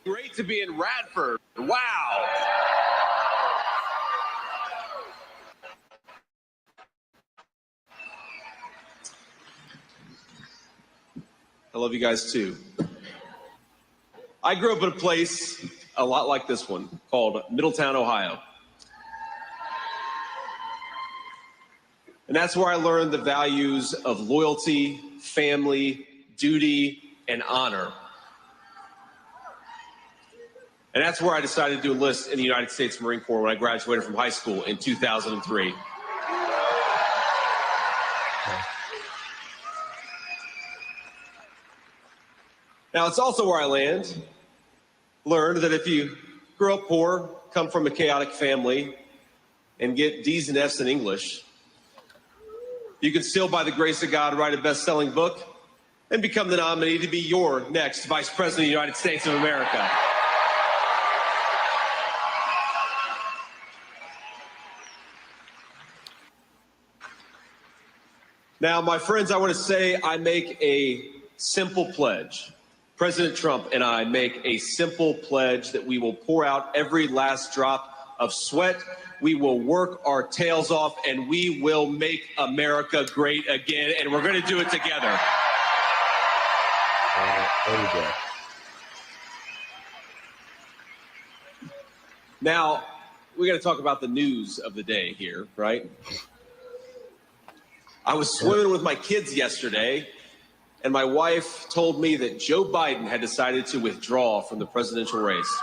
Great to be in Radford. Wow. I love you guys too. I grew up in a place a lot like this one called Middletown, Ohio. And that's where I learned the values of loyalty, family, duty, and honor. And that's where I decided to enlist in the United States Marine Corps when I graduated from high school in 2003. Now, it's also where I learned that if you grow up poor, come from a chaotic family, and get D's and F's in English, you can still, by the grace of God, write a best-selling book and become the nominee to be your next Vice President of the United States of America. Now, my friends, I want to say I make a simple pledge. President Trump and I make a simple pledge that we will pour out every last drop of sweat. We will work our tails off, and we will make America great again, and we're going to do it together. Now, we got to talk about the news of the day here, right? I was swimming with my kids yesterday, and my wife told me that Joe Biden had decided to withdraw from the presidential race.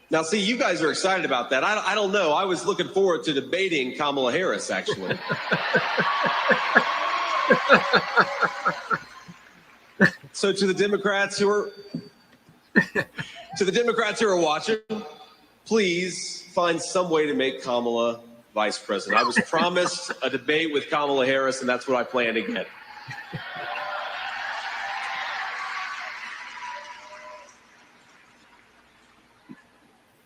Now, see, you guys are excited about that. I don't know. I was looking forward to debating Kamala Harris, actually. So to the Democrats who are watching, please find some way to make Kamala vice president. I was promised a debate with Kamala Harris, and that's what I plan to get.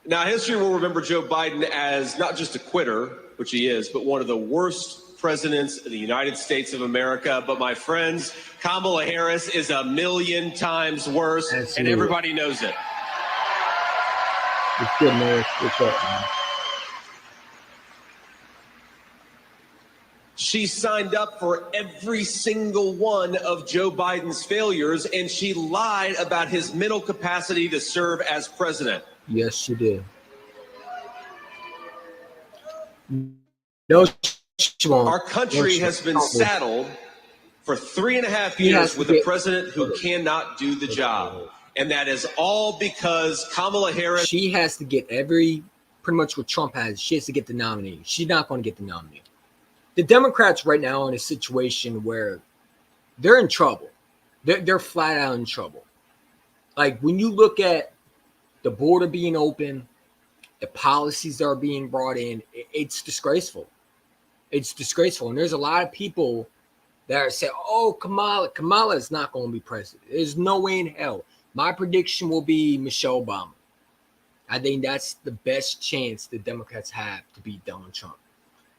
Now, history will remember Joe Biden as not just a quitter, which he is, but one of the worst presidents in the United States of America. But my friends, Kamala Harris is a million times worse, and everybody knows it. It's good, man. What's up, man? She signed up for every single one of Joe Biden's failures, and she lied about his mental capacity to serve as president. Yes, she did. No, she won't. Our country has been saddled for 3.5 years with a president who cannot do the job. And that is all because Kamala Harris. She has to get pretty much what Trump has. She has to get the nominee. She's not going to get the nominee. The Democrats right now are in a situation where they're in trouble. They're flat out in trouble. Like when you look at the border being open, the policies that are being brought in, it's disgraceful. It's disgraceful. And there's a lot of people that are saying, oh, Kamala is not going to be president. There's no way in hell. My prediction will be Michelle Obama. I think that's the best chance the Democrats have to beat Donald Trump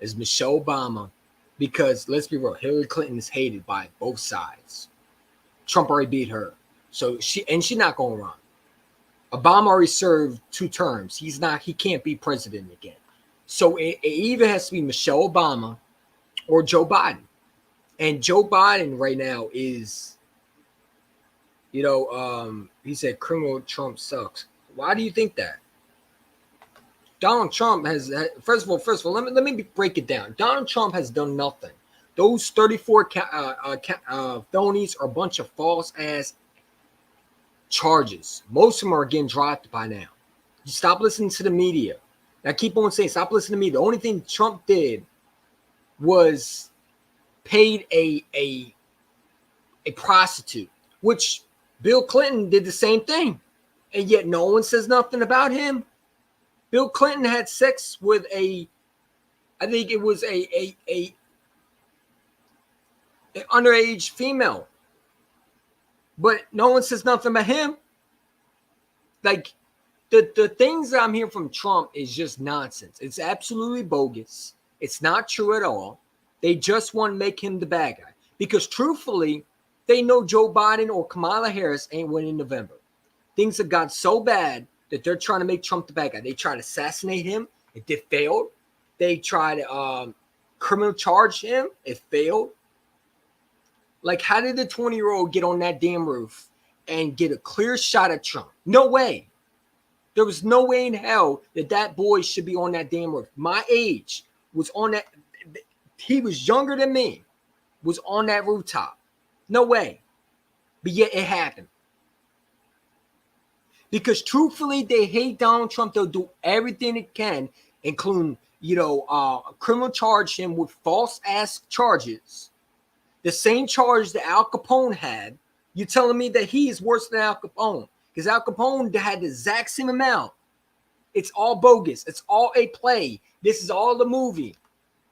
is Michelle Obama, because let's be real, Hillary Clinton is hated by both sides. Trump already beat her. So she's not going to run. Obama already served 2 terms. He can't be president again. So it either has to be Michelle Obama or Joe Biden. And Joe Biden right now is, he said criminal Trump sucks. Why do you think that? Donald Trump has, first of all, let me break it down. Donald Trump has done nothing. Those 34 felonies are a bunch of false ass charges. Most of them are getting dropped by now. You stop listening to the media. I keep on saying, stop listening to me. The only thing Trump did was paid a prostitute, which Bill Clinton did the same thing. And yet no one says nothing about him. Bill Clinton had sex with I think it was a underage female. But no one says nothing about him. Like, the things that I'm hearing from Trump is just nonsense. It's absolutely bogus. It's not true at all. They just want to make him the bad guy. Because truthfully, they know Joe Biden or Kamala Harris ain't winning in November. Things have got so bad that they're trying to make Trump the bad guy. They tried to assassinate him. It failed. They tried to criminal charge him. It failed. Like, how did the 20-year-old get on that damn roof and get a clear shot at Trump? No way. There was no way in hell that boy should be on that damn roof. My age was on that. He was younger than me, was on that rooftop. No way. But yet it happened. Because truthfully, they hate Donald Trump. They'll do everything they can, including, criminal charge him with false ass charges. The same charge that Al Capone had. You're telling me that he is worse than Al Capone? Because Al Capone had the exact same amount. It's all bogus. It's all a play. This is all the movie.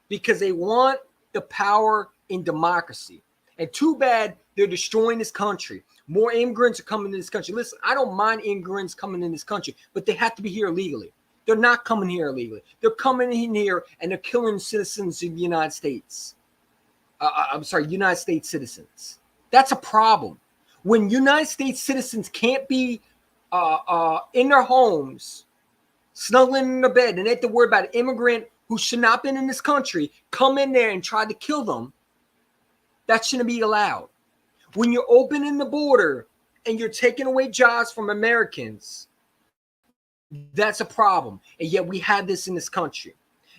Because they want the power in democracy. And too bad they're destroying this country. More immigrants are coming to this country. Listen, I don't mind immigrants coming in this country, but they have to be here illegally. They're not coming here illegally. They're coming in here and they're killing citizens of the United States. United States citizens. That's a problem. When United States citizens can't be in their homes, snuggling in their bed, and they have to worry about an immigrant who should not have been in this country come in there and try to kill them, that shouldn't be allowed. When you're opening the border and you're taking away jobs from Americans, that's a problem. And yet we have this in this country.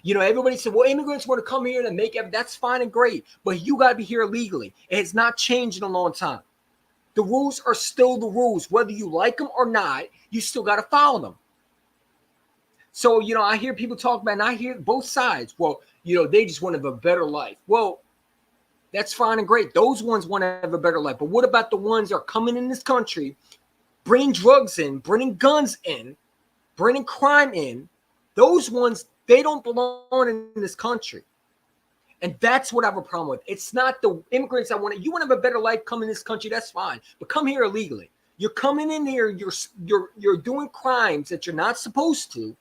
Everybody said, well, immigrants want to come here and make it. That's fine and great. But you got to be here legally. It has not changed in a long time. The rules are still the rules. Whether you like them or not, you still got to follow them. So, I hear people talk about, and I hear both sides. Well, they just want to have a better life. Well, that's fine and great. Those ones want to have a better life. But what about the ones that are coming in this country, bringing drugs in, bringing guns in, bringing crime in? Those ones, they don't belong in this country. And that's what I have a problem with. It's not the immigrants that you want to have a better life, come in this country, that's fine. But come here illegally. You're coming in here, you're doing crimes that you're not supposed to.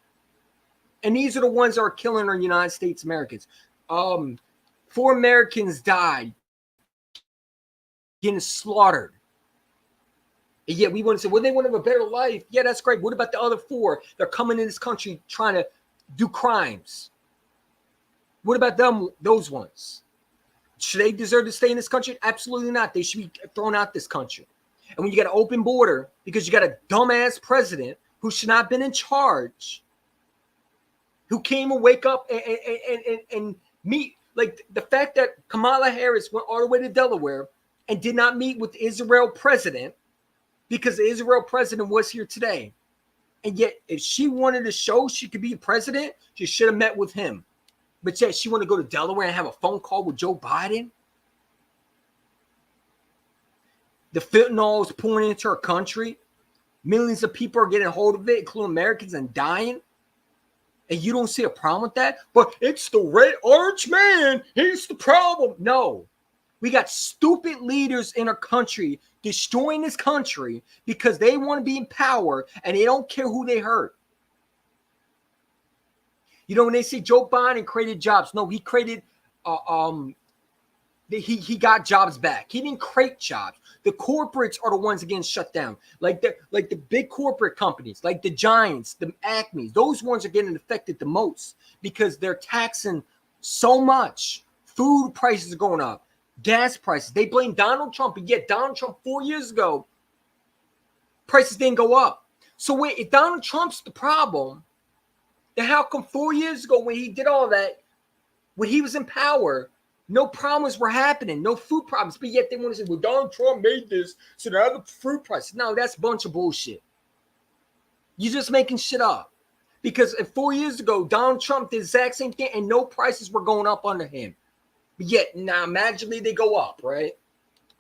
And these are the ones that are killing our United States Americans. 4 Americans died getting slaughtered. And yet we want to say, well, they want to have a better life. Yeah, that's great. What about the other 4? They're coming in this country trying to do crimes. What about them? Those ones? Should they deserve to stay in this country? Absolutely not. They should be thrown out this country. And when you got an open border, because you got a dumbass president who should not have been in charge, who came and wake up and meet, like the fact that Kamala Harris went all the way to Delaware and did not meet with the Israel president because the Israel president was here today. And yet, if she wanted to show she could be president, she should have met with him. But yet, she wanted to go to Delaware and have a phone call with Joe Biden. The fentanyl is pouring into our country. Millions of people are getting a hold of it, including Americans, and dying. And you don't see a problem with that? But it's the red orange man. He's the problem. No. We got stupid leaders in our country destroying this country because they want to be in power and they don't care who they hurt. When they say Joe Biden created jobs, no, he created he got jobs back. He didn't create jobs. The corporates are the ones getting shut down. Like the big corporate companies, like the Giants, the Acmes, those ones are getting affected the most because they're taxing so much. Food prices are going up. Gas prices. They blame Donald Trump, and yet Donald Trump 4 years ago, prices didn't go up. So wait, if Donald Trump's the problem, then how come 4 years ago when he did all that, when he was in power, no problems were happening, no food problems, but yet they want to say, well, Donald Trump made this, so now the food prices. No, that's a bunch of bullshit. You're just making shit up. Because 4 years ago, Donald Trump did the exact same thing, and no prices were going up under him. But yet, now magically they go up, right?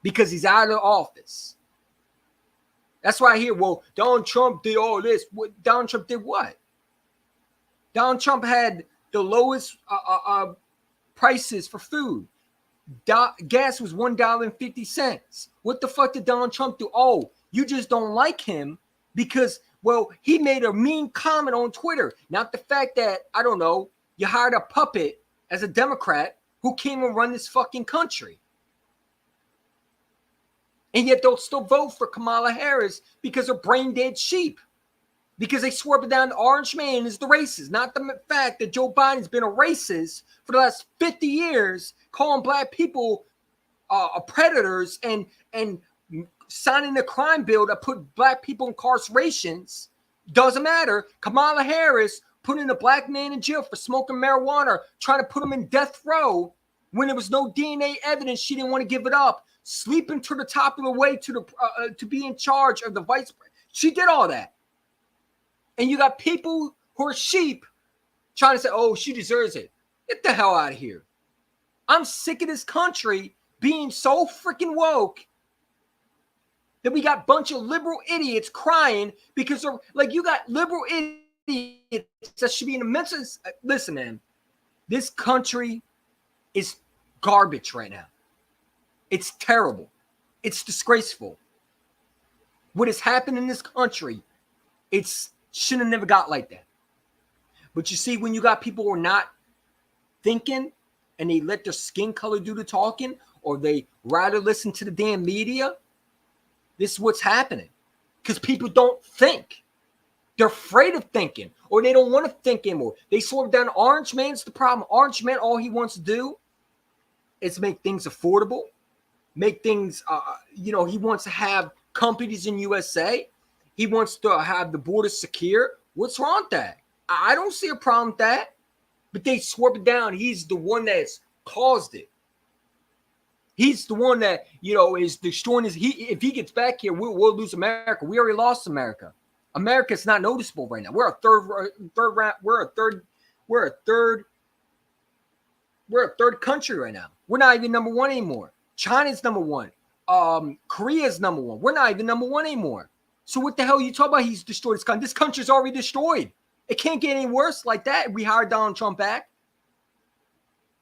Because he's out of the office. That's why I hear, well, Donald Trump did all this. Donald Trump did what? Donald Trump had the lowest prices for food. Gas was $1.50. What the fuck did Donald Trump do? Oh, you just don't like him because, well, he made a mean comment on Twitter. Not the fact that, I don't know, you hired a puppet as a Democrat who came and run this fucking country. And yet they'll still vote for Kamala Harris because they're brain dead sheep. Because they swore up down the orange man is the racist, not the fact that Joe Biden's been a racist for the last 50 years, calling black people predators and signing the crime bill that put black people in incarcerations. Doesn't matter. Kamala Harris putting a black man in jail for smoking marijuana, trying to put him in death row when there was no DNA evidence. She didn't want to give it up. Sleeping to the top of the way to the to be in charge of the vice president. She did all that. And you got people who are sheep trying to say, oh, she deserves it. Get the hell out of here. I'm sick of this country being so freaking woke that we got a bunch of liberal idiots crying because they're like, you got liberal idiots that should be in the mental. Listen, man, this country is garbage right now. It's terrible. It's disgraceful. What has happened in this country, it's should have never got like that. But you see, when you got people who are not thinking and they let their skin color do the talking, or they rather listen to the damn media, this is what's happening. Because people don't think. They're afraid of thinking, or they don't want to think anymore. They sort down Orange Man's the problem. Orange Man, all he wants to do is make things affordable, make things, he wants to have companies in USA. He wants to have the border secure. What's wrong with that? I don't see a problem with that. But they swap it down. He's the one that's caused it. He's the one that, is destroying his. If he gets back here, we'll lose America. We already lost America. America's not noticeable right now. We're a third country right now. We're not even number one anymore. China's number one. Korea's number one. We're not even number one anymore. So what the hell are you talking about? He's destroyed this country. This country's already destroyed. It can't get any worse like that. We hired Donald Trump back.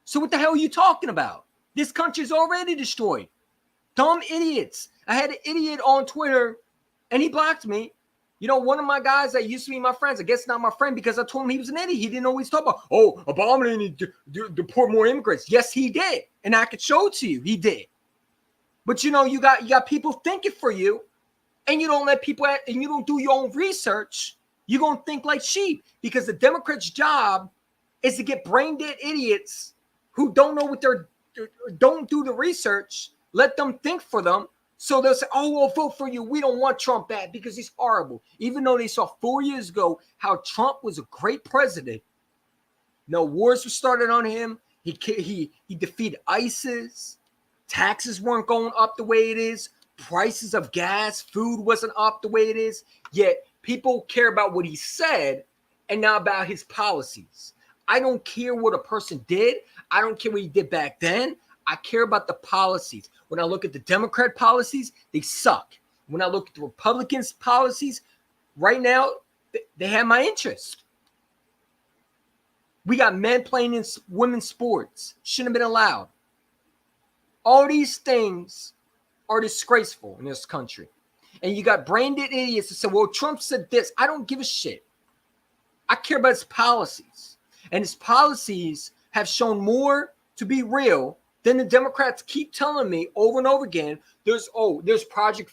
So what the hell are you talking about? This country's already destroyed. Dumb idiots. I had an idiot on Twitter, and he blocked me. One of my guys that used to be my friends, I guess not my friend because I told him he was an idiot. He didn't know what he's talking about. Oh, Obama didn't deport more immigrants. Yes, he did. And I could show it to you. He did. But you got people thinking for you, and you don't let people and you don't do your own research. You're going to think like sheep because the Democrats' job is to get brain dead idiots who don't know don't do the research, let them think for them. So they'll say, oh, we'll vote for you. We don't want Trump back because he's horrible. Even though they saw 4 years ago how Trump was a great president. No wars were started on him. He defeated ISIS. Taxes weren't going up the way it is. Prices of gas, food wasn't up the way it is. Yet people care about what he said and not about his policies. I don't care what a person did. I don't care what he did back then. I care about the policies. When I look at the Democrat policies, they suck. When I look at the Republicans' policies, right now, they have my interest. We got men playing in women's sports. Shouldn't have been allowed. All these things are disgraceful in this country. And you got brain dead idiots that say, well, Trump said this. I don't give a shit. I care about his policies. And his policies have shown more to be real than the Democrats keep telling me over and over again. There's Project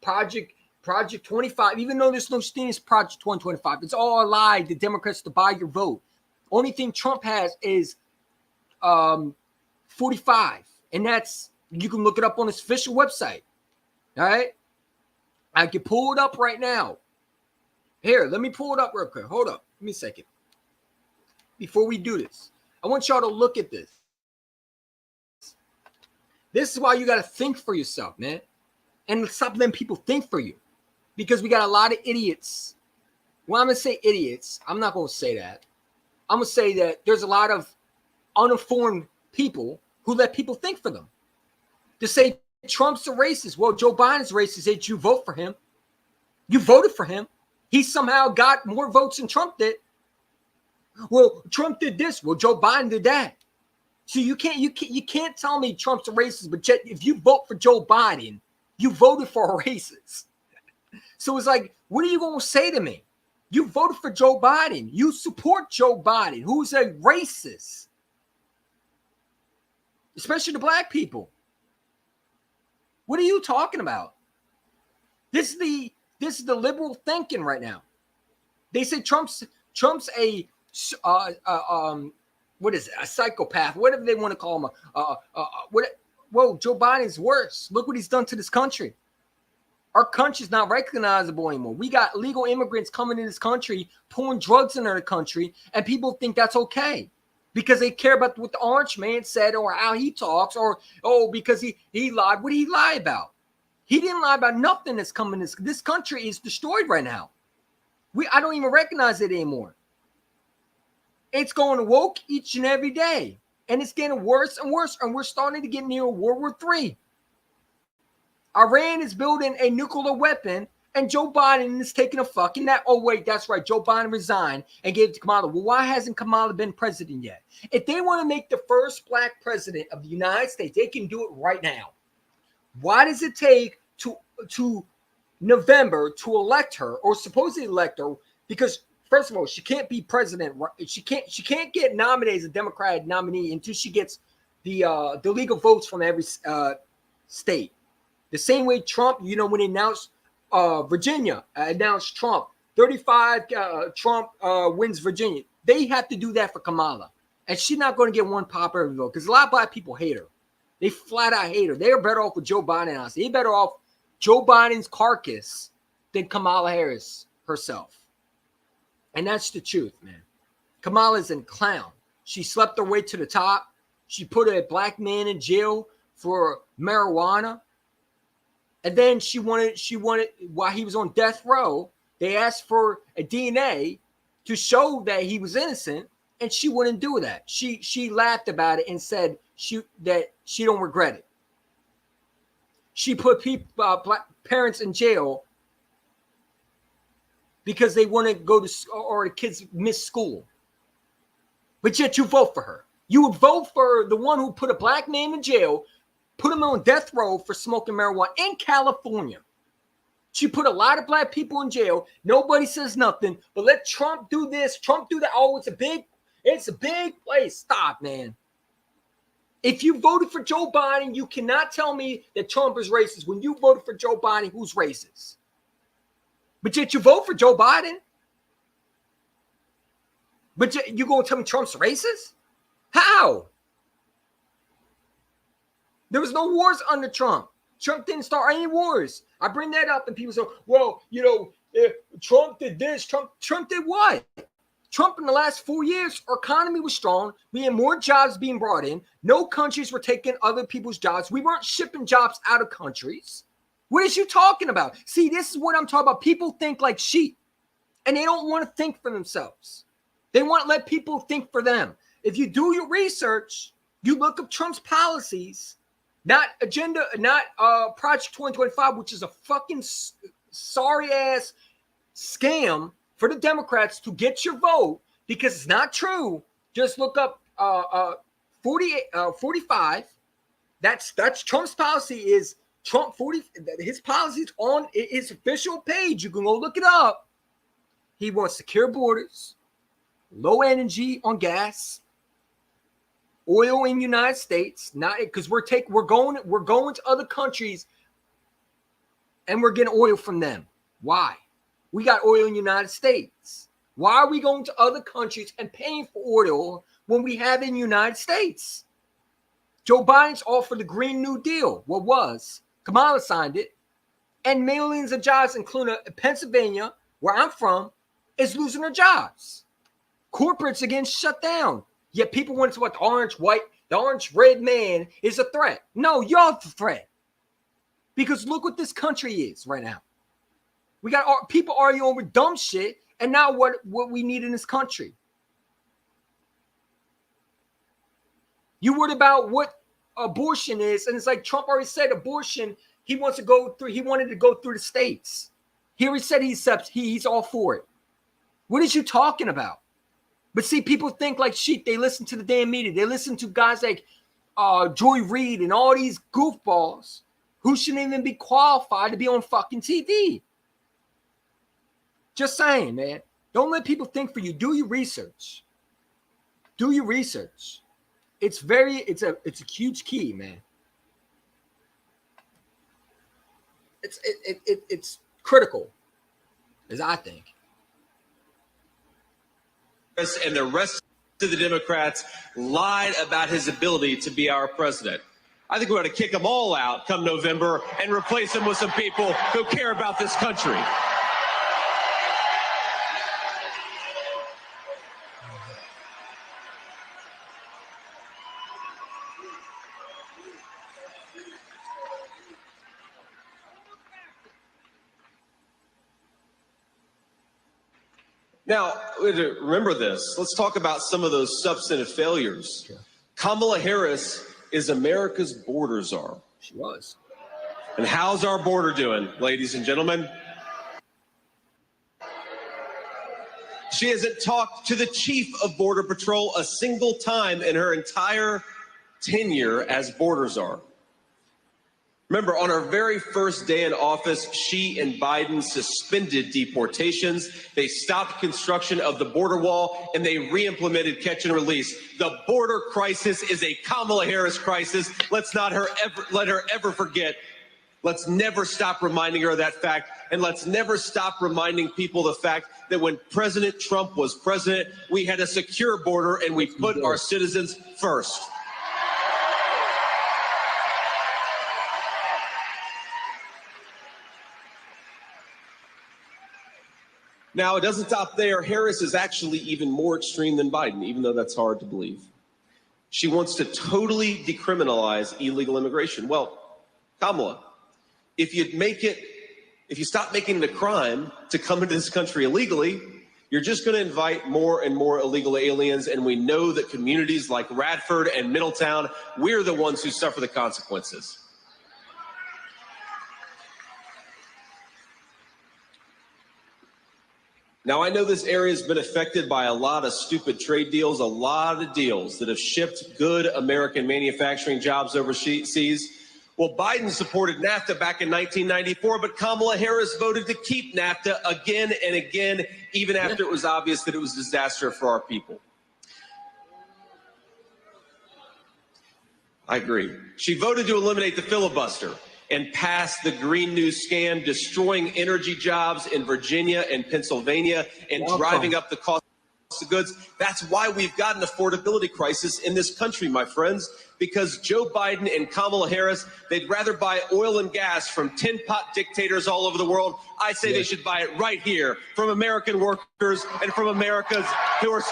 25, even though there's no thing as Project 2025. It's all a lie. The Democrats to buy your vote. Only thing Trump has is 45. And that's, you can look it up on his official website. All right. I can pull it up right now. Here, let me pull it up real quick. Hold up. Give me a second. Before we do this, I want y'all to look at this. This is why you got to think for yourself, man. And stop letting people think for you. Because we got a lot of idiots. Well, I'm going to say idiots. I'm not going to say that. I'm going to say that there's a lot of uninformed people who let people think for them. To say Trump's a racist. Well, Joe Biden's racist. Did you vote for him? You voted for him. He somehow got more votes than Trump did. Well, Trump did this. Well, Joe Biden did that. So you can't tell me Trump's a racist, but yet if you vote for Joe Biden, you voted for a racist. So it's like, what are you going to say to me? You voted for Joe Biden. You support Joe Biden, who's a racist, especially the black people. What are you talking about? This is the liberal thinking right now. They say Trump's a what is it? A psychopath, whatever they want to call him. Whoa, Joe Biden's worse. Look what he's done to this country. Our country's not recognizable anymore. We got illegal immigrants coming in this country, pouring drugs into the country, and people think that's okay because they care about what the orange man said or how he talks, or because he lied. What did he lie about? He didn't lie about nothing that's coming. This country is destroyed right now. I don't even recognize it anymore. It's going woke each and every day, and it's getting worse and worse, and we're starting to get near World War III. Iran is building a nuclear weapon, and Joe Biden is taking a fucking nap. Oh, wait, that's right. Joe Biden resigned and gave it to Kamala. Well, why hasn't Kamala been president yet? If they want to make the first black president of the United States, they can do it right now. Why does it take to November to elect her, or supposedly elect her? Because first of all, she can't be president. She can't get nominated as a Democratic nominee until she gets the legal votes from every state. The same way Trump, when he announced Virginia, announced Trump 35, Trump wins Virginia. They have to do that for Kamala, and she's not going to get one popular vote because a lot of black people hate her. They flat out hate her. They're better off with Joe Biden. Honestly, they're better off Joe Biden's carcass than Kamala Harris herself. And that's the truth, man. Kamala's a clown. She slept her way to the top. She put a black man in jail for marijuana. And then she wanted, while he was on death row, they asked for a DNA to show that he was innocent, and she wouldn't do that. She laughed about it and said that she don't regret it. She put black parents in jail because they want to go to, or the kids miss school. But yet you vote for her. You would vote for the one who put a black man in jail, put him on death row for smoking marijuana in California. She put a lot of black people in jail. Nobody says nothing, but let Trump do this, Trump do that. Oh, it's a big place. Stop, man. If you voted for Joe Biden, you cannot tell me that Trump is racist. When you voted for Joe Biden, who's racist? But yet you vote for Joe Biden? But you going to tell me Trump's racist? How? There was no wars under Trump. Trump didn't start any wars. I bring that up and people say, well, Trump did this. Trump did what? Trump in the last 4 years, our economy was strong. We had more jobs being brought in. No countries were taking other people's jobs. We weren't shipping jobs out of countries. What is you talking about? See, this is what I'm talking about. People think like sheep, and they don't want to think for themselves. They want to let people think for them. If you do your research, you look up Trump's policies, not Project 2025, which is a fucking sorry ass scam for the Democrats to get your vote, because it's not true. Just look up 45. That's Trump's policy. Is Trump 40? His policies on his official page. You can go look it up. He wants secure borders, low energy on gas, oil in the United States. Not because we're going to other countries, and we're getting oil from them. Why? We got oil in the United States. Why are we going to other countries and paying for oil when we have it in the United States? Joe Biden's offered the Green New Deal. What was? Kamala signed it. And millions of jobs, including Pennsylvania, where I'm from, is losing their jobs. Corporates are getting shut down. Yet people want to what the orange-red man is a threat. No, you're the threat. Because look what this country is right now. We got people arguing over dumb shit, and now what we need in this country. You worried about what abortion is, and it's like Trump already said abortion, he wanted to go through the states. He already said he's all for it. What is you talking about? But see, people think like sheep. They listen to the damn media. They listen to guys like Joy Reid and all these goofballs who shouldn't even be qualified to be on fucking TV. Just saying, man. Don't let people think for you. Do your research. Do your research. It's a huge key, man. It's critical, as I think. And the rest of the Democrats lied about his ability to be our president. I think we ought to kick them all out come November and replace them with some people who care about this country. Now, remember this. Let's talk about some of those substantive failures. Sure. Kamala Harris is America's border czar. She was. And how's our border doing, ladies and gentlemen? She hasn't talked to the chief of Border Patrol a single time in her entire tenure as border czar. Remember, on her very first day in office, she and Biden suspended deportations. They stopped construction of the border wall, and they re-implemented catch and release. The border crisis is a Kamala Harris crisis. Let's not let her ever forget. Let's never stop reminding her of that fact, and let's never stop reminding people the fact that when President Trump was president, we had a secure border, and we put our citizens first. Now, it doesn't stop there. Harris is actually even more extreme than Biden, even though that's hard to believe. She wants to totally decriminalize illegal immigration. Well, Kamala, if you stop making it a crime to come into this country illegally, you're just going to invite more and more illegal aliens. And we know that communities like Radford and Middletown, we're the ones who suffer the consequences. Now, I know this area has been affected by a lot of stupid trade deals, a lot of deals that have shipped good American manufacturing jobs overseas. Well, Biden supported NAFTA back in 1994, but Kamala Harris voted to keep NAFTA again and again, even after it was obvious that it was a disaster for our people. I agree. She voted to eliminate the filibuster and pass the Green New Scam, destroying energy jobs in Virginia and Pennsylvania and driving up the cost of goods. That's why we've got an affordability crisis in this country, my friends, because Joe Biden and Kamala Harris, they'd rather buy oil and gas from tin pot dictators all over the world. I say they should buy it right here from American workers and from Americans who are...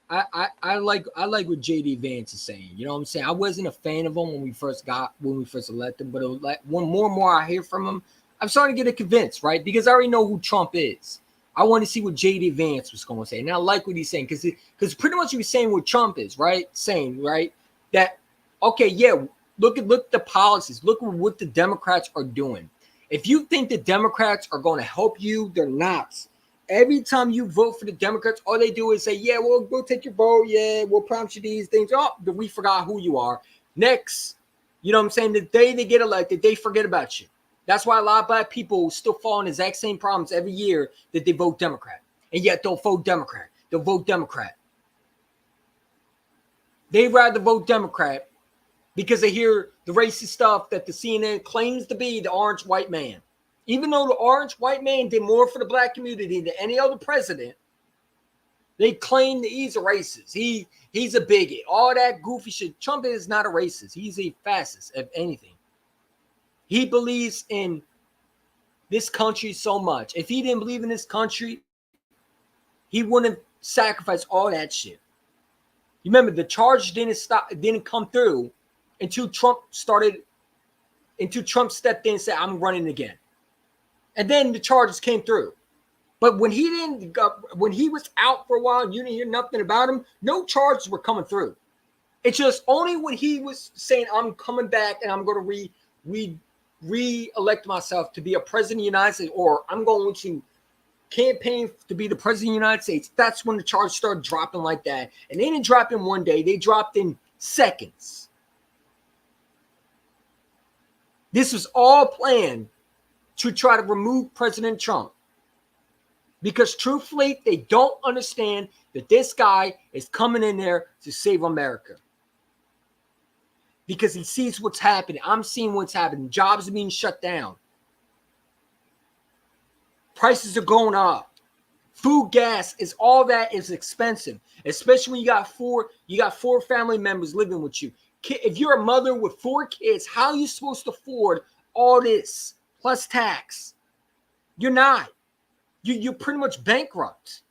I like what JD Vance is saying. You know what I'm saying? I wasn't a fan of him when we first elected, but it was like when more and more I hear from him, I'm starting to get convinced, right? Because I already know who Trump is. I want to see what JD Vance was going to say, and I like what he's saying because pretty much he was saying what Trump is, right? Saying that okay, yeah, look at the policies, look at what the Democrats are doing. If you think the Democrats are going to help you, they're not. Every time you vote for the Democrats, all they do is say, yeah, we'll take your vote. Yeah, we'll promise you these things. Oh, we forgot who you are. Next, you know what I'm saying? The day they get elected, they forget about you. That's why a lot of black people still fall in the exact same problems every year that they vote Democrat. And yet they'll vote Democrat. They'll vote Democrat. They'd rather vote Democrat because they hear the racist stuff that the CNN claims to be the orange white man. Even though the orange white man did more for the black community than any other president, they claim that he's a racist. He's a bigot. All that goofy shit. Trump is not a racist. He's a fascist, if anything. He believes in this country so much. If he didn't believe in this country, he wouldn't sacrifice all that shit. You remember the charge didn't come through until Trump stepped in and said, I'm running again. And then the charges came through. But when he was out for a while, you didn't hear nothing about him, no charges were coming through. It's just only when he was saying, I'm coming back and I'm going to re-elect myself to be a president of the United States, or I'm going to campaign to be the president of the United States, that's when the charges started dropping like that. And they didn't drop in one day. They dropped in seconds. This was all planned to try to remove President Trump. Because truthfully, they don't understand that this guy is coming in there to save America. Because he sees what's happening. I'm seeing what's happening. Jobs are being shut down. Prices are going up. Food, gas, is all that is expensive, especially when you got four family members living with you. If you're a mother with 4 kids, how are you supposed to afford all this plus tax? You're not. You're pretty much bankrupt.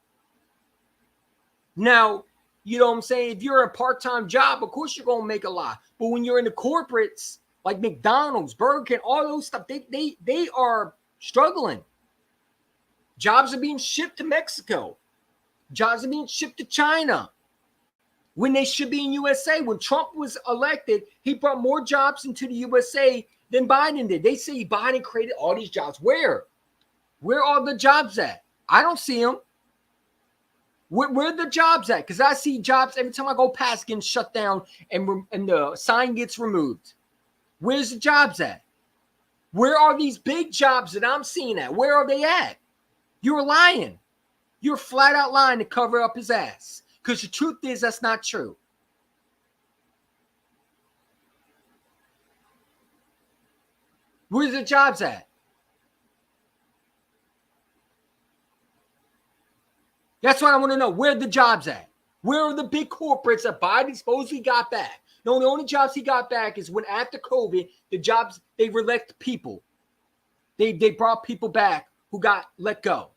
Now, you know what I'm saying? If you're a part-time job, of course you're gonna make a lot. But when you're in the corporates like McDonald's, Burger King, all those stuff, they are struggling. Jobs are being shipped to Mexico. Jobs are being shipped to China when they should be in USA. When Trump was elected, he brought more jobs into the USA than Biden did. They say Biden created all these jobs. Where? Where are the jobs at? I don't see them. Where are the jobs at? Because I see jobs every time I go past getting shut down and the sign gets removed. Where's the jobs at? Where are these big jobs that I'm seeing at? Where are they at? You're lying. You're flat out lying to cover up his ass. Because the truth is that's not true. Where's the jobs at? That's what I want to know. Where are the jobs at? Where are the big corporates that Biden supposedly got back? No, the only jobs he got back is when after COVID, the jobs, they re-elect people. They brought people back who got let go.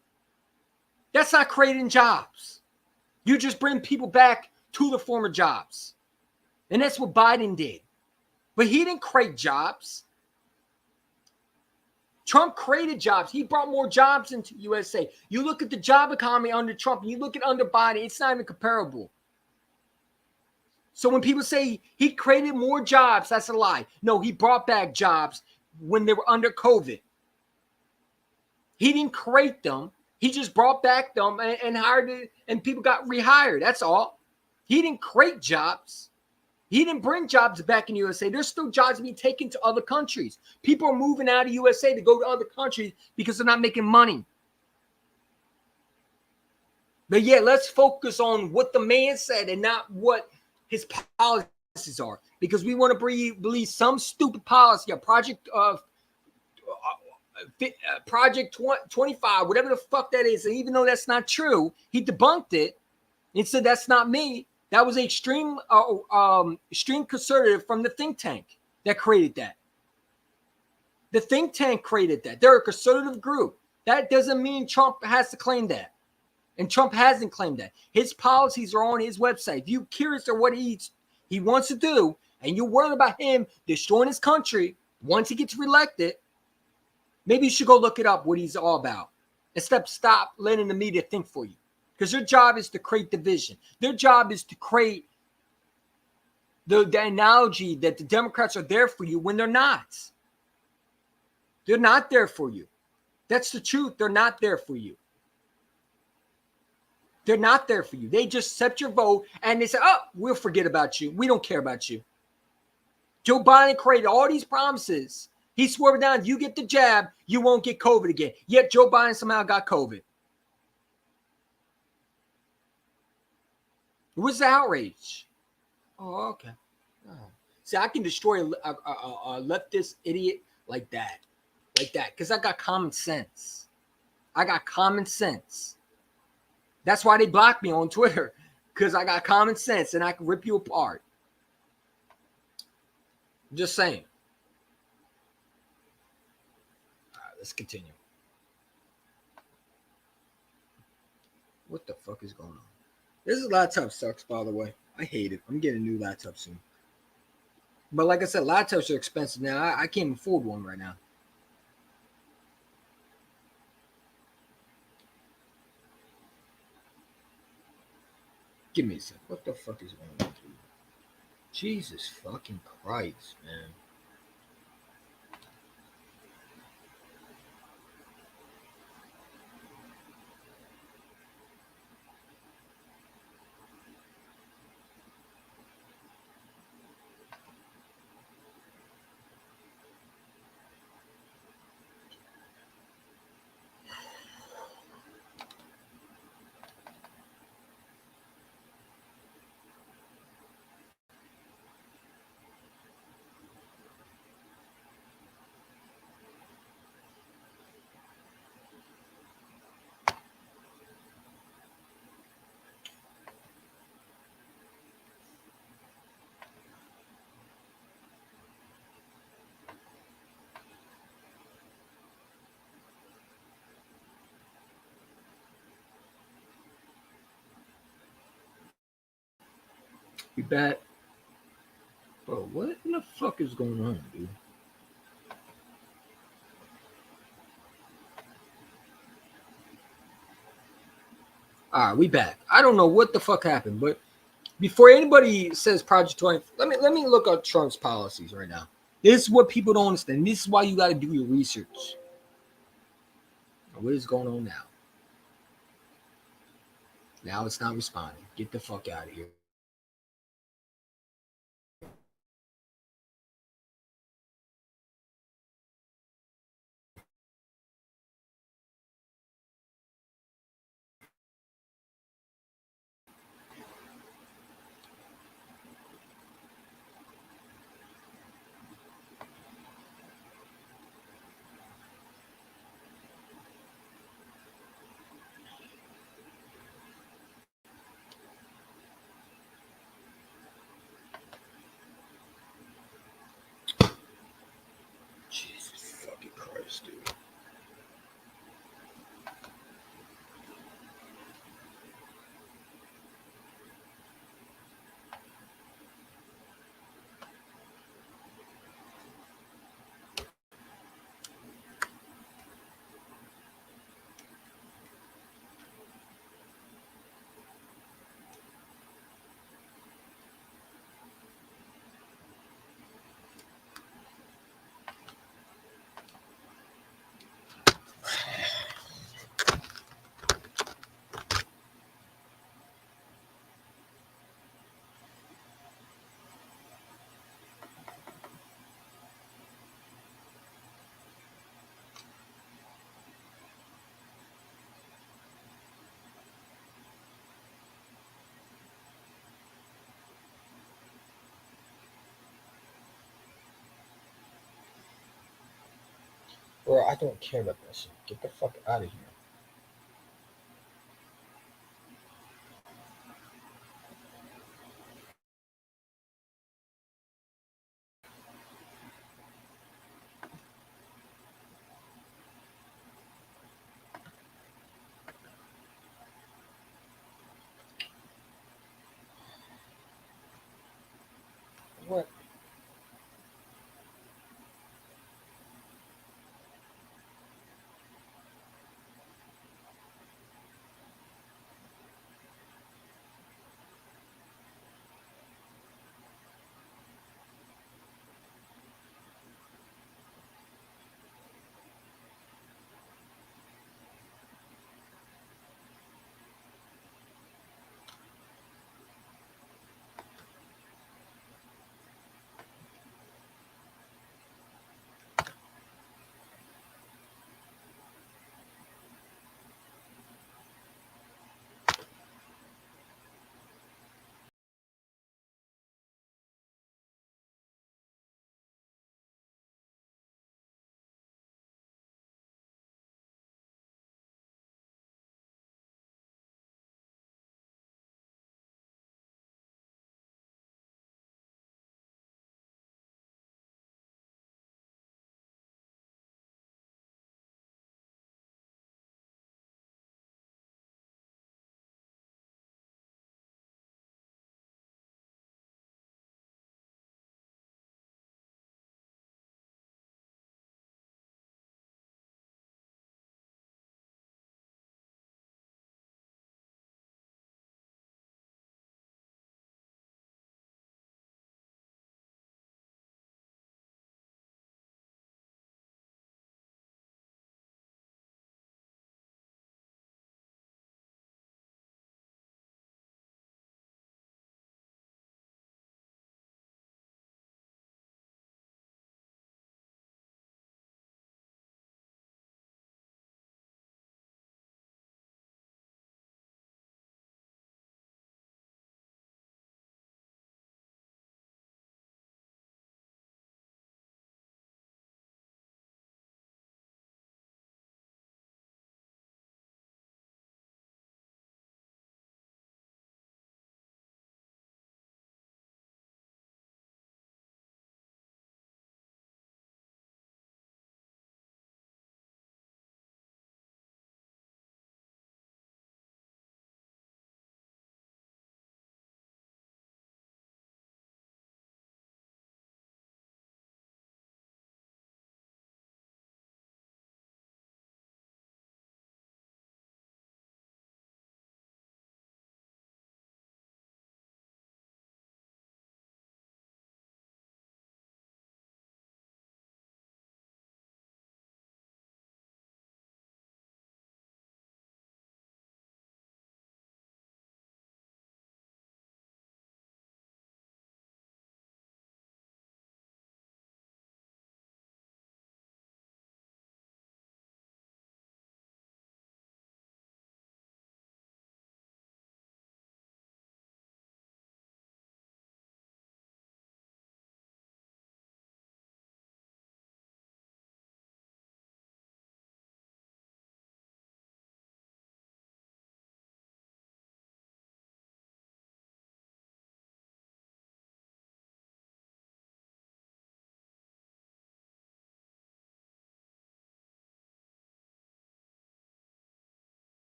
That's not creating jobs. You just bring people back to the former jobs. And that's what Biden did. But he didn't create jobs. Trump created jobs. He brought more jobs into USA. You look at the job economy under Trump, and you look at under Biden, it's not even comparable. So when people say he created more jobs, that's a lie. No, he brought back jobs when they were under COVID. He didn't create them. He just brought back them and hired it, and people got rehired. That's all. He didn't create jobs. He didn't bring jobs back in USA. There's still jobs being taken to other countries. People are moving out of USA to go to other countries because they're not making money. But yeah, let's focus on what the man said and not what his policies are. Because we want to believe some stupid policy, a Project 25, whatever the fuck that is. And even though that's not true, he debunked it and said that's not me. That was extreme conservative from the think tank that created that. The think tank created that. They're a conservative group. That doesn't mean Trump has to claim that. And Trump hasn't claimed that. His policies are on his website. If you're curious of what he wants to do, and you're worried about him destroying his country once he gets reelected, maybe you should go look it up, what he's all about. And stop letting the media think for you. Because their job is to create division. Their job is to create the analogy that the Democrats are there for you when they're not. They're not there for you. That's the truth. They're not there for you. They're not there for you. They just accept your vote and they say, oh, we'll forget about you. We don't care about you. Joe Biden created all these promises. He swore down, if you get the jab, you won't get COVID again. Yet Joe Biden somehow got COVID. What's the outrage? Oh, okay. Oh. See, I can destroy a leftist idiot like that. Because I got common sense. That's why they blocked me on Twitter. Because I got common sense and I can rip you apart. I'm just saying. All right, let's continue. What the fuck is going on? This laptop sucks, by the way. I hate it. I'm getting a new laptop soon. But like I said, laptops are expensive now. I can't afford one right now. Give me a sec. What the fuck is going on? Jesus fucking Christ, man. We back. Bro, what the fuck is going on, dude? All right, we back. I don't know what the fuck happened, but before anybody says Project 20, let me look up Trump's policies right now. This is what people don't understand. This is why you got to do your research. What is going on now? Now it's not responding. Get the fuck out of here. Jesus fucking Christ, dude. Bro, I don't care about that shit. Get the fuck out of here. What?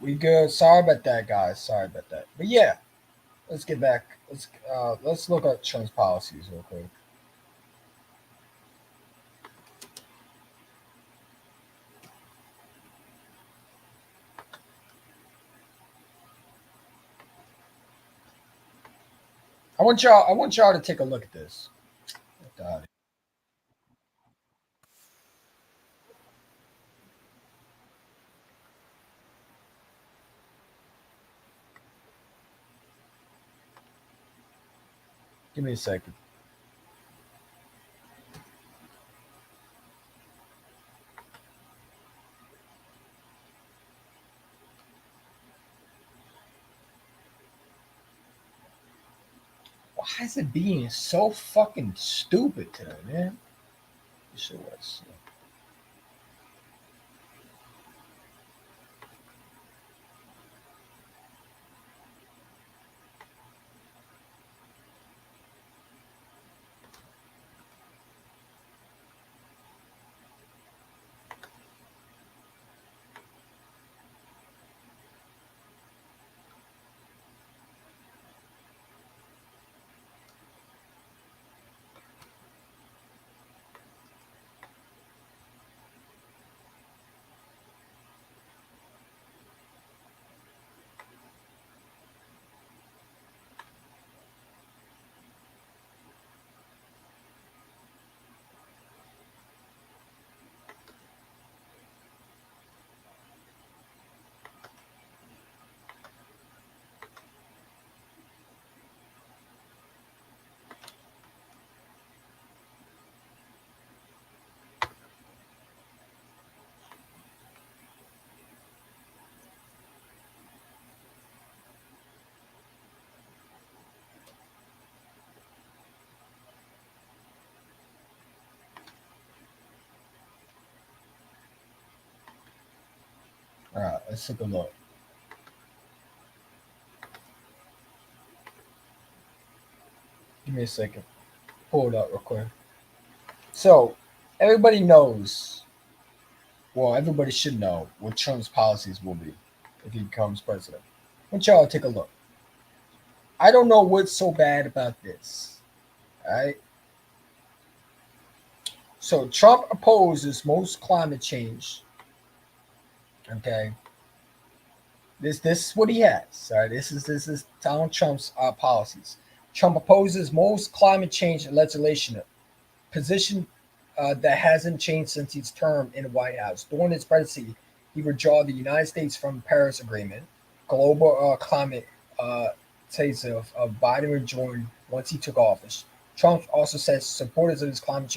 We good. Sorry about that, guys. Sorry about that. But yeah, let's get back. Let's look at Trump's policies real quick. I want y'all to take a look at this. God. Give me a second. Why is it being so fucking stupid today, man? Sure was. All right, let's take a look. Give me a second. Pull it up real quick. So, everybody knows, well, everybody should know what Trump's policies will be if he becomes president. I want y'all to take a look. I don't know what's so bad about this. All right. So, Trump opposes most climate change. Okay. This is what he has. All right. This is Donald Trump's policies. Trump opposes most climate change legislation, position that hasn't changed since his term in the White House. During his presidency, he withdrew the United States from the Paris Agreement, global climate takes of Biden rejoined once he took office. Trump also says supporters of his climate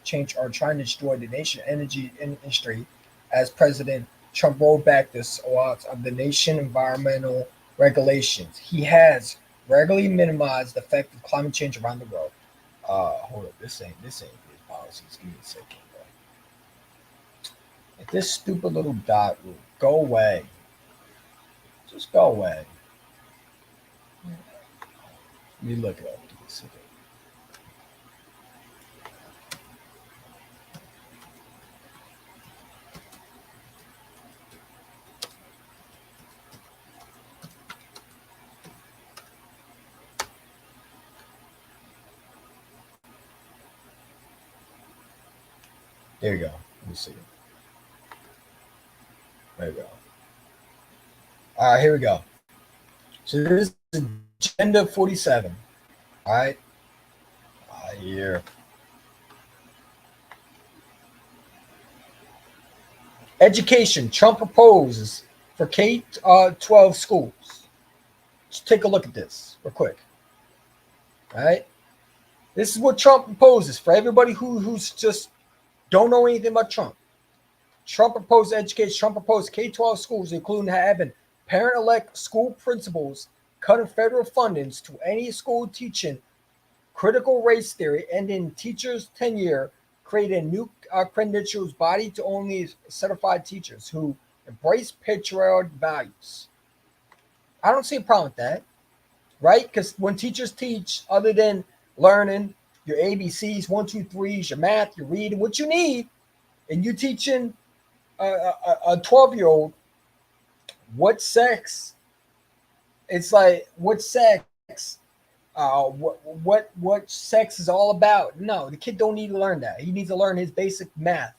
change are trying to destroy the nation's energy industry. As President Trump rolled back the swaths of the nation environmental regulations, he has regularly minimized the effect of climate change around the world. Hold up, this ain't good policies. Give me a second, bro. If this stupid little dot will go away, just go away. Let me look it up. Give me a second. There you go. Let me see. There you go. All right, here we go. So this is Agenda 47. All right. Here. Education. Trump proposes for K-12 schools. Let's take a look at this real quick. All right. This is what Trump proposes for everybody who's just don't know anything about Trump. Trump proposed education. Trump proposed K-12 schools, including having parent-elect school principals cutting federal fundings to any school teaching critical race theory, ending teachers' tenure, creating new credentials body to only certified teachers who embrace patriotic values. I don't see a problem with that, right? Because when teachers teach, other than learning your ABCs, one, two, threes, your math, your reading, what you need, and you teaching a 12-year-old What sex? It's like what sex? What sex is all about? No, the kid don't need to learn that. He needs to learn his basic math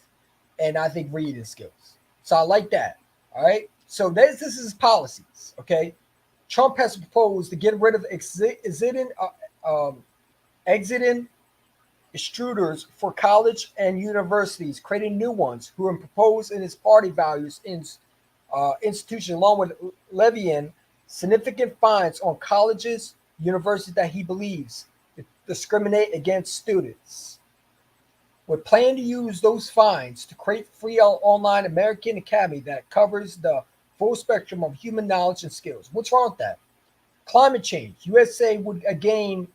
and I think reading skills. So I like that. All right. So this is his policies. Okay. Trump has proposed to get rid of exiting extruders for college and universities, creating new ones who are proposed in his party values in institution, along with levying significant fines on colleges, universities that he believes discriminate against students. We're planning to use those fines to create free online American Academy that covers the full spectrum of human knowledge and skills. What's wrong with that? Climate change. USA would again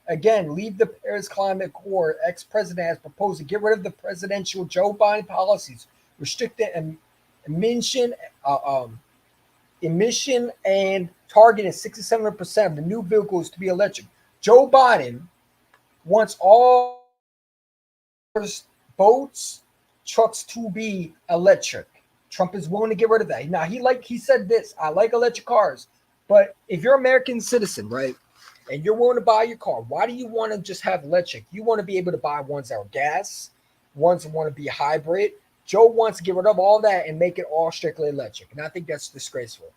leave the Paris Climate Accord. Ex-president has proposed to get rid of the presidential Joe Biden policies, restricting emission, emission and targeting 67% of the new vehicles to be electric. Joe Biden wants all boats, trucks to be electric. Trump is willing to get rid of that. Now he said this, I like electric cars, but if you're an American citizen, right, and you're willing to buy your car, why do you want to just have electric? You want to be able to buy ones that are gas, ones that want to be hybrid. Joe wants to get rid of all that and make it all strictly electric. And I think that's disgraceful.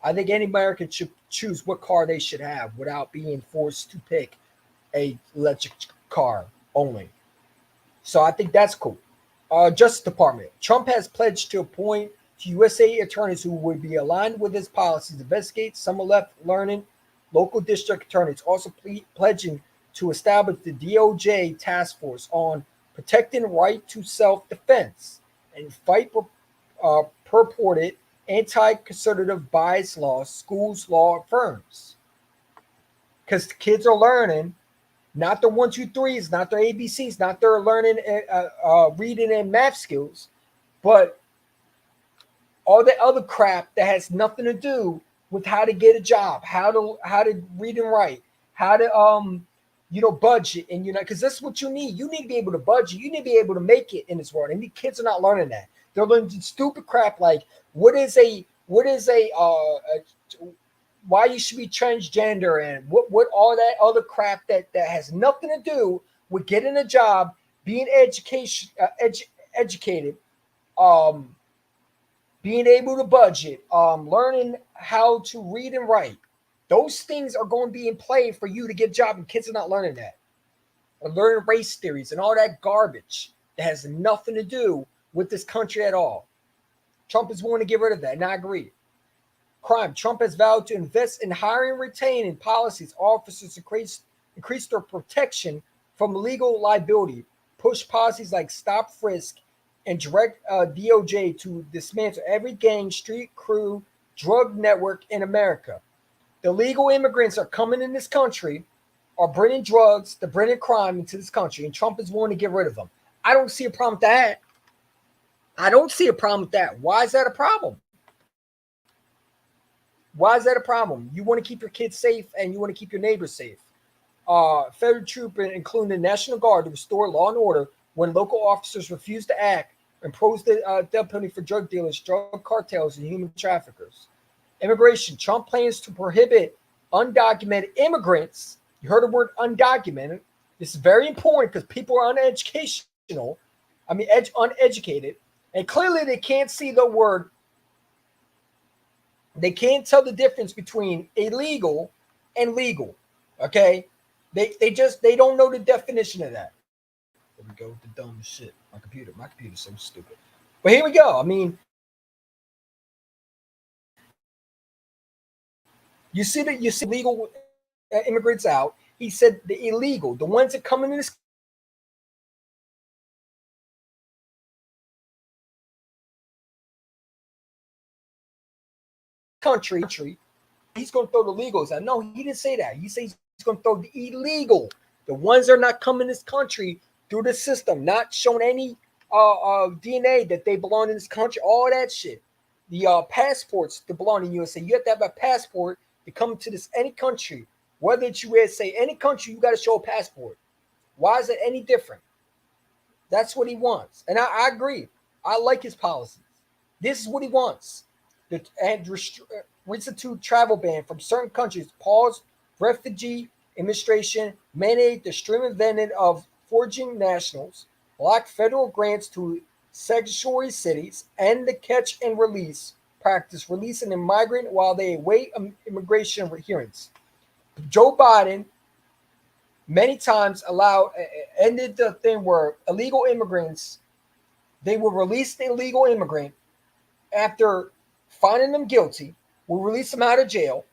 I think any American should choose what car they should have without being forced to pick a electric car only. So I think that's cool. Justice Department. Trump has pledged to appoint USA attorneys who would be aligned with his policies, investigate some left learning local district attorneys, also pledging to establish the DOJ task force on protecting right to self-defense and fight purported anti-conservative bias laws, schools, law firms. Because the kids are learning not their 1, 2, 3s, not their ABCs, not their learning, reading and math skills, but all the other crap that has nothing to do with how to get a job, how to read and write, how to budget, and because that's what you need. You need to be able to budget. You need to be able to make it in this world. And the kids are not learning that. They're learning stupid crap like what is a why you should be transgender and what all that other crap that has nothing to do with getting a job, being educated, being able to budget, learning how to read and write. Those things are going to be in play for you to get a job, and kids are not learning that. Or learning race theories and all that garbage that has nothing to do with this country at all. Trump is willing to get rid of that, and I agree. Crime. Trump has vowed to invest in hiring and retaining policies, officers increase their protection from legal liability, push policies like stop frisk, and direct DOJ to dismantle every gang, street crew, drug network in America. The illegal immigrants are coming in this country, are bringing drugs, they're bringing crime into this country, and Trump is willing to get rid of them. I don't see a problem with that. I don't see a problem with that. Why is that a problem? Why is that a problem? You want to keep your kids safe and you want to keep your neighbors safe. Federal troops, including the National Guard, to restore law and order when local officers refuse to act and impose the death penalty for drug dealers, drug cartels, and human traffickers. Immigration. Trump plans to prohibit undocumented immigrants. You heard the word undocumented. This is very important because people are uneducational. Uneducated. And clearly they can't see the word. They can't tell the difference between illegal and legal. Okay? They don't know the definition of that. There we go with the dumb shit. My computer's so stupid. But here we go. You see legal immigrants out. He said the illegal, the ones that come into this country, he's going to throw the legals out. No, he didn't say that. He says he's going to throw the illegal, the ones that are not coming in this country through the system, not showing any DNA that they belong in this country, all that shit. The passports to belong in USA. You have to have a passport to come to this any country, whether it's USA, any country, you got to show a passport. Why is it any different? That's what he wants. And I agree. I like his policies. This is what he wants. Reinstitute travel ban from certain countries, pause refugee administration, mandate the stream and vending of foraging nationals, block federal grants to sanctuary cities, and the catch and release practice, releasing a migrant while they await immigration hearings. Joe Biden many times ended the thing where illegal immigrants, they will release the illegal immigrant after finding them guilty, will release them out of jail,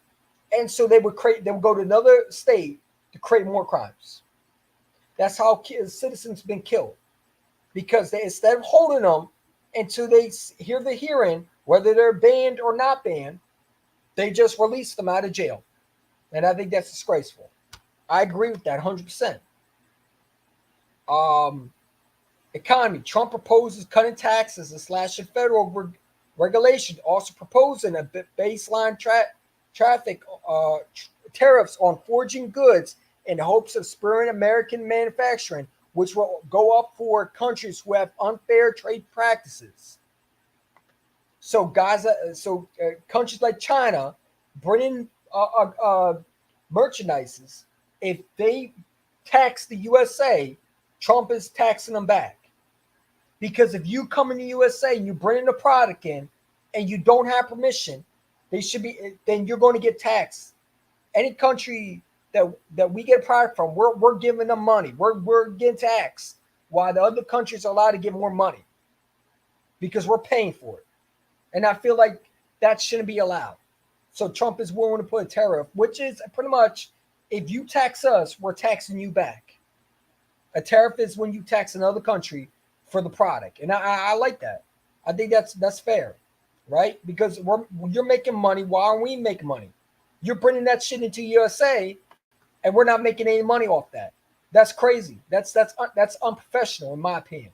and so they would go to another state to create more crimes. That's how citizens been killed, because they, instead of holding them until they hear the hearing, whether they're banned or not banned, they just release them out of jail, and I think that's disgraceful. I agree with that 100%. Economy. Trump proposes cutting taxes and slashing federal regulation, also proposing a baseline traffic tariffs on foraging goods in hopes of spurring American manufacturing, which will go up for countries who have unfair trade practices. So, countries like China bring in merchandises. If they tax the USA, Trump is taxing them back. Because if you come in the USA and you bring a product in and you don't have permission, then you're going to get taxed. Any country that we get a product from, we're giving them money. We're getting taxed, while the other countries are allowed to get more money because we're paying for it. And I feel like that shouldn't be allowed. So Trump is willing to put a tariff, which is pretty much, if you tax us, we're taxing you back. A tariff is when you tax another country for the product, and I like that. I think that's fair, right? Because you're making money while we make money. You're bringing that shit into USA, and we're not making any money off that. That's crazy. That's unprofessional, in my opinion.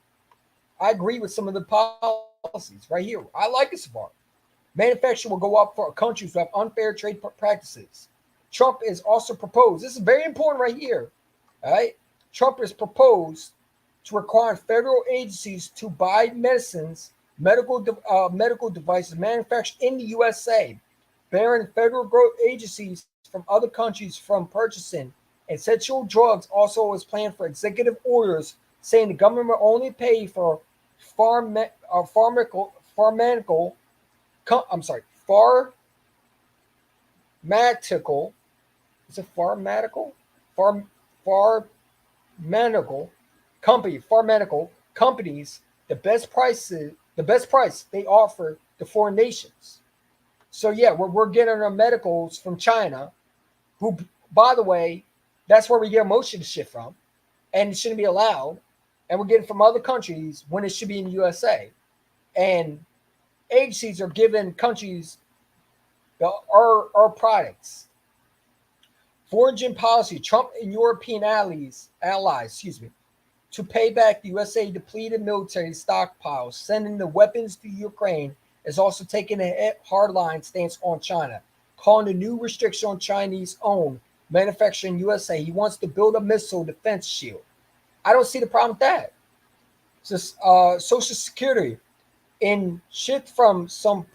I agree with some of the policies right here. I like it so far. Manufacturing will go up for countries who have unfair trade practices. Trump is also proposed. This is very important right here. All right. Trump has proposed to require federal agencies to buy medicines, medical devices manufactured in the USA, barring federal agencies from other countries from purchasing essential drugs. Also is planned for executive orders saying the government will only pay for pharmaceutical companies the best price they offer to foreign nations. So yeah, we're getting our medicals from China, who, by the way, that's where we get most of the shit from, and it shouldn't be allowed. And we're getting from other countries when it should be in the USA. And agencies are giving countries our products. Foreign policy. Trump and European allies, to pay back the USA depleted military stockpiles, sending the weapons to Ukraine, is also taking a hardline stance on China, calling a new restriction on Chinese-owned manufacturing USA. He wants to build a missile defense shield. I don't see the problem with that. Just Social Security in shift from some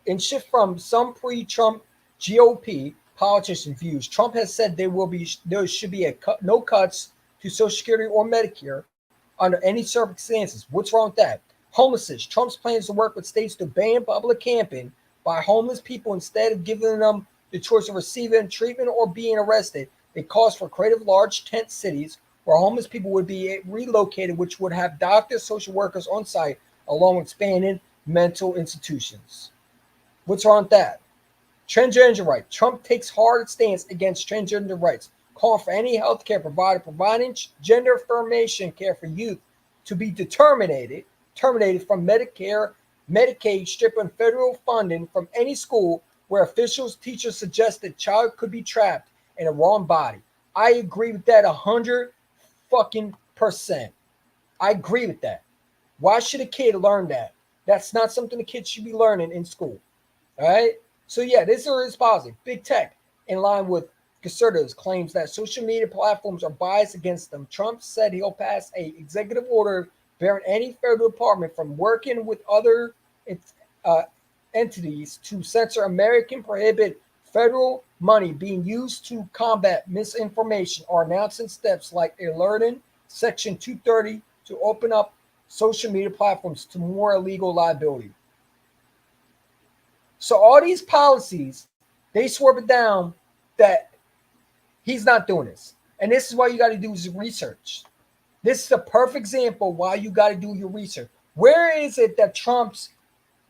pre-Trump GOP politician views. Trump has said there should be no cuts to Social Security or Medicare under any circumstances. What's wrong with that? Homelessness. Trump's plans to work with states to ban public camping by homeless people instead of giving them the choice of receiving treatment or being arrested. It calls for creative large tent cities where homeless people would be relocated, which would have doctors, social workers on site, along with expanding mental institutions. What's wrong with that? Transgender rights. Trump takes hard stance against transgender rights, calling for any healthcare provider providing gender affirmation care for youth to be terminated from Medicare, Medicaid, stripping federal funding from any school where teachers suggest that child could be trapped in a wrong body. I agree with that 100%. I agree with that. Why should a kid learn that? That's not something the kids should be learning in school. All right. So yeah, this is positive. Big tech, in line with conservatives, claims that social media platforms are biased against them. Trump said he'll pass an executive order barring any federal department from working with other entities to censor American, prohibit federal money being used to combat misinformation, are announcing steps like alerting Section 230 to open up social media platforms to more illegal liability. So all these policies, they swerve it down that he's not doing this. And this is why you got to do his research. This is a perfect example why you got to do your research. Where is it that Trump's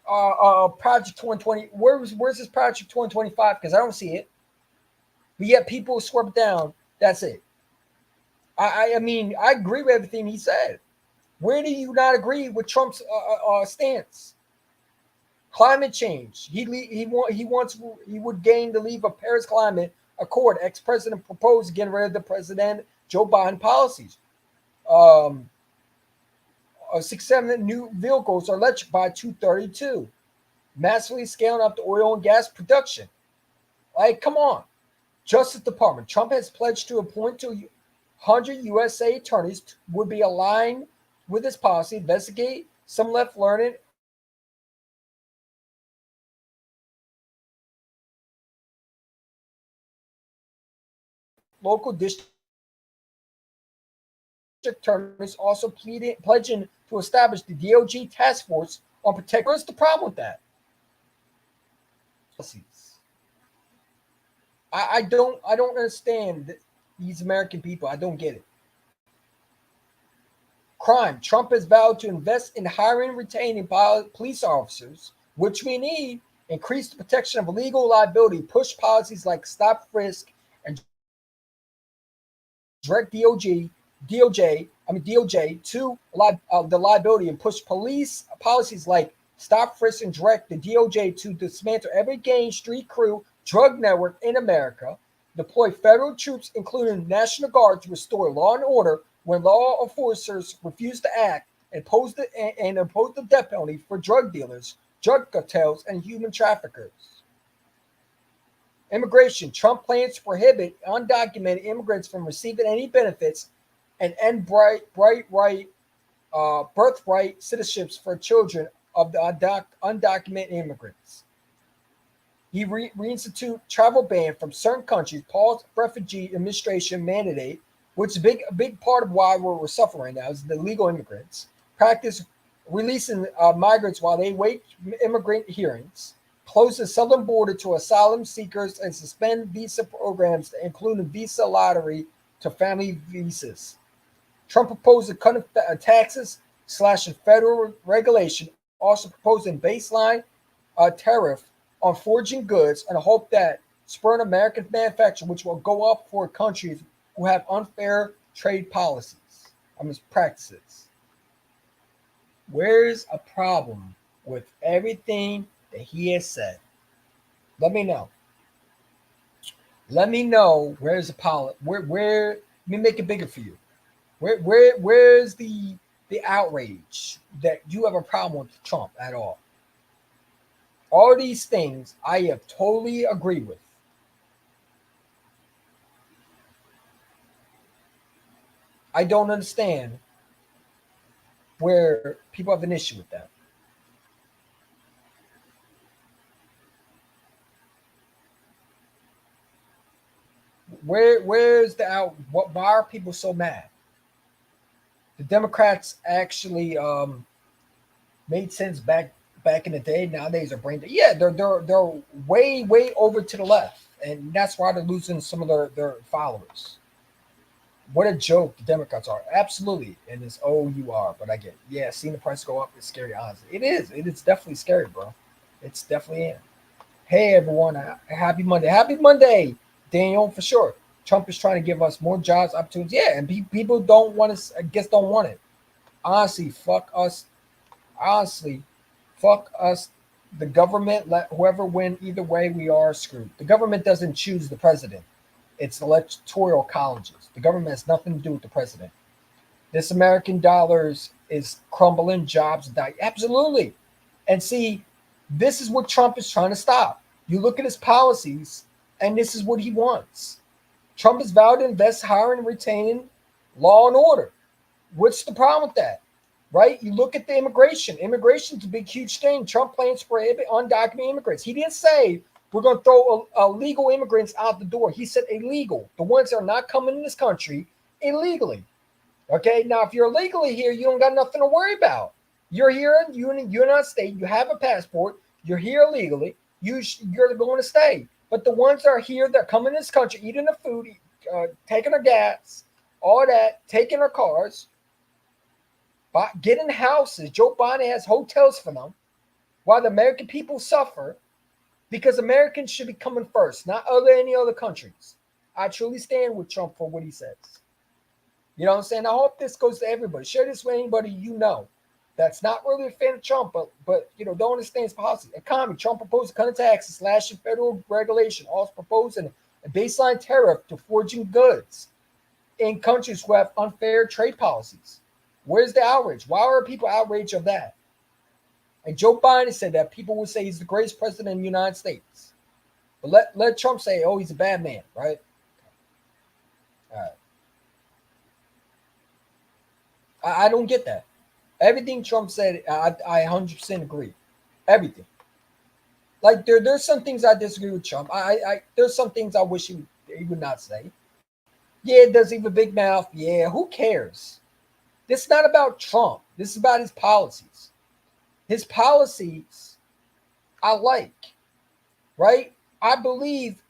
Project 2020, where's this Project 2025? Because I don't see it. But yet people swerve it down. That's it. I mean, I agree with everything he said. Where do you not agree with Trump's stance? Climate change. He would gain the leave of Paris Climate Accord. Ex-president proposed getting rid of the President Joe Biden policies. 6-7 new vehicles are electric by 2032. Massively scaling up the oil and gas production. Like, come on. Justice Department. Trump has pledged to appoint 200 USA attorneys would be aligned with this policy, investigate some left learning local district attorneys also pledging to establish the DOJ task force on protect. What's the problem with that? I don't understand these American people. I don't get it. Crime. Trump has vowed to invest in hiring and retaining police officers, which we need, increase the protection of legal liability, push policies like stop, frisk, and direct DOJ to the liability, and push police policies like stop, frisk, and direct the DOJ to dismantle every gang, street crew, drug network in America, deploy federal troops, including National Guard, to restore law and order when law enforcers refuse to act, and impose the death penalty for drug dealers, drug cartels, and human traffickers. Immigration. Trump plans to prohibit undocumented immigrants from receiving any benefits and end birthright citizenships for children of the undocumented immigrants. He reinstitute travel ban from certain countries, pause refugee administration mandate, which is a big part of why we're suffering right now, is the illegal immigrants. Practice releasing migrants while they wait immigrant hearings. Close the southern border to asylum seekers and suspend visa programs, including visa lottery to family visas. Trump proposed a cut of taxes, slashing federal regulation, also proposing baseline tariff on foraging goods, and hope that spur American manufacturing, which will go up for countries who have unfair trade practices. Where's a problem with everything that he has said? Let me know. Let me know where's the policy. Where let me make it bigger for you. Where's the outrage that you have a problem with Trump at all? All these things I have totally agree with. I don't understand where people have an issue with that. Where's the out? Why are people so mad? The Democrats actually made sense back in the day. Nowadays, they're brain dead. Yeah, they're way over to the left, and that's why they're losing some of their followers. What a joke the Democrats are. Absolutely. And it's you are, but I get it. Yeah, seeing the price go up is scary, honestly. It is. It is definitely scary, bro. It's definitely in. Hey everyone, happy Monday. Happy Monday, Daniel, for sure. Trump is trying to give us more jobs, opportunities. Yeah, and people don't want to, I guess don't want it. Honestly, fuck us. Honestly, fuck us. The government, let whoever win, either way, we are screwed. The government doesn't choose the president. It's electoral colleges. The government has nothing to do with the president. This American dollars is crumbling, jobs die. Absolutely. And see, this is what Trump is trying to stop. You look at his policies, and this is what he wants. Trump has vowed to invest hiring and retaining law and order. What's the problem with that? right? You look at the immigration. Immigration's a big, huge thing. Trump plans to prohibit undocumented immigrants. He didn't say we're going to throw illegal immigrants out the door. He said illegal, the ones that are not coming in this country illegally. Okay, now if you're illegally here, you don't got nothing to worry about. You're here in the United States. You have a passport. You're here illegally. You're going to stay. But the ones that are here that come in this country, eating the food, taking our gas, all that, taking our cars, getting houses. Joe Biden has hotels for them, while the American people suffer because Americans should be coming first, not any other countries. I truly stand with Trump for what he says. You know what I'm saying? I hope this goes to everybody. Share this with anybody you know that's not really a fan of Trump, but don't understand his policy. Economy. Trump proposed to cut in taxes, slashing federal regulation, also proposing a baseline tariff to forging goods in countries who have unfair trade policies. Where's the outrage? Why are people outraged of that? And Joe Biden said that people would say he's the greatest president in the United States. But let Trump say, oh, he's a bad man, right? All right. I don't get that. Everything Trump said, I 100% agree. Everything. Like there's some things I disagree with Trump. There's some things I wish he would not say. Yeah, does he have a big mouth? Yeah, who cares? This is not about Trump. This is about his policies. His policies I like, right? I believe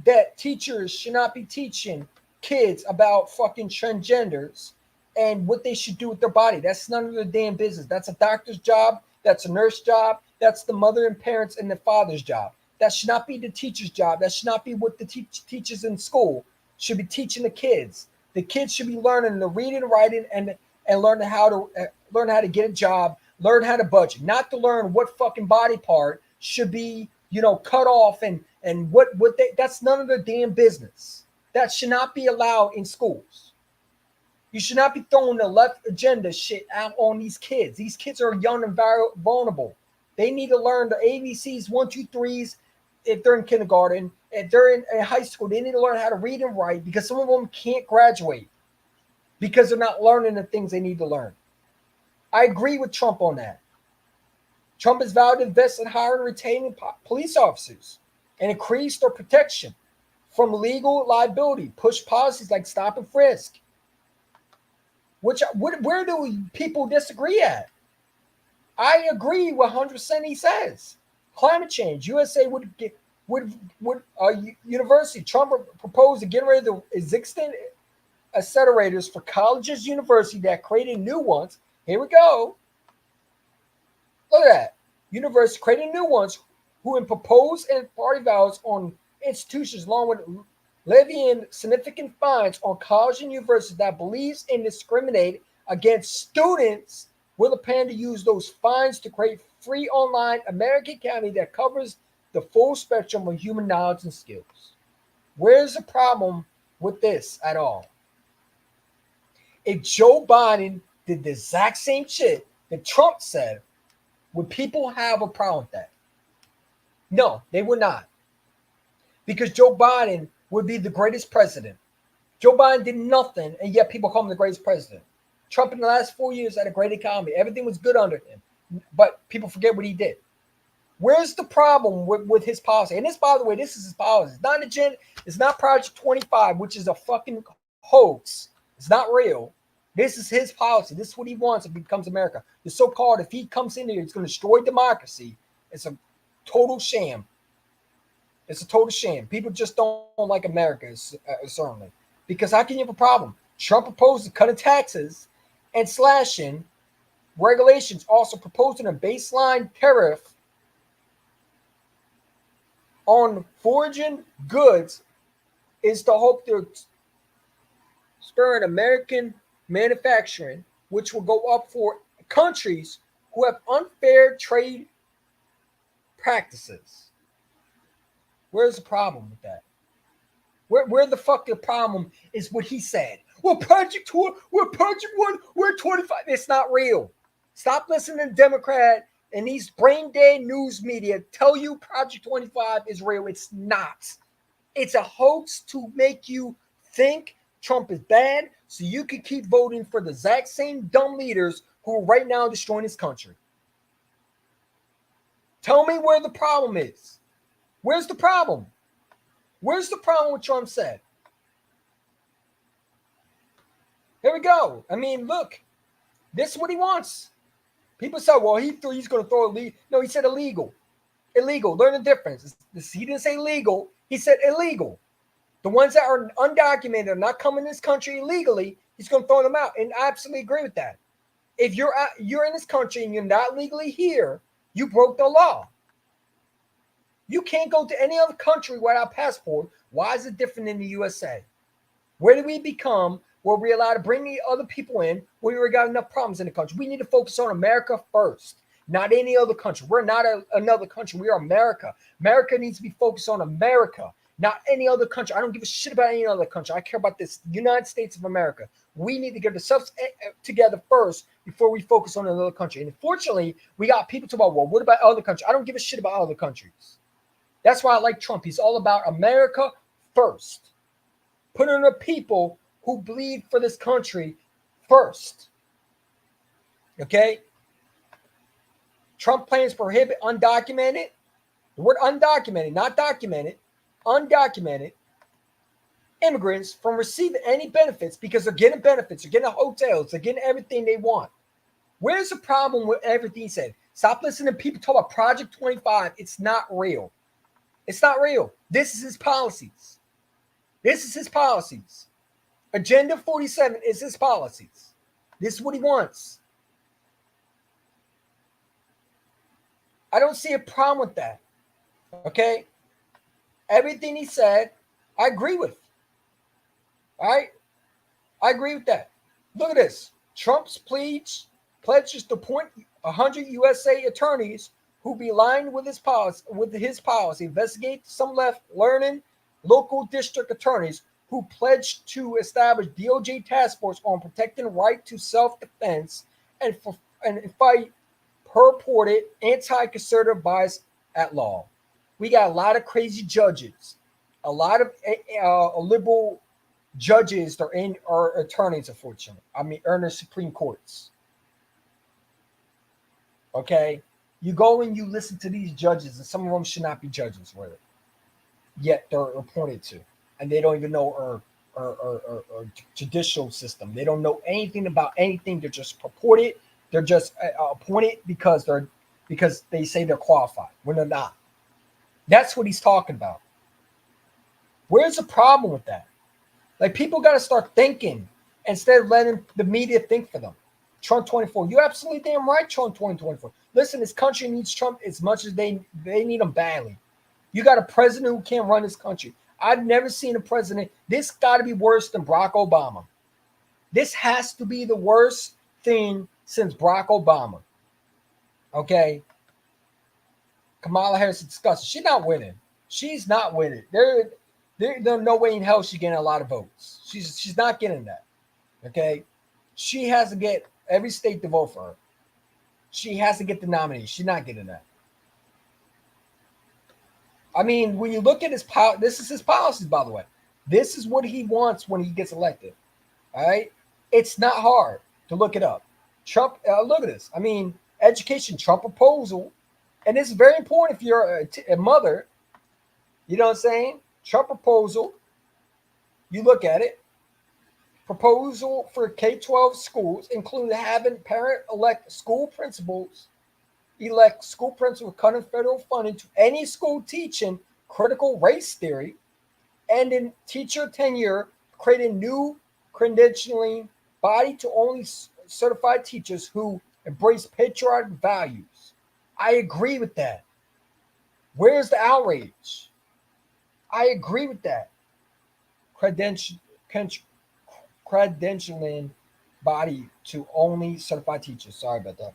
that teachers should not be teaching kids about fucking transgenders and what they should do with their body. That's none of their damn business. That's a doctor's job. That's a nurse job. That's the mother and parents and the father's job. That should not be the teacher's job. That should not be what the teachers in school should be teaching the kids. The kids should be learning to read and write and learn how to get a job, learn how to budget, not to learn what fucking body part should be, cut off and that's none of their damn business. That should not be allowed in schools. You should not be throwing the left agenda shit out on these kids. These kids are young and very vulnerable. They need to learn the ABCs, 1, 2, 3s if they're in kindergarten. If they're in high school, they need to learn how to read and write because some of them can't graduate because they're not learning the things they need to learn. I agree with Trump on that. Trump has vowed to invest in hiring and retaining police officers and increase their protection from legal liability, push policies like stop and frisk. Where do people disagree at? I agree with 100% he says. Climate change. USA university. Trump proposed to get rid of the existing accelerators for colleges, university that created new ones. Here we go. Look at that. University creating new ones who impose and party vows on institutions along with levying significant fines on college and universities that believes and discriminate against students with a plan to use those fines to create free online American Academy that covers the full spectrum of human knowledge and skills. Where's the problem with this at all? If Joe Biden did the exact same shit that Trump said, would people have a problem with that? No, they would not. Because Joe Biden would be the greatest president. Joe Biden did nothing, and yet people call him the greatest president. Trump in the last 4 years had a great economy. Everything was good under him. But people forget what he did. Where's the problem with his policy? And this, by the way, this is his policy. It's not agenda. It's not Project 25, which is a fucking hoax. It's not real. This is his policy. This is what he wants if he becomes America. The so-called, if he comes in here, he's going to destroy democracy. It's a total sham. It's a total sham. People just don't like America, certainly. Because how can you have a problem? Trump proposed to cut taxes and slashing regulations, also proposing a baseline tariff on foraging goods is to hope to spur an American manufacturing, which will go up for countries who have unfair trade practices. Where's the problem with that? Where the fuck the problem is what he said. We're Project 2, we're Project 1, we're 25. It's not real. Stop listening to Democrat and these brain dead news media tell you Project 25 is real. It's not. It's a hoax to make you think Trump is bad so you can keep voting for the exact same dumb leaders who are right now destroying this country. Tell me where the problem is. Where's the problem? Where's the problem with Trump said? Here we go. I mean, look, this is what he wants. People say, well, he's going to throw illegal. No, he said illegal. Illegal. Learn the difference. He didn't say legal. He said illegal. The ones that are undocumented, are not coming in this country illegally, he's going to throw them out. And I absolutely agree with that. If you're in this country and you're not legally here, you broke the law. You can't go to any other country without a passport. Why is it different in the USA? Where do we become where we're allowed to bring the other people in when we already got enough problems in the country? We need to focus on America first, not any other country. We're not another country. We are America. America needs to be focused on America, not any other country. I don't give a shit about any other country. I care about this United States of America. We need to get ourselves together first before we focus on another country. And unfortunately, we got people talking about, well, what about other countries? I don't give a shit about other countries. That's why I like Trump. He's all about America first. Put in the people who bleed for this country first. Okay? Trump plans to prohibit undocumented, the word undocumented, not documented, undocumented immigrants from receiving any benefits because they're getting benefits, they're getting hotels, they're getting everything they want. Where's the problem with everything he said? Stop listening to people talk about Project 25. It's not real. It's not real. This is his policies. This is his policies. Agenda 47 is his policies. This is what he wants. I don't see a problem with that. Okay? Everything he said, I agree with. All right? I agree with that. Look at this. Trump's pledges to appoint 100 USA attorneys who be aligned with his policy, investigate some left-leaning local district attorneys who pledged to establish DOJ task force on protecting right to self-defense and fight purported anti-conservative bias at law. We got a lot of crazy judges, a lot of liberal judges that are attorneys, unfortunately. I mean, earn the Supreme Courts. Okay? You go and you listen to these judges, and some of them should not be judges, really. Yet they're appointed to. And they don't even know our judicial system. They don't know anything about anything. They're just purported. They're just appointed because they say they're qualified when they're not. That's what he's talking about. Where's the problem with that? Like, people got to start thinking instead of letting the media think for them. Trump 24. You're absolutely damn right, Trump 2024. Listen, this country needs Trump as much as they need him badly. You got a president who can't run this country. I've never seen a president. This got to be worse than Barack Obama. This has to be the worst thing since Barack Obama. Okay? Kamala Harris is disgusting. She's not winning. She's not winning. There's no way in hell she's getting a lot of votes. She's not getting that. Okay? She has to get every state to vote for her. She has to get the nomination. She's not getting that. I mean, when you look at this is his policies, by the way. This is what he wants when he gets elected. All right? It's not hard to look it up. Trump, look at this. I mean, education, Trump proposal. And this is very important if you're a mother. You know what I'm saying? Trump proposal. You look at it. Proposal for K-12 schools, including having parent elect school principals cutting federal funding to any school teaching critical race theory, and in teacher tenure, creating new credentialing body to only certified teachers who embrace patriotic values. I agree with that. Where's the outrage? I agree with that. Credentialing body to only certified teachers. Sorry about that.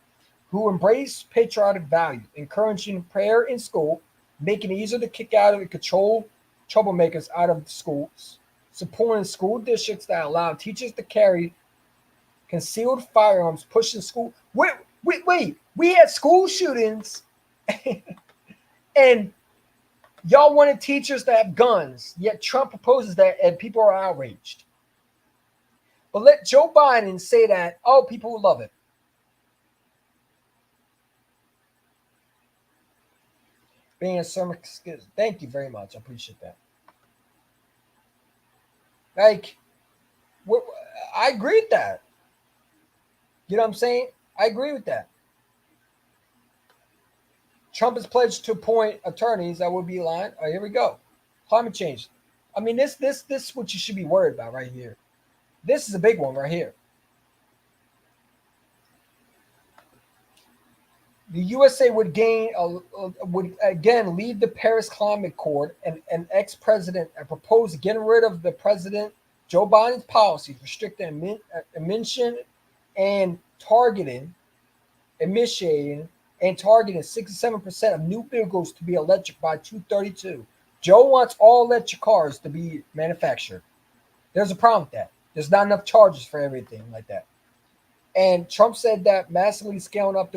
Who embrace patriotic values, encouraging prayer in school, making it easier to kick out and control troublemakers out of schools, supporting school districts that allow teachers to carry concealed firearms, pushing school. Wait, we had school shootings and y'all wanted teachers to have guns, yet Trump proposes that and people are outraged. But let Joe Biden say that, oh, people will love it. being a sermon. Thank you very much. I appreciate that. Like, I agree with that. You know what I'm saying? I agree with that. Trump has pledged to appoint attorneys that will be aligned. Oh, here we go. Climate change. I mean, this is what you should be worried about right here. This is a big one right here. The USA would would again leave the Paris Climate Accord, and ex-president proposed getting rid of the president Joe Biden's policies restricting emission and targeting 67% of new vehicles to be electric by 2032. Joe wants all electric cars to be manufactured. There's a problem with that. There's not enough charges for everything like that. And Trump said that massively scaling up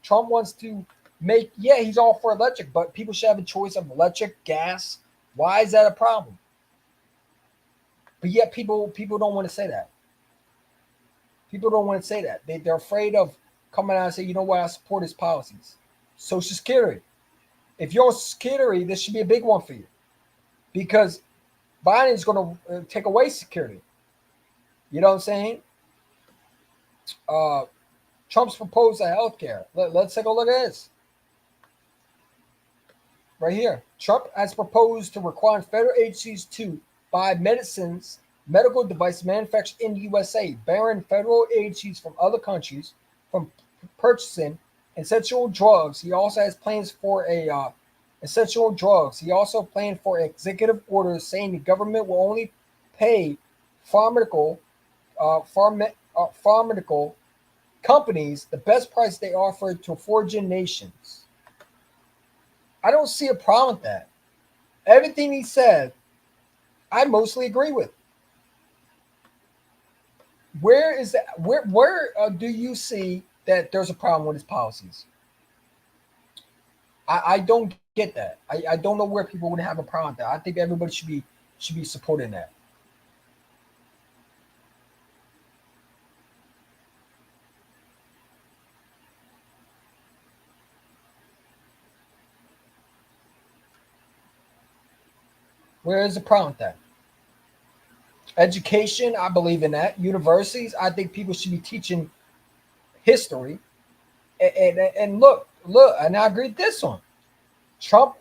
Trump wants to make, he's all for electric, but people should have a choice of electric, gas. Why is that a problem? But yet people don't want to say that. People don't want to say that. They're afraid of coming out and say, you know what, I support his policies. Social Security. If you're on security, this should be a big one for you. Because Biden's going to take away security. You know what I'm saying? Trump's proposal of health care. Let's take a look at this. Right here. Trump has proposed to require federal agencies to buy medical device manufactured in the USA, barring federal agencies from other countries from purchasing essential drugs. He also has plans for essential drugs. He also planned for executive orders saying the government will only pay pharmaceutical companies the best price they offer to foreign nations. I don't see a problem with that. Everything he said, I mostly agree with. Where is that? Where do you see that there's a problem with his policies? I don't get that. I don't know where people would have a problem with that. I think everybody should be supporting that. Where is the problem with that? Education, I believe in that. Universities, I think people should be teaching history. And look, and I agree with this one. Trump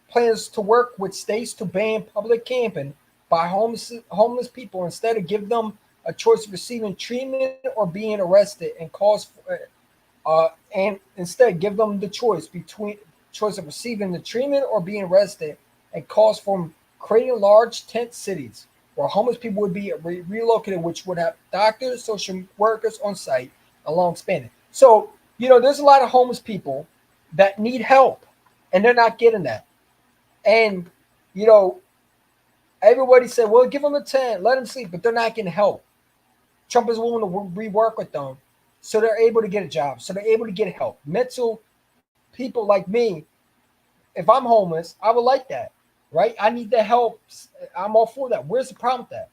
plans to work with states to ban public camping by homeless people instead of give them a choice of receiving treatment or being arrested, and instead give them the choice of receiving the treatment or being arrested, and calls for creating large tent cities where homeless people would be relocated, which would have doctors, social workers on site along spanning. So, there's a lot of homeless people that need help, and they're not getting that. And, everybody said, well, give them a tent, let them sleep, but they're not getting help. Trump is willing to rework with them so they're able to get a job, so they're able to get help. Mental people like me, if I'm homeless, I would like that. Right? I need the help. I'm all for that. Where's the problem with that?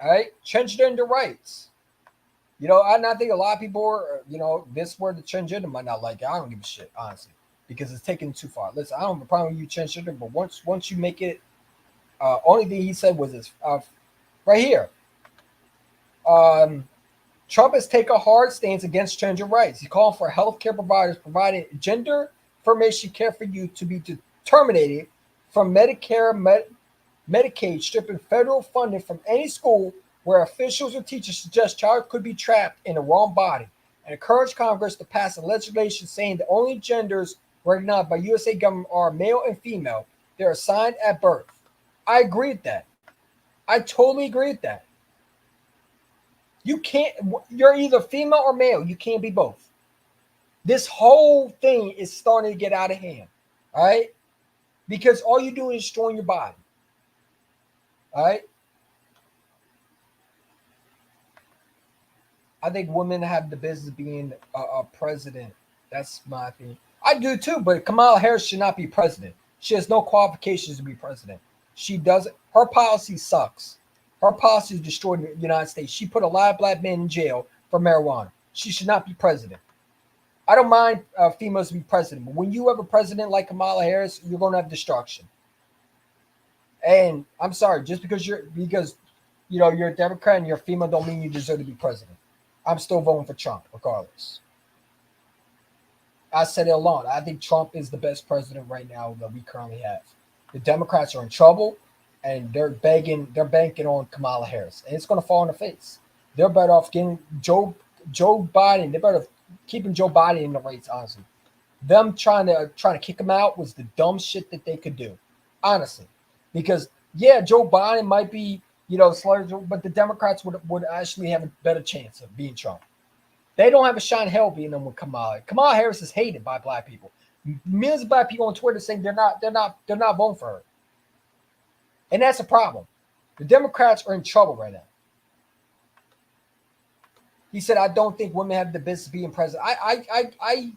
All right. Transgender rights. I think a lot of people are, this word the transgender might not like it. I don't give a shit, honestly, because it's taken too far. Listen, I don't have a problem with you transgender, but once you make it, only thing he said was this right here. Trump has taken a hard stance against transgender rights. He's calling for healthcare providers providing gender information care for you to be terminated from Medicare, Medicaid, stripping federal funding from any school where officials or teachers suggest child could be trapped in the wrong body, and encourage Congress to pass a legislation saying the only genders recognized by USA government are male and female. They're assigned at birth. I agree with that. I totally agree with that. You're either female or male. You can't be both. This whole thing is starting to get out of hand. All right? Because all you do is destroying your body. All right? I think women have the business of being a president. That's my opinion. I do too, but Kamala Harris should not be president. She has no qualifications to be president. She doesn't. Her policy sucks. Her policy is destroying the United States. She put a lot of black men in jail for marijuana. She should not be president. I don't mind females to be president, but when you have a president like Kamala Harris, you're going to have destruction. And I'm sorry, just because you're a Democrat and you're a female, don't mean you deserve to be president. I'm still voting for Trump, regardless. I said it alone. I think Trump is the best president right now that we currently have. The Democrats are in trouble, and they're banking on Kamala Harris, and it's going to fall in the face. They're better off getting Joe Biden. They're better off keeping Joe Biden in the race. Honestly, them trying to kick him out was the dumb shit that they could do. Honestly, because Joe Biden might be slurs, but the Democrats would actually have a better chance of being Trump. They don't have a shot in hell being them with Kamala. Kamala Harris is hated by black people. Millions of black people on Twitter saying they're not voting for her. And that's a problem. The Democrats are in trouble right now. He said, I don't think women have the business of being president. I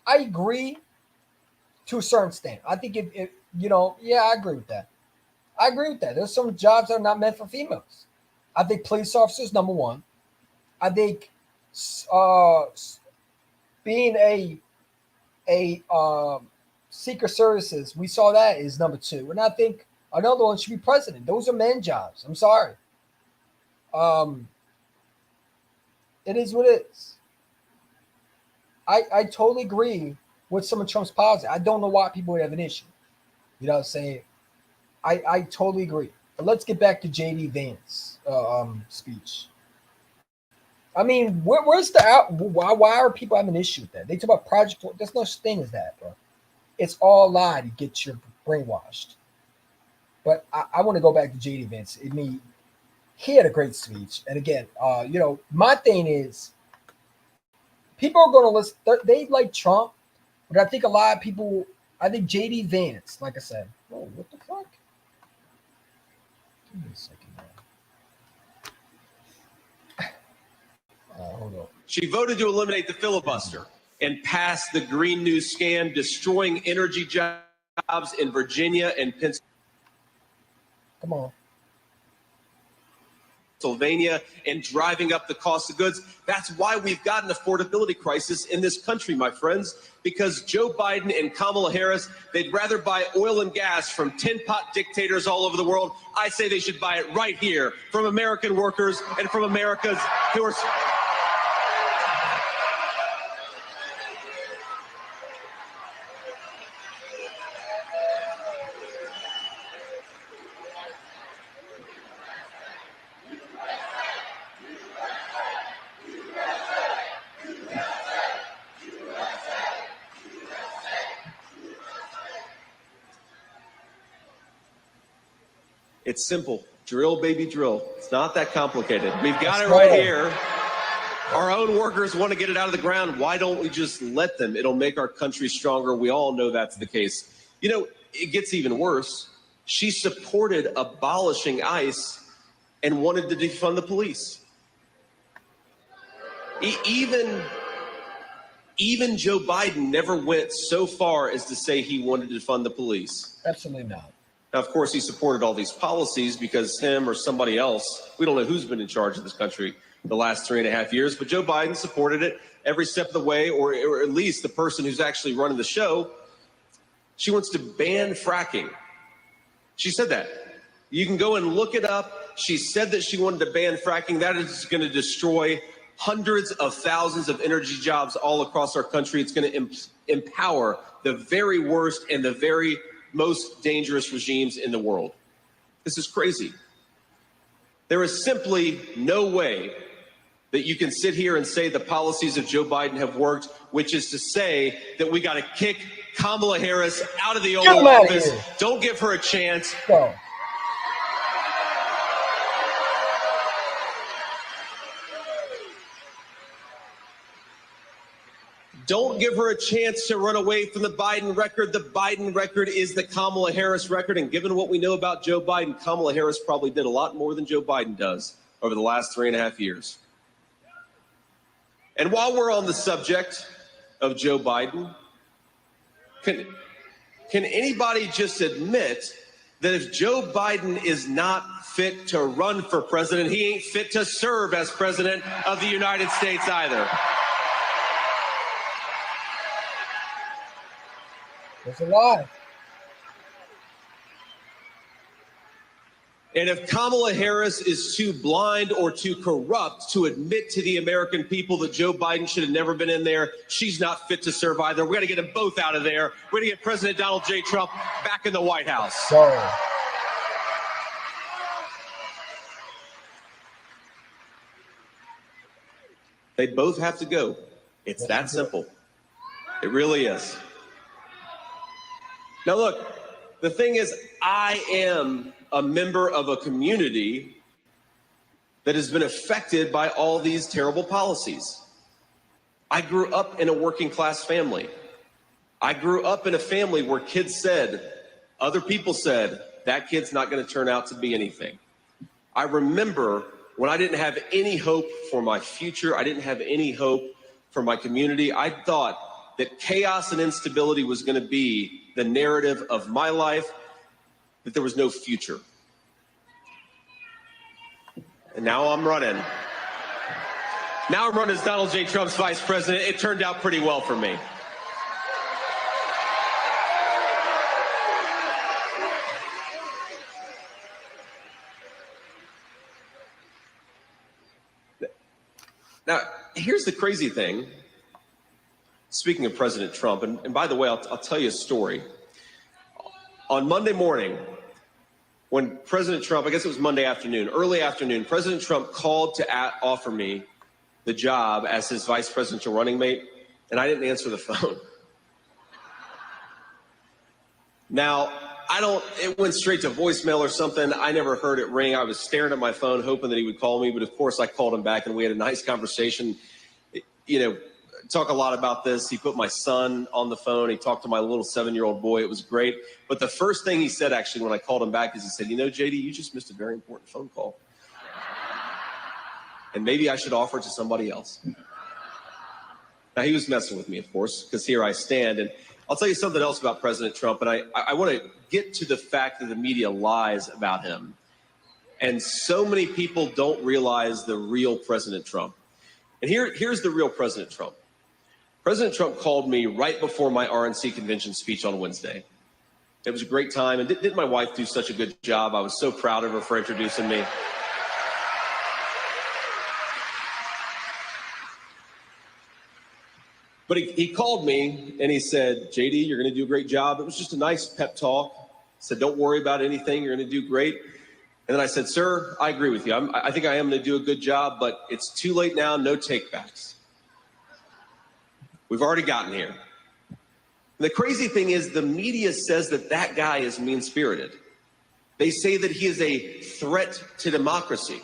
agree to a certain extent. I think I agree with that. I agree with that. There's some jobs that are not meant for females. I think police officers, number one. I think being a Secret Services, we saw that is number two. And I think another one should be president. Those are men jobs. I'm sorry. It is what it is. I totally agree with some of Trump's policy. I don't know why people would have an issue. You know what I'm saying? I totally agree. But let's get back to JD Vance speech. I mean, where's the out? Why are people having an issue with that? They talk about Project. There's no such thing as that, bro. It's all a lie to get you brainwashed. But I want to go back to JD Vance. I mean, he had a great speech. And again, my thing is, people are going to listen. They like Trump, but I think a lot of people. I think JD Vance, like I said. Oh, what the fuck? Give me a second. Hold on. She voted to eliminate the filibuster and pass the Green New scam, destroying energy jobs in Virginia and Pennsylvania and driving up the cost of goods. That's why we've got an affordability crisis in this country, my friends, because Joe Biden and Kamala Harris, they'd rather buy oil and gas from tin pot dictators all over the world. I say they should buy it right here from American workers and from America's who are... It's simple. Drill, baby, drill. It's not that complicated. We've got it right here. Our own workers want to get it out of the ground. Why don't we just let them? It'll make our country stronger. We all know that's the case. It gets even worse. She supported abolishing ICE and wanted to defund the police. Even Joe Biden never went so far as to say he wanted to defund the police. Absolutely not. Now, of course, he supported all these policies because him or somebody else, we don't know who's been in charge of this country the last 3.5 years, but Joe Biden supported it every step of the way, or at least the person who's actually running the show. She wants to ban fracking. She said that. You can go and look it up. She said that she wanted to ban fracking. That is going to destroy hundreds of thousands of energy jobs all across our country. It's going to empower the very worst and the very most dangerous regimes in the world. This is crazy. There is simply no way that you can sit here and say the policies of Joe Biden have worked, which is to say that we got to kick Kamala Harris out of the Oval Office. Don't give her a chance. Go. Don't give her a chance to run away from the Biden record. The Biden record is the Kamala Harris record. And given what we know about Joe Biden, Kamala Harris probably did a lot more than Joe Biden does over the last 3.5 years. And while we're on the subject of Joe Biden, can anybody just admit that if Joe Biden is not fit to run for president, he ain't fit to serve as president of the United States either? It's a lie. And if Kamala Harris is too blind or too corrupt to admit to the American people that Joe Biden should have never been in there, she's not fit to serve either. We're going to get them both out of there. We're going to get President Donald J. Trump back in the White House. So, They both have to go. It's that simple. It really is. Now, look, the thing is, I am a member of a community that has been affected by all these terrible policies. I grew up in a working class family. I grew up in a family where kids said, other people said, that kid's not going to turn out to be anything. I remember when I didn't have any hope for my future, I didn't have any hope for my community. I thought that chaos and instability was going to be the narrative of my life, that there was no future. And now I'm running. Now I'm running as Donald J. Trump's vice president. It turned out pretty well for me. Now, here's the crazy thing. Speaking of President Trump, and by the way, I'll tell you a story. On Monday morning, when President Trump, I guess it was Monday afternoon, early afternoon, President Trump called to offer me the job as his vice presidential running mate, and I didn't answer the phone. Now, it went straight to voicemail or something. I never heard it ring. I was staring at my phone, hoping that he would call me, but of course I called him back and we had a nice conversation. Talk a lot about this. He put my son on the phone. He talked to my little 7-year-old boy. It was great. But the first thing he said, actually, when I called him back, is he said, JD, you just missed a very important phone call. And maybe I should offer it to somebody else. Now, he was messing with me, of course, because here I stand. And I'll tell you something else about President Trump. And I want to get to the fact that the media lies about him. And so many people don't realize the real President Trump. And here's the real President Trump. President Trump called me right before my RNC convention speech on Wednesday. It was a great time. And didn't my wife do such a good job? I was so proud of her for introducing me. But he called me and he said, JD, you're going to do a great job. It was just a nice pep talk. He said, don't worry about anything. You're going to do great. And then I said, sir, I agree with you. I think I am going to do a good job, but it's too late now. No takebacks. We've already gotten here. And the crazy thing is the media says that guy is mean-spirited. They say that he is a threat to democracy.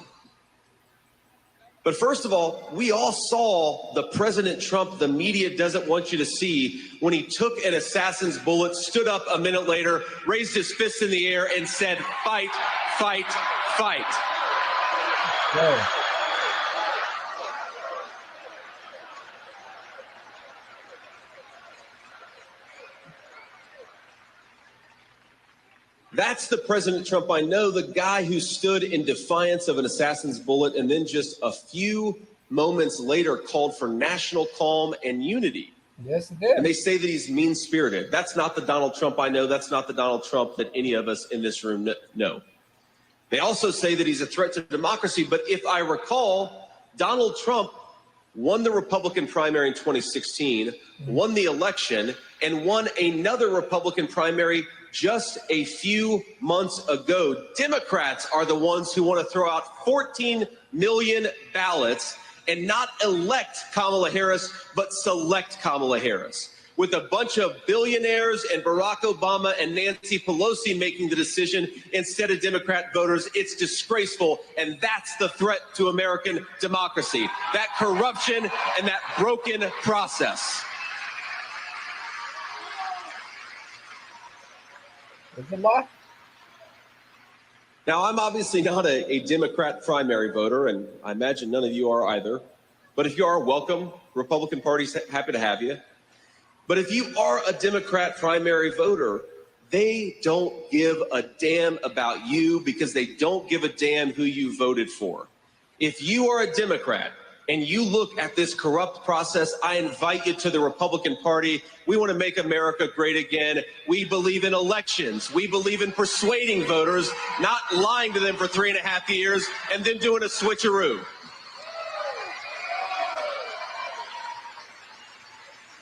But first of all, we all saw the President Trump the media doesn't want you to see when he took an assassin's bullet, stood up a minute later, raised his fist in the air and said, fight, fight, fight. no. That's the President Trump I know, the guy who stood in defiance of an assassin's bullet and then just a few moments later called for national calm and unity. Yes, it did. And they say that he's mean-spirited. That's not the Donald Trump I know. That's not the Donald Trump that any of us in this room know. They also say that he's a threat to democracy. But if I recall, Donald Trump won the Republican primary in 2016, won the election, and won another Republican primary just a few months ago. Democrats are the ones who want to throw out 14 million ballots and not elect Kamala Harris, but select Kamala Harris. With a bunch of billionaires and Barack Obama and Nancy Pelosi making the decision instead of Democrat voters, it's disgraceful. And that's the threat to American democracy, that corruption and that broken process. It's a lie. Now, I'm obviously not a Democrat primary voter, and I imagine none of you are either. But if you are, welcome. Republican Party's happy to have you. But if you are a Democrat primary voter, they don't give a damn about you because they don't give a damn who you voted for. If you are a Democrat and you look at this corrupt process, I invite you to the Republican Party. We want to make America great again. We believe in elections. We believe in persuading voters, not lying to them for 3.5 years and then doing a switcheroo.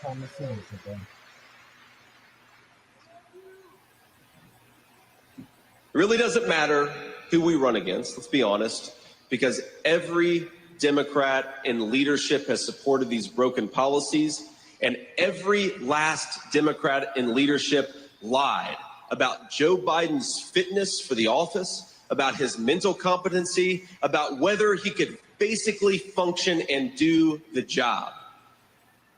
Common sense again. It really doesn't matter who we run against, let's be honest, because every Democrat in leadership has supported these broken policies, and every last Democrat in leadership lied about Joe Biden's fitness for the office, about his mental competency, about whether he could basically function and do the job.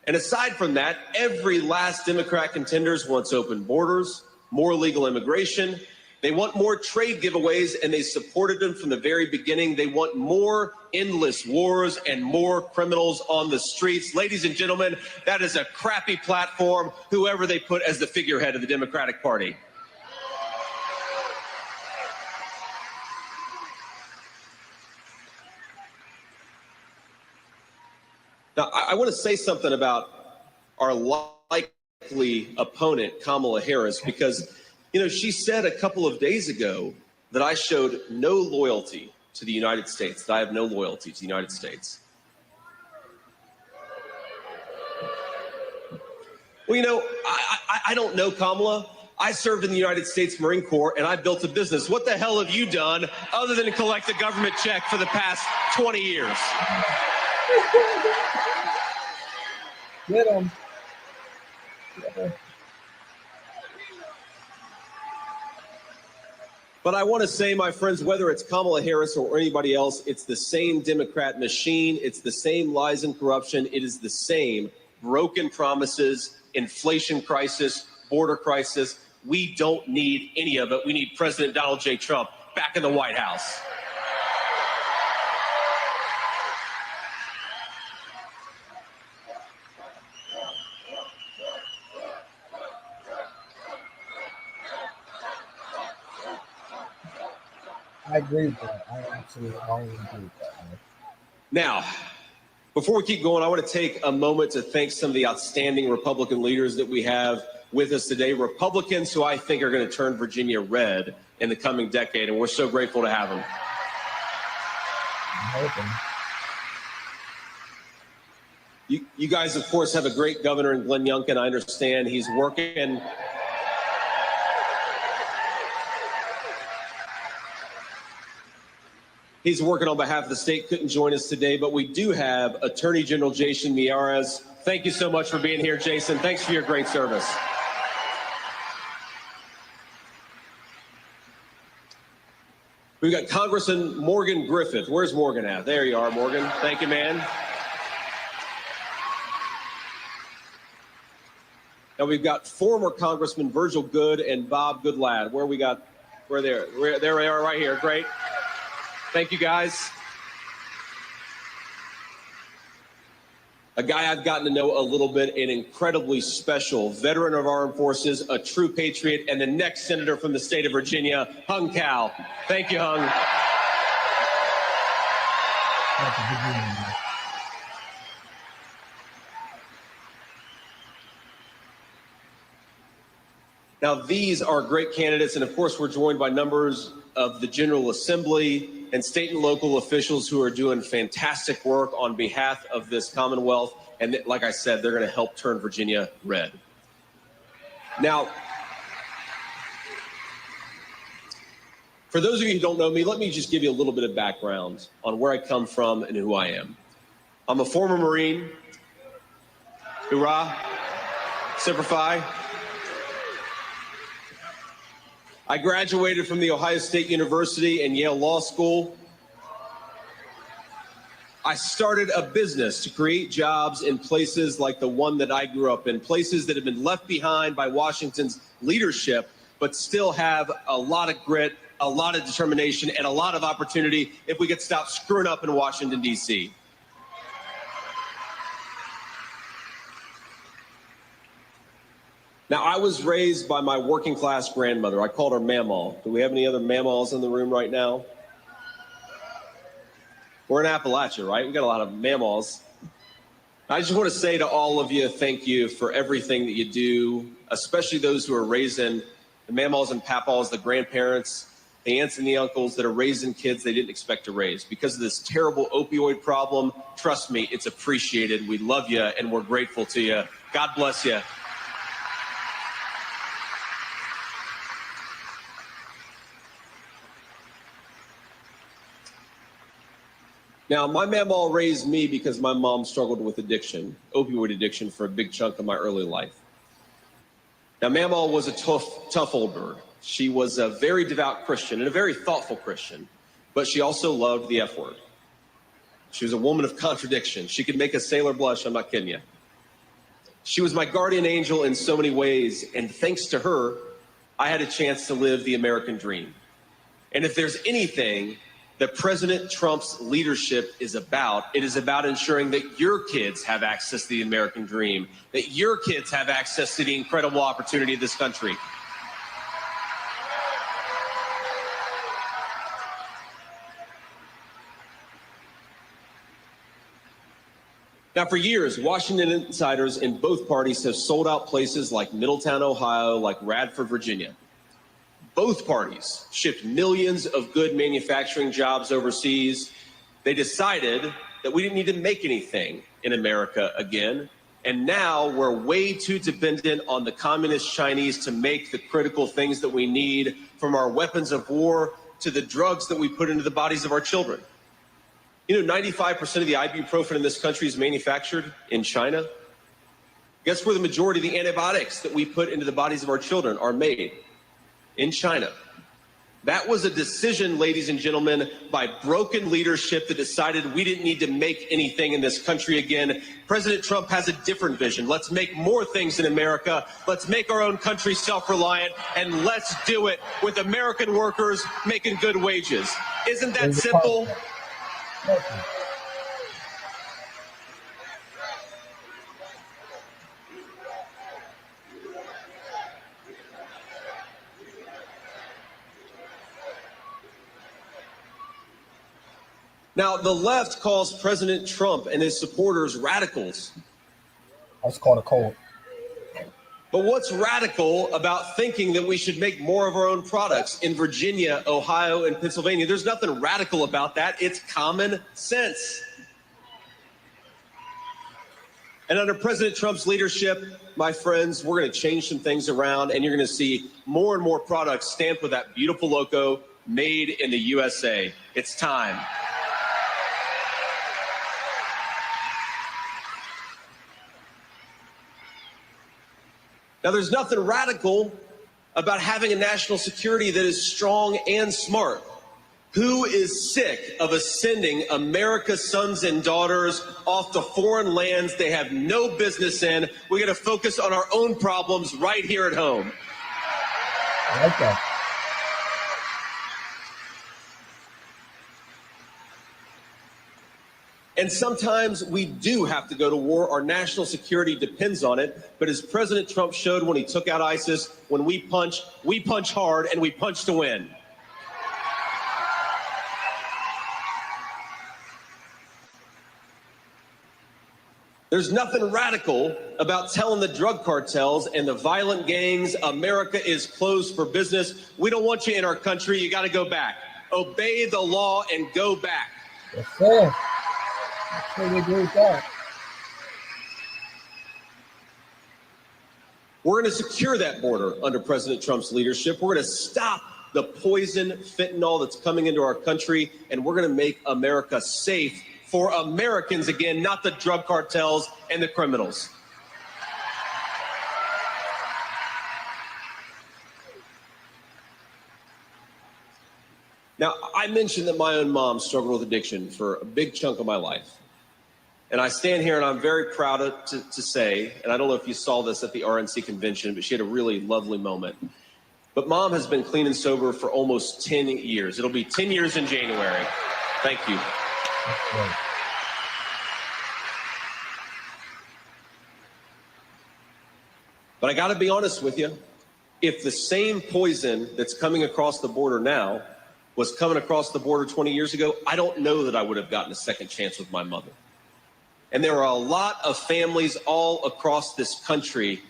And aside from that, every last Democrat contender wants open borders, more legal immigration. They want more trade giveaways, and they supported them from the very beginning. They want more endless wars and more criminals on the streets. Ladies and gentlemen, that is a crappy platform, whoever they put as the figurehead of the Democratic Party. Now, I want to say something about our likely opponent, Kamala Harris, because she said a couple of days ago that I showed no loyalty to the United States, that I have no loyalty to the United States. Well, I don't know Kamala. I served in the United States Marine Corps, and I built a business. What the hell have you done other than collect a government check for the past 20 years? Get him. But I want to say, my friends, whether it's Kamala Harris or anybody else, it's the same Democrat machine. It's the same lies and corruption. It is the same broken promises, inflation crisis, border crisis. We don't need any of it. We need President Donald J. Trump back in the White House. I agree with that. I absolutely always agree with that, man. Now, before we keep going, I want to take a moment to thank some of the outstanding Republican leaders that we have with us today. Republicans who I think are going to turn Virginia red in the coming decade, and we're so grateful to have them. I'm hoping. You guys, of course, have a great governor in Glenn Youngkin. I understand he's working. He's working on behalf of the state, couldn't join us today, but we do have Attorney General Jason Miyares. Thank you so much for being here, Jason. Thanks for your great service. We've got Congressman Morgan Griffith. Where's Morgan at? There you are, Morgan. Thank you, man. Now we've got former Congressman Virgil Good and Bob Goodlad. Where there they are right here. Great. Thank you, guys. A guy I've gotten to know a little bit, an incredibly special veteran of our armed forces, a true patriot, and the next senator from the state of Virginia, Hung Cal. Thank you, Hung. Now, these are great candidates, and of course, we're joined by members of the General Assembly and state and local officials who are doing fantastic work on behalf of this Commonwealth. And like I said, they're going to help turn Virginia red. Now, for those of you who don't know me, let me just give you a little bit of background on where I come from and who I am. I'm a former Marine. Hoorah. Semper Fi. I graduated from The Ohio State University and Yale Law School. I started a business to create jobs in places like the one that I grew up in, places that have been left behind by Washington's leadership, but still have a lot of grit, a lot of determination, and a lot of opportunity if we could stop screwing up in Washington, D.C. Now, I was raised by my working class grandmother. I called her Mamaw. Do we have any other Mamaws in the room right now? We're in Appalachia, right? We got a lot of mammals. I just want to say to all of you, thank you for everything that you do, especially those who are raising the mammals and papaws, the grandparents, the aunts and the uncles that are raising kids they didn't expect to raise. Because of this terrible opioid problem, trust me, it's appreciated. We love you and we're grateful to you. God bless you. Now, my mamaw raised me because my mom struggled with addiction, opioid addiction, for a big chunk of my early life. Now, mamaw was a tough old bird. She was a very devout Christian and a very thoughtful Christian, but she also loved the F word. She was a woman of contradiction. She could make a sailor blush, I'm not kidding you. She was my guardian angel in so many ways, and thanks to her, I had a chance to live the American dream. And if there's anything that President Trump's leadership is about, it is about ensuring that your kids have access to the American dream, that your kids have access to the incredible opportunity of this country. Now, for years, Washington insiders in both parties have sold out places like Middletown, Ohio, like Radford, Virginia. Both parties shipped millions of good manufacturing jobs overseas. They decided that we didn't need to make anything in America again. And now we're way too dependent on the communist Chinese to make the critical things that we need, from our weapons of war to the drugs that we put into the bodies of our children. You know, 95% of the ibuprofen in this country is manufactured in China. Guess where the majority of the antibiotics that we put into the bodies of our children are made? In China. That was a decision, ladies and gentlemen, by broken leadership that decided we didn't need to make anything in this country again. President Trump has a different vision. Let's make more things in America. Let's make our own country self-reliant, and let's do it with American workers making good wages. Isn't that simple? Now, the left calls President Trump and his supporters radicals. That's called a cold. But what's radical about thinking that we should make more of our own products in Virginia, Ohio, and Pennsylvania? There's nothing radical about that. It's common sense. And under President Trump's leadership, my friends, we're going to change some things around, and you're going to see more and more products stamped with that beautiful logo, made in the USA. It's time. Now, there's nothing radical about having a national security that is strong and smart. Who is sick of us sending America's sons and daughters off to foreign lands they have no business in? We got to focus on our own problems right here at home. I like that. And sometimes we do have to go to war. Our national security depends on it. But as President Trump showed when he took out ISIS, when we punch hard, and we punch to win. There's nothing radical about telling the drug cartels and the violent gangs, America is closed for business. We don't want you in our country. You got to go back. Obey the law and go back. Yes, sir. I totally agree with that. We're going to secure that border under President Trump's leadership. We're going to stop the poison fentanyl that's coming into our country, and we're going to make America safe for Americans again, not the drug cartels and the criminals. Now, I mentioned that my own mom struggled with addiction for a big chunk of my life. And I stand here and I'm very proud to say, and I don't know if you saw this at the RNC convention, but she had a really lovely moment. But Mom has been clean and sober for almost 10 years. It'll be 10 years in January. Thank you. But I got to be honest with you. If the same poison that's coming across the border now was coming across the border 20 years ago, I don't know that I would have gotten a second chance with my mother. And there are a lot of families all across this country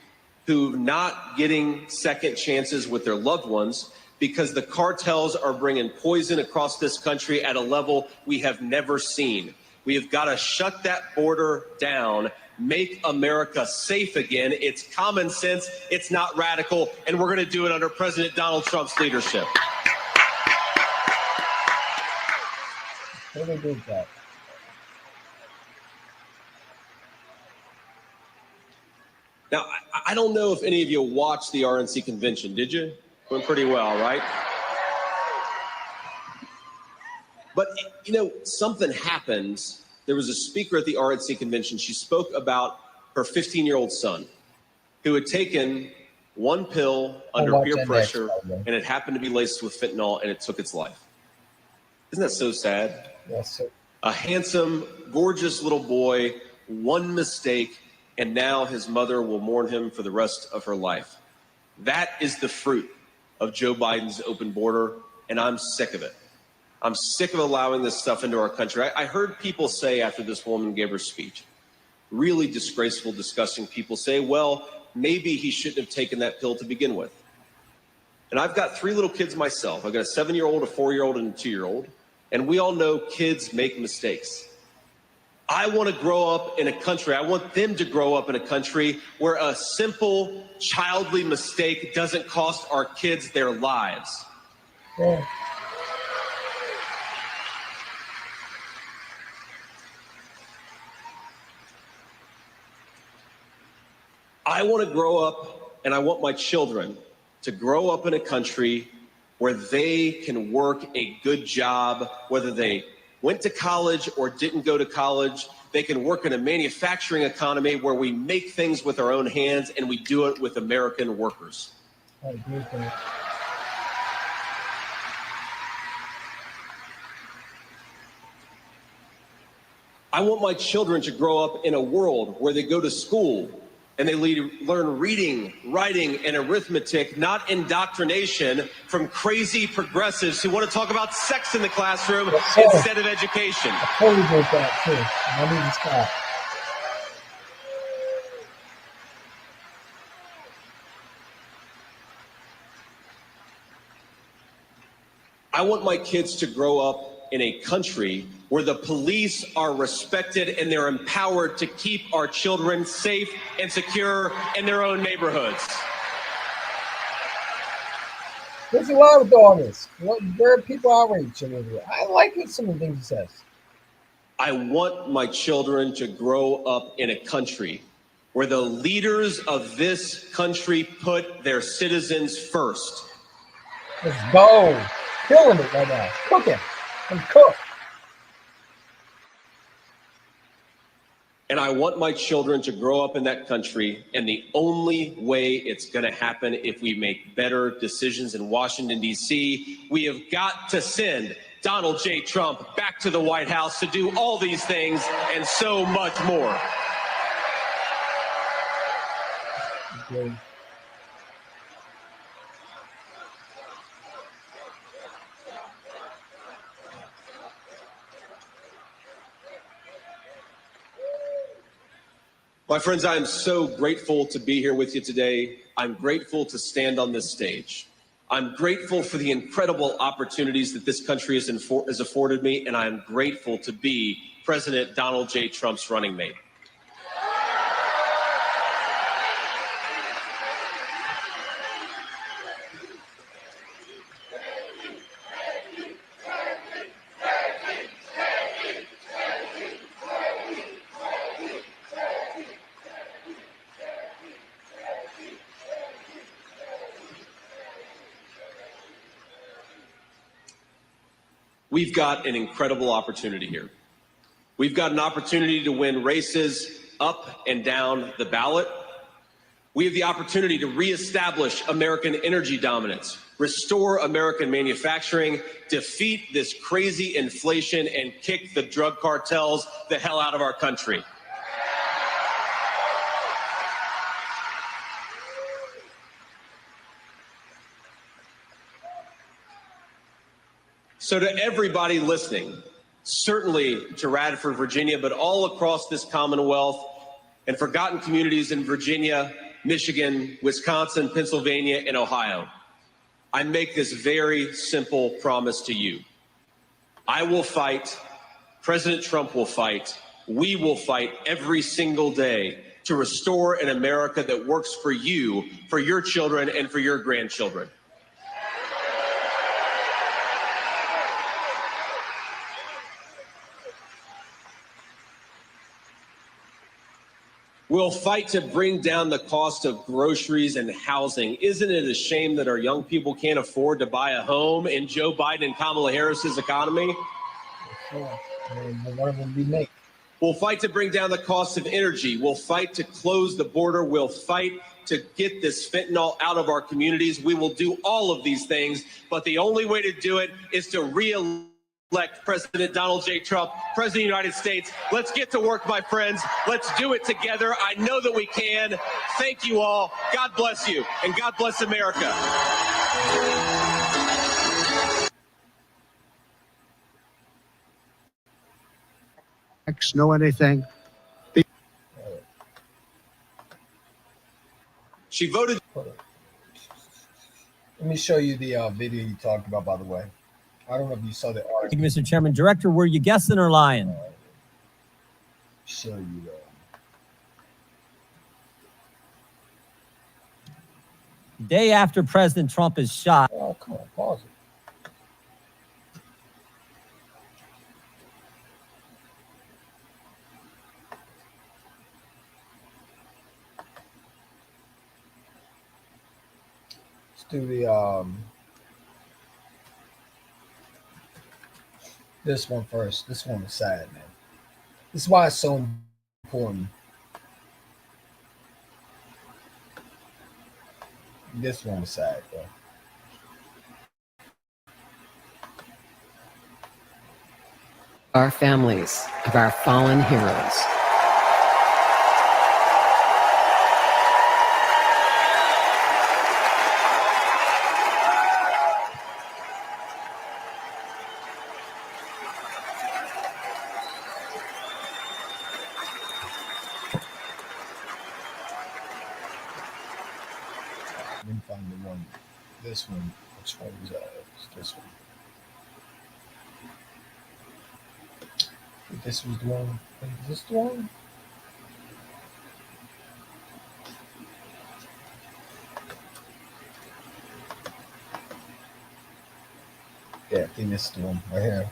who are not getting second chances with their loved ones because the cartels are bringing poison across this country at a level we have never seen. We have got to shut that border down, make America safe again. It's common sense, it's not radical, and we're going to do it under President Donald Trump's leadership. What do they do with that? Now, I don't know if any of you watched the RNC convention, did you? Went pretty well, right? But, you know, something happened. There was a speaker at the RNC convention. She spoke about her 15-year-old son who had taken one pill under peer pressure, and it happened to be laced with fentanyl, and it took its life. Isn't that so sad? Yes, sir. A handsome, gorgeous little boy, one mistake, and now his mother will mourn him for the rest of her life. That is the fruit of Joe Biden's open border, and I'm sick of it. I'm sick of allowing this stuff into our country. I heard people say after this woman gave her speech, really disgraceful, disgusting people say, well, maybe he shouldn't have taken that pill to begin with. And I've got 3 little kids myself. I've got a 7-year-old, a 4-year-old, and a 2-year-old. And we all know kids make mistakes. I want to grow up in a country, I want them to grow up in a country where a simple, childly mistake doesn't cost our kids their lives. Yeah. I want to grow up, and I want my children to grow up in a country where they can work a good job, whether they went to college or didn't go to college. They can work in a manufacturing economy where we make things with our own hands and we do it with American workers. I agree with that. I want my children to grow up in a world where they go to school and they learn reading, writing, and arithmetic, not indoctrination from crazy progressives who want to talk about sex in the classroom instead of education. I totally agree with that, too. I need to stop. I want my kids to grow up in a country where the police are respected and they're empowered to keep our children safe and secure in their own neighborhoods. There's a lot with all this. Where are people outraged over it? I like it, some of the things he says. I want my children to grow up in a country where the leaders of this country put their citizens first. Let's go. Killing it right now. Cooking. And cook. And I want my children to grow up in that country, and the only way it's going to happen if we make better decisions in Washington, D.C. We have got to send Donald J. Trump back to the White House to do all these things and so much more. Okay. My friends, I am so grateful to be here with you today. I'm grateful to stand on this stage. I'm grateful for the incredible opportunities that this country has afforded me, and I'm grateful to be President Donald J. Trump's running mate. We've got an incredible opportunity here. We've got an opportunity to win races up and down the ballot. We have the opportunity to reestablish American energy dominance, restore American manufacturing, defeat this crazy inflation, and kick the drug cartels the hell out of our country. So to everybody listening, certainly to Radford, Virginia, but all across this Commonwealth and forgotten communities in Virginia, Michigan, Wisconsin, Pennsylvania, and Ohio, I make this very simple promise to you. I will fight, President Trump will fight, we will fight every single day to restore an America that works for you, for your children, and for your grandchildren. We'll fight to bring down the cost of groceries and housing. Isn't it a shame that our young people can't afford to buy a home in Joe Biden and Kamala Harris's economy? What will we make? We'll fight to bring down the cost of energy. We'll fight to close the border. We'll fight to get this fentanyl out of our communities. We will do all of these things, but the only way to do it is to re-elect President Donald J. Trump, President of the United States. Let's get to work, my friends. Let's do it together. I know that we can. Thank you all. God bless you, and God bless America. Know anything? She voted. Let me show you the video you talked about, by the way. I don't know if you saw the article. Thank you, Mr. Chairman. Director, were you guessing or lying? Show you Day after President Trump is shot. Oh, come on, pause it. Let's do the this one first. This one is sad, man. This is why it's so important. This one is sad, bro. Our families of our fallen heroes. Let me find the one. This one. Which one is that? It's this one. This was the one. Is this the one? Yeah, I think this is the one right here.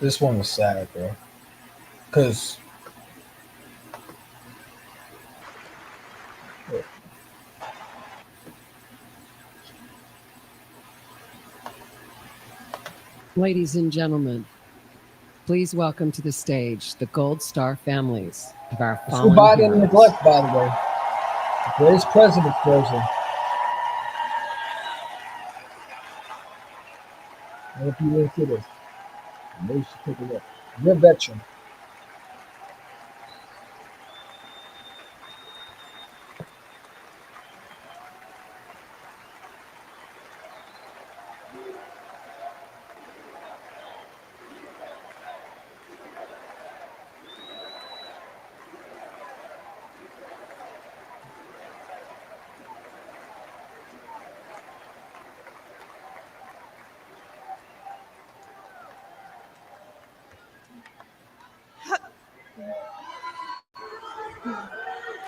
This one was sad, bro. Cause Ladies and gentlemen, please welcome to the stage the Gold Star families of our it's fallen Biden heroes. neglect, by the way. Where's President's version? I hope you didn't see this. Maybe you should take a look. You're a veteran.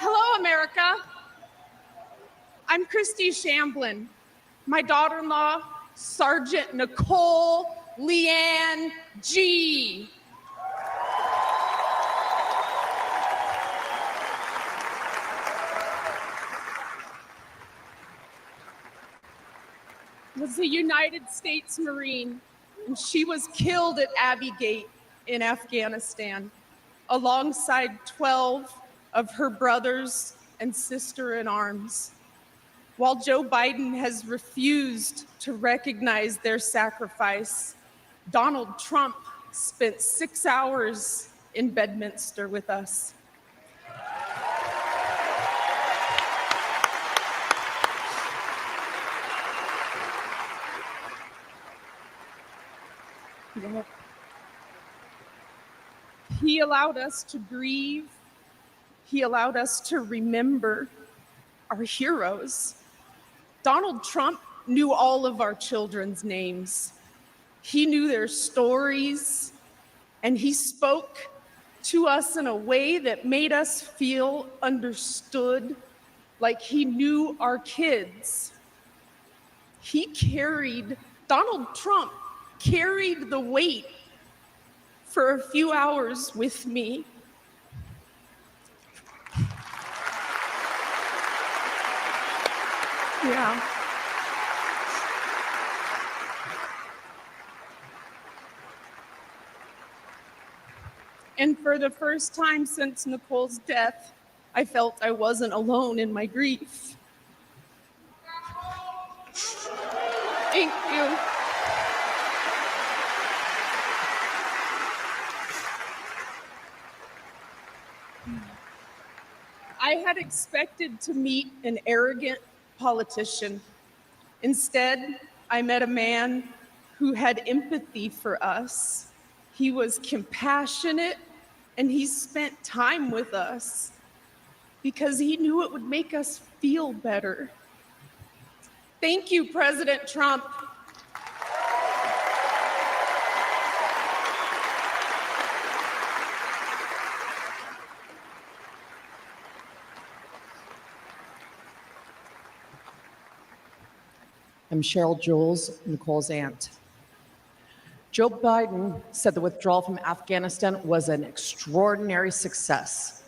Hello, America. I'm Christy Shamblin. My daughter-in-law, Sergeant Nicole Leanne G. was a United States Marine, and she was killed at Abbey Gate in Afghanistan, alongside 12 of her brothers and sister in arms. While Joe Biden has refused to recognize their sacrifice, Donald Trump spent 6 hours in Bedminster with us. He allowed us to grieve. He allowed us to remember our heroes. Donald Trump knew all of our children's names. He knew their stories, and he spoke to us in a way that made us feel understood, like he knew our kids. Donald Trump carried the weight for a few hours with me. Yeah. And for the first time since Nicole's death, I felt I wasn't alone in my grief. Thank you. I had expected to meet an arrogant politician. Instead, I met a man who had empathy for us. He was compassionate, and he spent time with us because he knew it would make us feel better. Thank you, President Trump. I'm Cheryl Jules, Nicole's aunt. Joe Biden said the withdrawal from Afghanistan was an extraordinary success.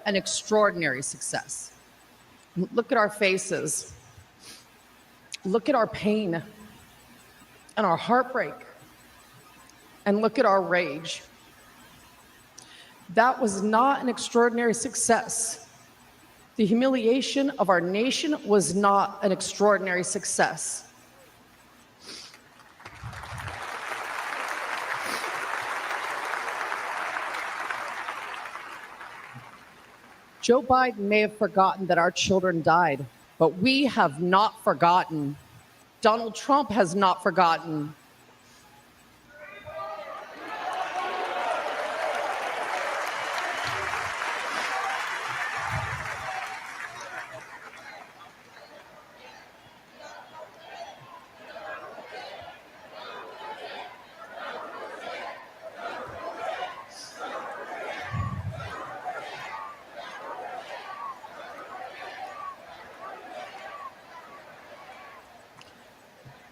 An extraordinary success. Look at our faces. Look at our pain and our heartbreak. And look at our rage. That was not an extraordinary success. The humiliation of our nation was not an extraordinary success. Joe Biden may have forgotten that our children died, but we have not forgotten. Donald Trump has not forgotten.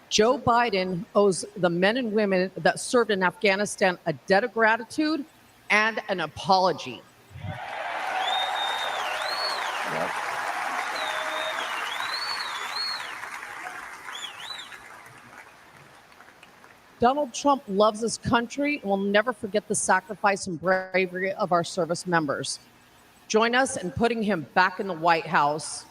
Joe Biden owes the men and women that served in Afghanistan a debt of gratitude and an apology. Donald Trump loves this country and will never forget the sacrifice and bravery of our service members. Join us in putting him back in the White House.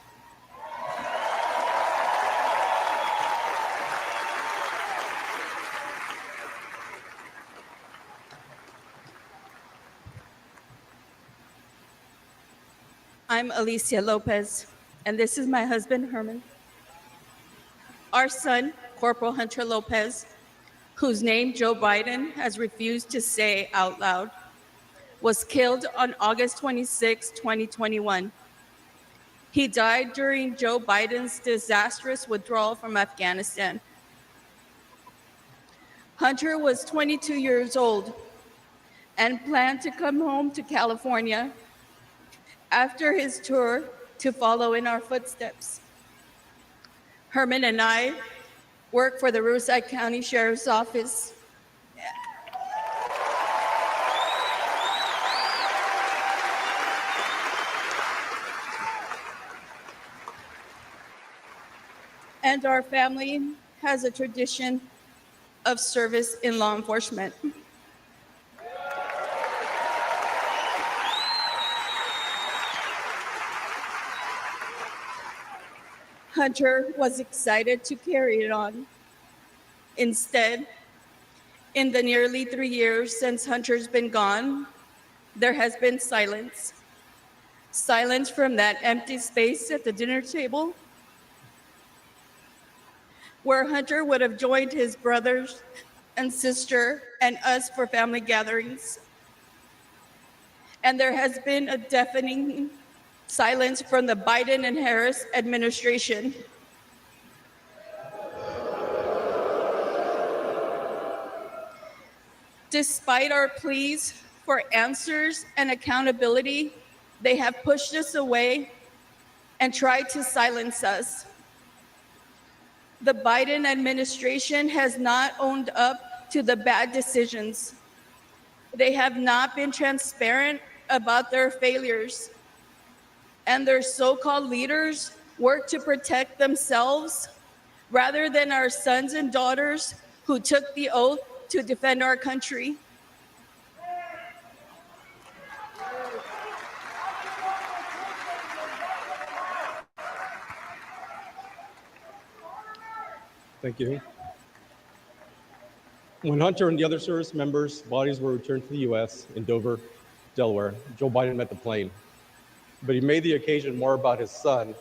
I'm Alicia Lopez, and this is my husband, Herman. Our son, Corporal Hunter Lopez, whose name Joe Biden has refused to say out loud, was killed on August 26, 2021. He died during Joe Biden's disastrous withdrawal from Afghanistan. Hunter was 22 years old and planned to come home to California after his tour to follow in our footsteps. Herman and I work for the Riverside County Sheriff's Office. And our family has a tradition of service in law enforcement. Hunter was excited to carry it on. Instead, In the nearly 3 years since Hunter's been gone, there has been silence. Silence from that empty space at the dinner table where Hunter would have joined his brothers and sister and us for family gatherings. And there has been a deafening silence from the Biden and Harris administration. Despite our pleas for answers and accountability, they have pushed us away and tried to silence us. The Biden administration has not owned up to the bad decisions. They have not been transparent about their failures. And their so-called leaders work to protect themselves rather than our sons and daughters who took the oath to defend our country. Thank you. When Hunter and the other service members' bodies were returned to the U.S. in Dover, Delaware, Joe Biden met the plane. But he made the occasion more about his son,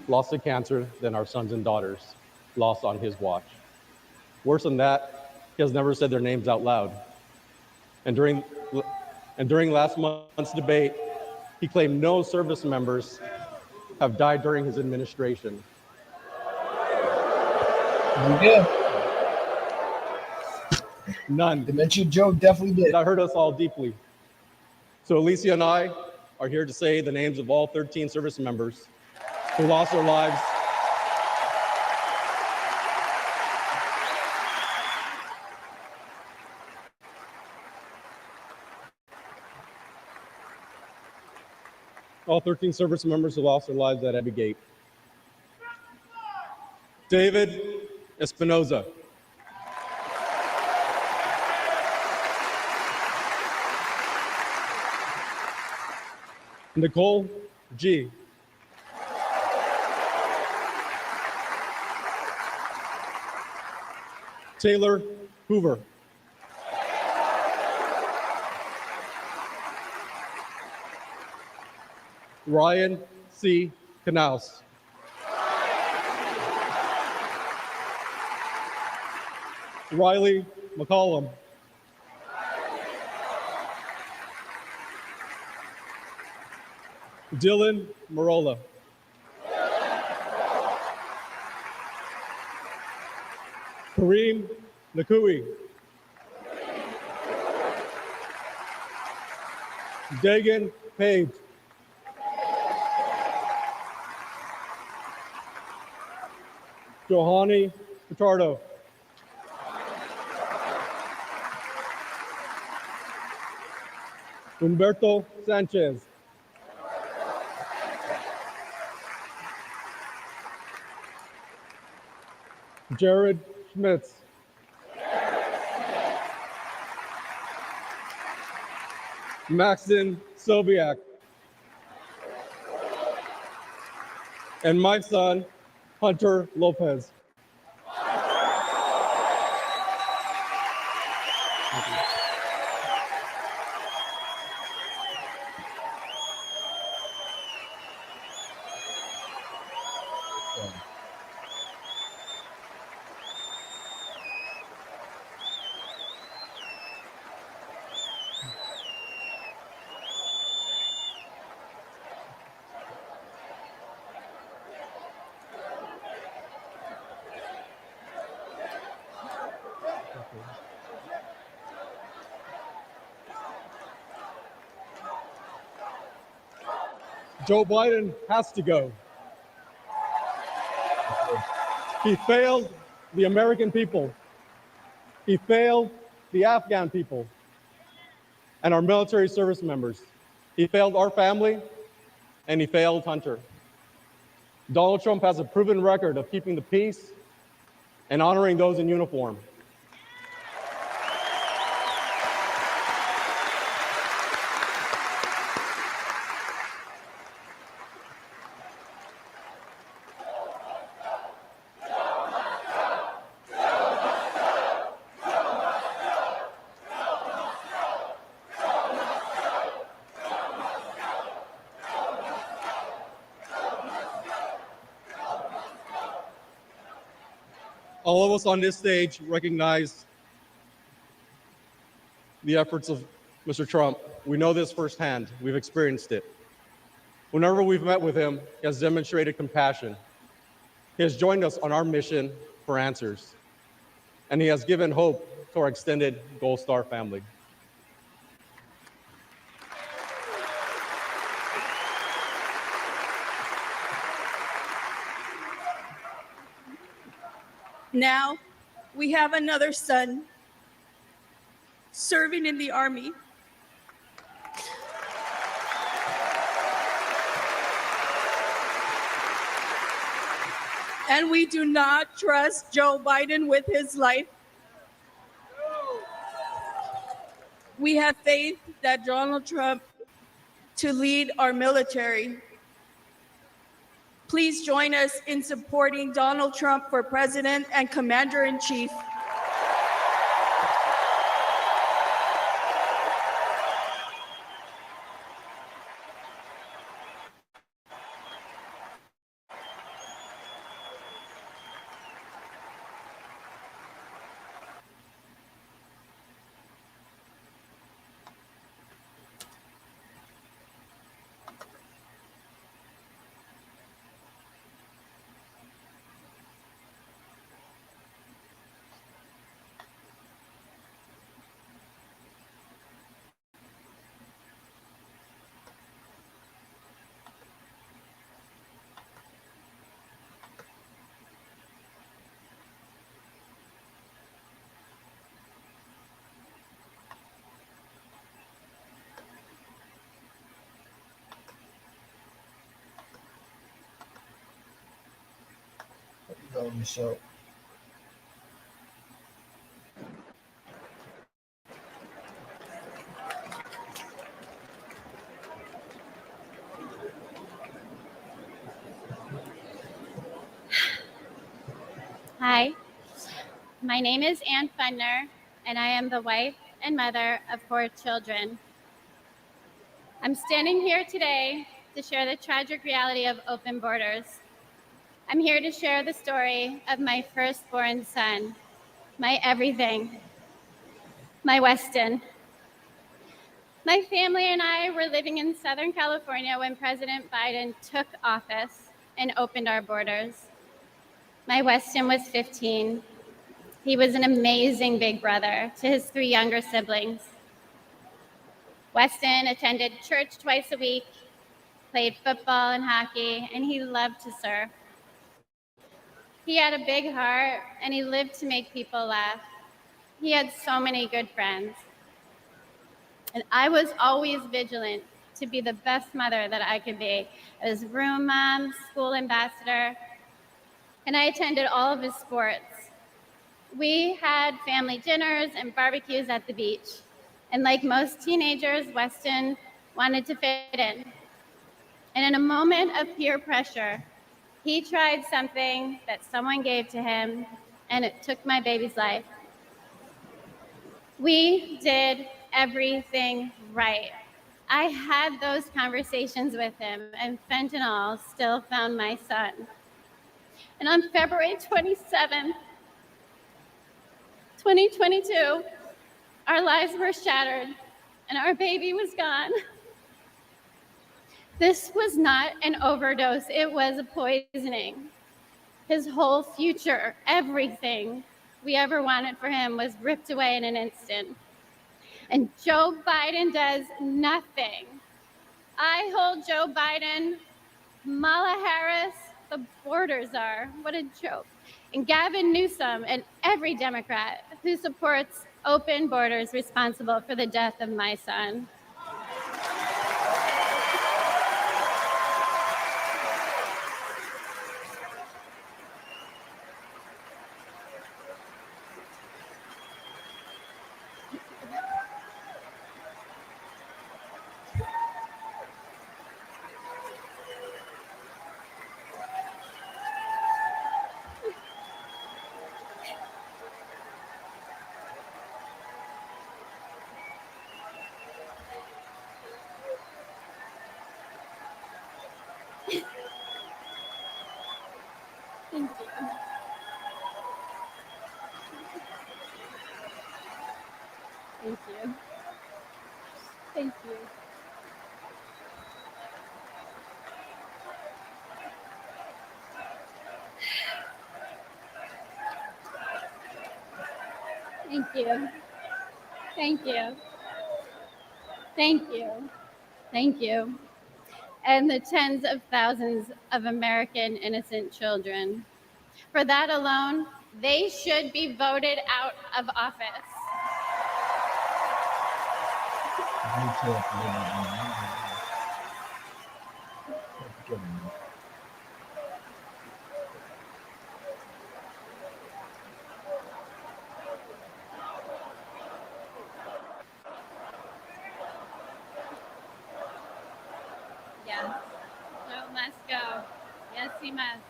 lost to cancer, than our sons and daughters, lost on his watch. Worse than that, he has never said their names out loud. And during last month's debate, he claimed no service members have died during his administration. You did. None. Dementia Joe definitely did. That hurt us all deeply. So Alicia and I are here to say the names of all 13 service members who lost their lives all 13 service members who lost their lives at Abbey Gate. David Espinoza. Nicole G. Taylor Hoover. Ryan C. Knaus. Riley McCollum. Dylan Marola. Kareem Nakui. Dagan Page. Johanny Pitardo. Humberto Sanchez. Jared Schmitz. Maxon Sobiak. And my son, Hunter Lopez. Thank you. Joe Biden has to go. He failed the American people. He failed the Afghan people and our military service members. He failed our family, and he failed Hunter. Donald Trump has a proven record of keeping the peace and honoring those in uniform. All of us on this stage recognize the efforts of Mr. Trump. We know this firsthand. We've experienced it. Whenever we've met with him, he has demonstrated compassion. He has joined us on our mission for answers, and he has given hope to our extended Gold Star family. Now we have another son serving in the Army. And we do not trust Joe Biden with his life. We have faith that Donald Trump to lead our military. Please join us in supporting Donald Trump for President and Commander-in-Chief. Go, Michelle. Hi, my name is Ann Funner, and I am the wife and mother of 4 children. I'm standing here today to share the tragic reality of open borders. I'm here to share the story of my firstborn son, my everything, my Weston. My family and I were living in Southern California when President Biden took office and opened our borders. My Weston was 15. He was an amazing big brother to his 3 younger siblings. Weston attended church twice a week, played football and hockey, and he loved to surf. He had a big heart, and he lived to make people laugh. He had so many good friends. And I was always vigilant to be the best mother that I could be. I was room mom, school ambassador, and I attended all of his sports. We had family dinners and barbecues at the beach. And like most teenagers, Weston wanted to fit in. And in a moment of peer pressure, he tried something that someone gave to him, and it took my baby's life. We did everything right. I had those conversations with him, and fentanyl still found my son. And on February 27th, 2022, our lives were shattered, and our baby was gone. This was not an overdose, it was a poisoning. His whole future, everything we ever wanted for him was ripped away in an instant. And Joe Biden does nothing. I hold Joe Biden, Kamala Harris, the borders are, what a joke. And Gavin Newsom and every Democrat who supports open borders responsible for the death of my son. you. Thank you. Thank you. Thank you. Thank you. Thank you. And the tens of thousands of American innocent children. For that alone, they should be voted out of office. You can't believe it, man. Give me that. Yes. Joe must go. Yes, he must.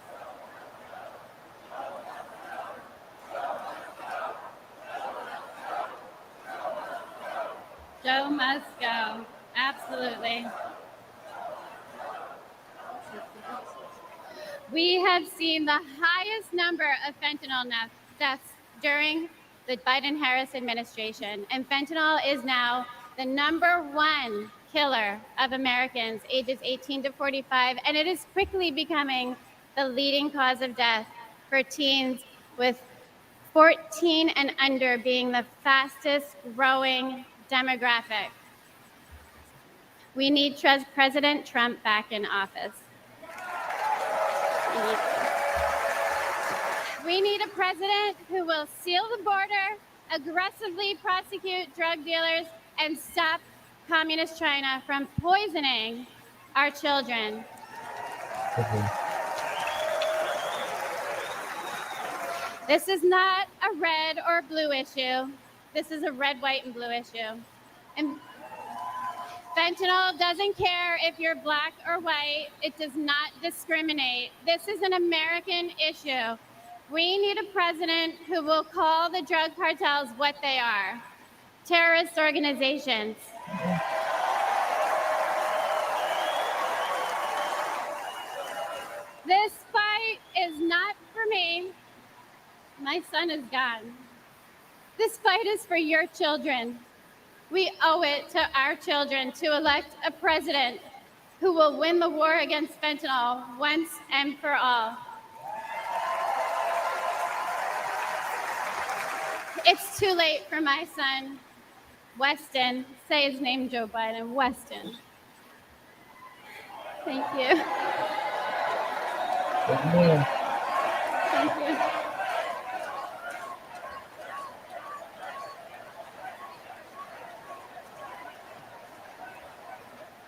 Joe must go. Absolutely. We have seen the highest number of fentanyl deaths during the Biden-Harris administration, and fentanyl is now the #1 killer of Americans ages 18 to 45, and it is quickly becoming the leading cause of death for teens, with 14 and under being the fastest growing demographic. We need President Trump back in office. We need a president who will seal the border, aggressively prosecute drug dealers, and stop Communist China from poisoning our children. This is not a red or blue issue. This is a red, white, and blue issue. And fentanyl doesn't care if you're black or white. It does not discriminate. This is an American issue. We need a president who will call the drug cartels what they are: terrorist organizations. This fight is not for me. My son is gone. This fight is for your children. We owe it to our children to elect a president who will win the war against fentanyl once and for all. It's too late for my son, Weston. Say his name, Joe Biden. Weston. Thank you. Amen. Thank you.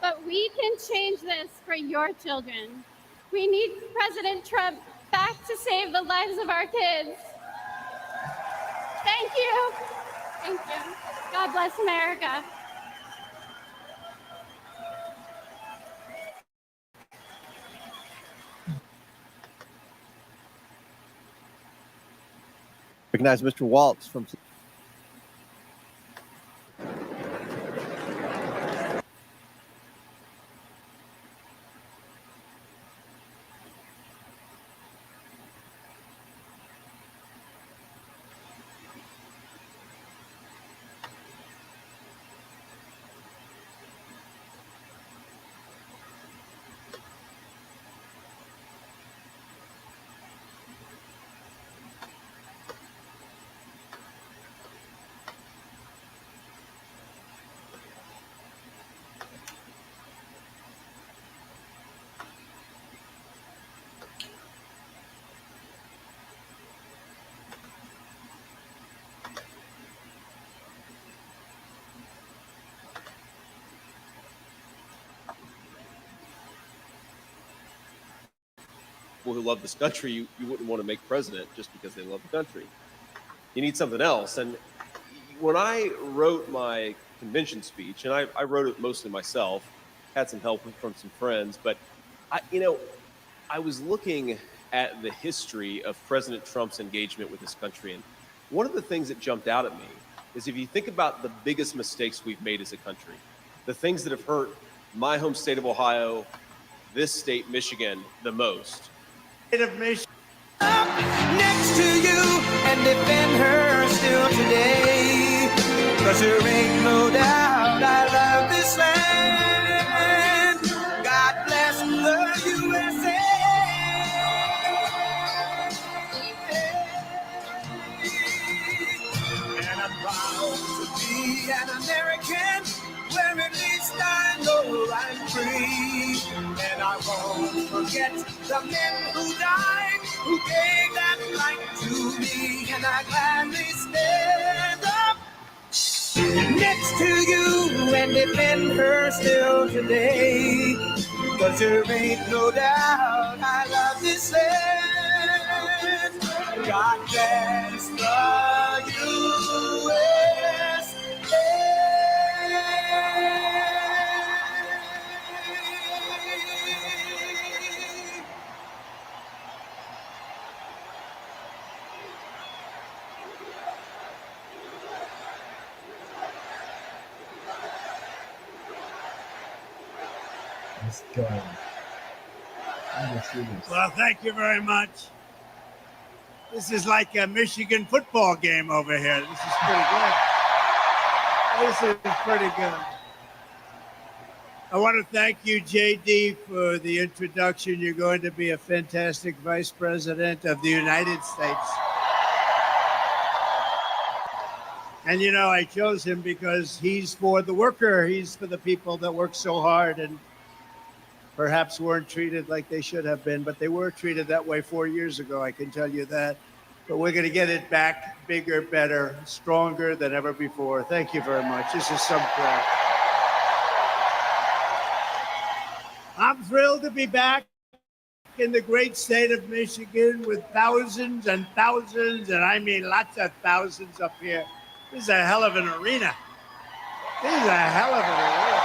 But we can change this for your children. We need President Trump back to save the lives of our kids. Thank you. Thank you. God bless America. Recognize Mr. Waltz from. People who love this country, you wouldn't want to make president just because they love the country. You need something else. And when I wrote my convention speech, and I wrote it mostly myself, had some help from some friends, but I was looking at the history of President Trump's engagement with this country. And one of the things that jumped out at me is if you think about the biggest mistakes we've made as a country, the things that have hurt my home state of Ohio, this state, Michigan, the most. Of Michigan, next to you and defend her still today. 'cause there ain't no doubt I love this land. God bless the USA. And I'm proud to be an American, where at least I know I'm free. And I won't forget the men who died, who gave that right to me. And I gladly stand up next to you and defend her still today. 'Cause there ain't no doubt I love this land. God bless the USA. Let's go. Let's do this. Well, thank you very much. This is like a Michigan football game over here. This is pretty good. This is pretty good. I want to thank you, JD, for the introduction. You're going to be a fantastic vice president of the United States. And you know, I chose him because he's for the worker. He's for the people that work so hard and perhaps weren't treated like they should have been, but they were treated that way 4 years ago, I can tell you that. But we're going to get it back bigger, better, stronger than ever before. Thank you very much. This is some pride. I'm thrilled to be back in the great state of Michigan with thousands and thousands, and I mean lots of thousands up here. This is a hell of an arena. This is a hell of an arena.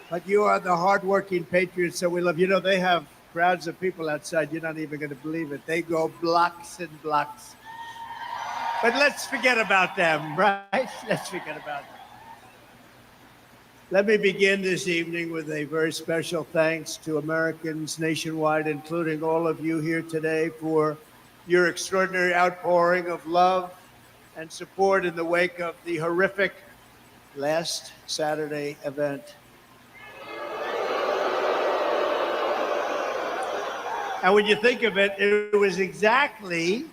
But you are the hardworking patriots that we love. You know, they have crowds of people outside. You're not even going to believe it. They go blocks and blocks. But let's forget about them, right? Let's forget about them. Let me begin this evening with a very special thanks to Americans nationwide, including all of you here today, for your extraordinary outpouring of love and support in the wake of the horrific last Saturday event. And when you think of it, it was exactly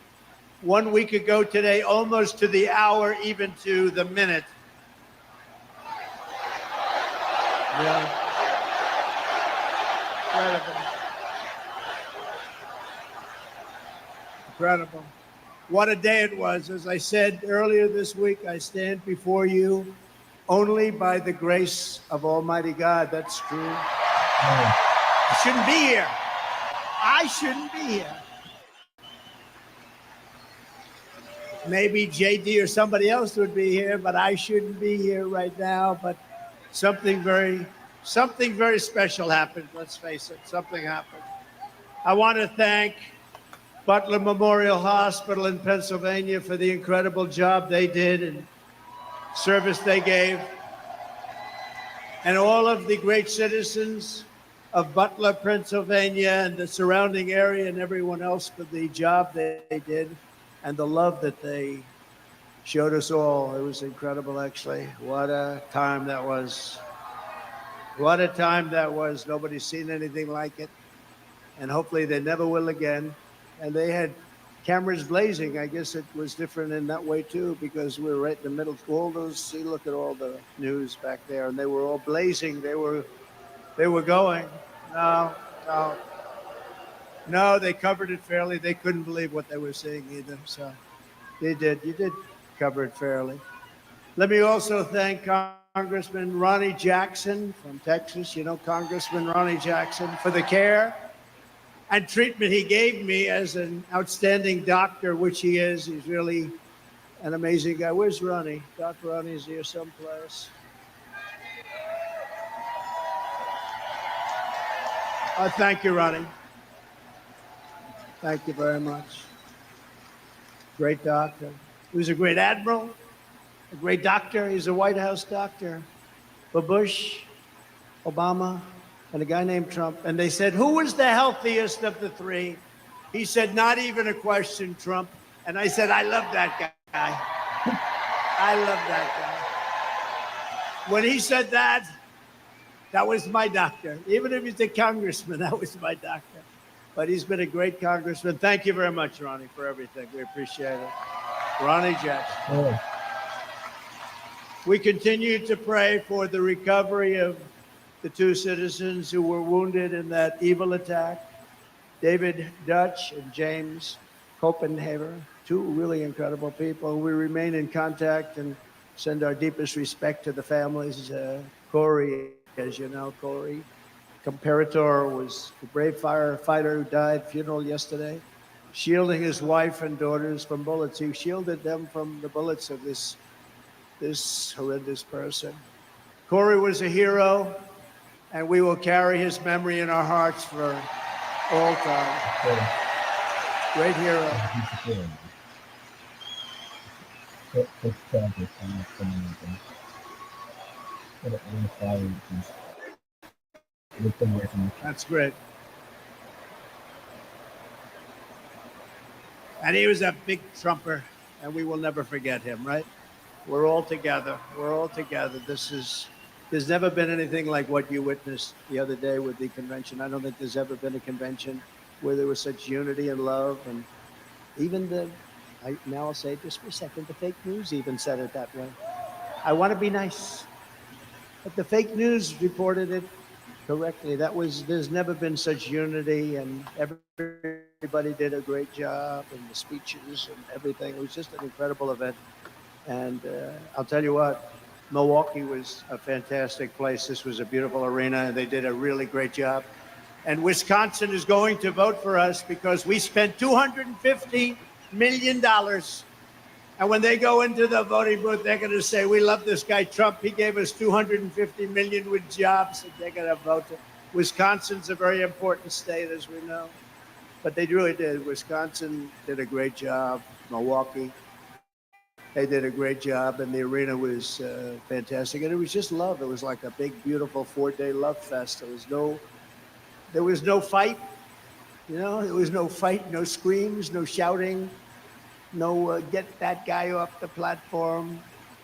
1 week ago today, almost to the hour, even to the minute. Yeah. Incredible. Incredible. What a day it was. As I said earlier this week, I stand before you only by the grace of Almighty God. That's true. I shouldn't be here. I shouldn't be here. Maybe JD or somebody else would be here, but I shouldn't be here right now. But something very special happened. Let's face it, something happened. I want to thank Butler Memorial Hospital in Pennsylvania for the incredible job they did and service they gave, and all of the great citizens of Butler, Pennsylvania, and the surrounding area, and everyone else for the job they did and the love that they showed us all. It was incredible, actually. What a time that was. What a time that was. Nobody's seen anything like it, and hopefully they never will again. And they had cameras blazing. I guess it was different in that way, too, because we were right in the middle of all those. See, look at all the news back there, and they were all blazing. They were going. No, they covered it fairly. They couldn't believe what they were seeing either. So they did. You did cover it fairly. Let me also thank Congressman Ronnie Jackson from Texas. You know, Congressman Ronnie Jackson, for the care and treatment he gave me as an outstanding doctor, which he is. He's really an amazing guy. Where's Ronnie? Dr. Ronnie's here someplace. Thank you, Ronnie. Thank you very much. Great doctor. He was a great admiral, a great doctor. He's a White House doctor for Bush, Obama, and a guy named Trump. And they said, who was the healthiest of the three? He said, not even a question, Trump. And I said, I love that guy. I love that guy. When he said that, that was my doctor. Even if he's a congressman, that was my doctor. But he's been a great congressman. Thank you very much, Ronnie, for everything. We appreciate it. Ronnie Jackson. Oh. We continue to pray for the recovery of the two citizens who were wounded in that evil attack, David Dutch and James Copenhaver, two really incredible people. We remain in contact and send our deepest respect to the families. Corey, as you know, Corey Comparator was a brave firefighter who died, funeral yesterday, shielding his wife and daughters from bullets. He shielded them from the bullets of this horrendous person. Corey was a hero, and we will carry his memory in our hearts for all time. Great hero. That's great. And he was a big Trumper, and we will never forget him, right? We're all together. We're all together. There's never been anything like what you witnessed the other day with the convention. I don't think there's ever been a convention where there was such unity and love. And even now I'll say it just for a second, the fake news even said it that way. I want to be nice, but the fake news reported it correctly. There's never been such unity, and everybody did a great job, and the speeches and everything. It was just an incredible event. And I'll tell you what, Milwaukee was a fantastic place. This was a beautiful arena, and they did a really great job. And Wisconsin is going to vote for us because we spent $250 million. And when they go into the voting booth, they're going to say, we love this guy, Trump. He gave us $250 million with jobs, and they're going to vote. Wisconsin's a very important state, as we know. But they really did. Wisconsin did a great job. Milwaukee. They did a great job, and the arena was fantastic. And it was just love. It was like a big, beautiful 4-day love fest. There was no fight. You know, there was no fight, no screams, no shouting, no get that guy off the platform.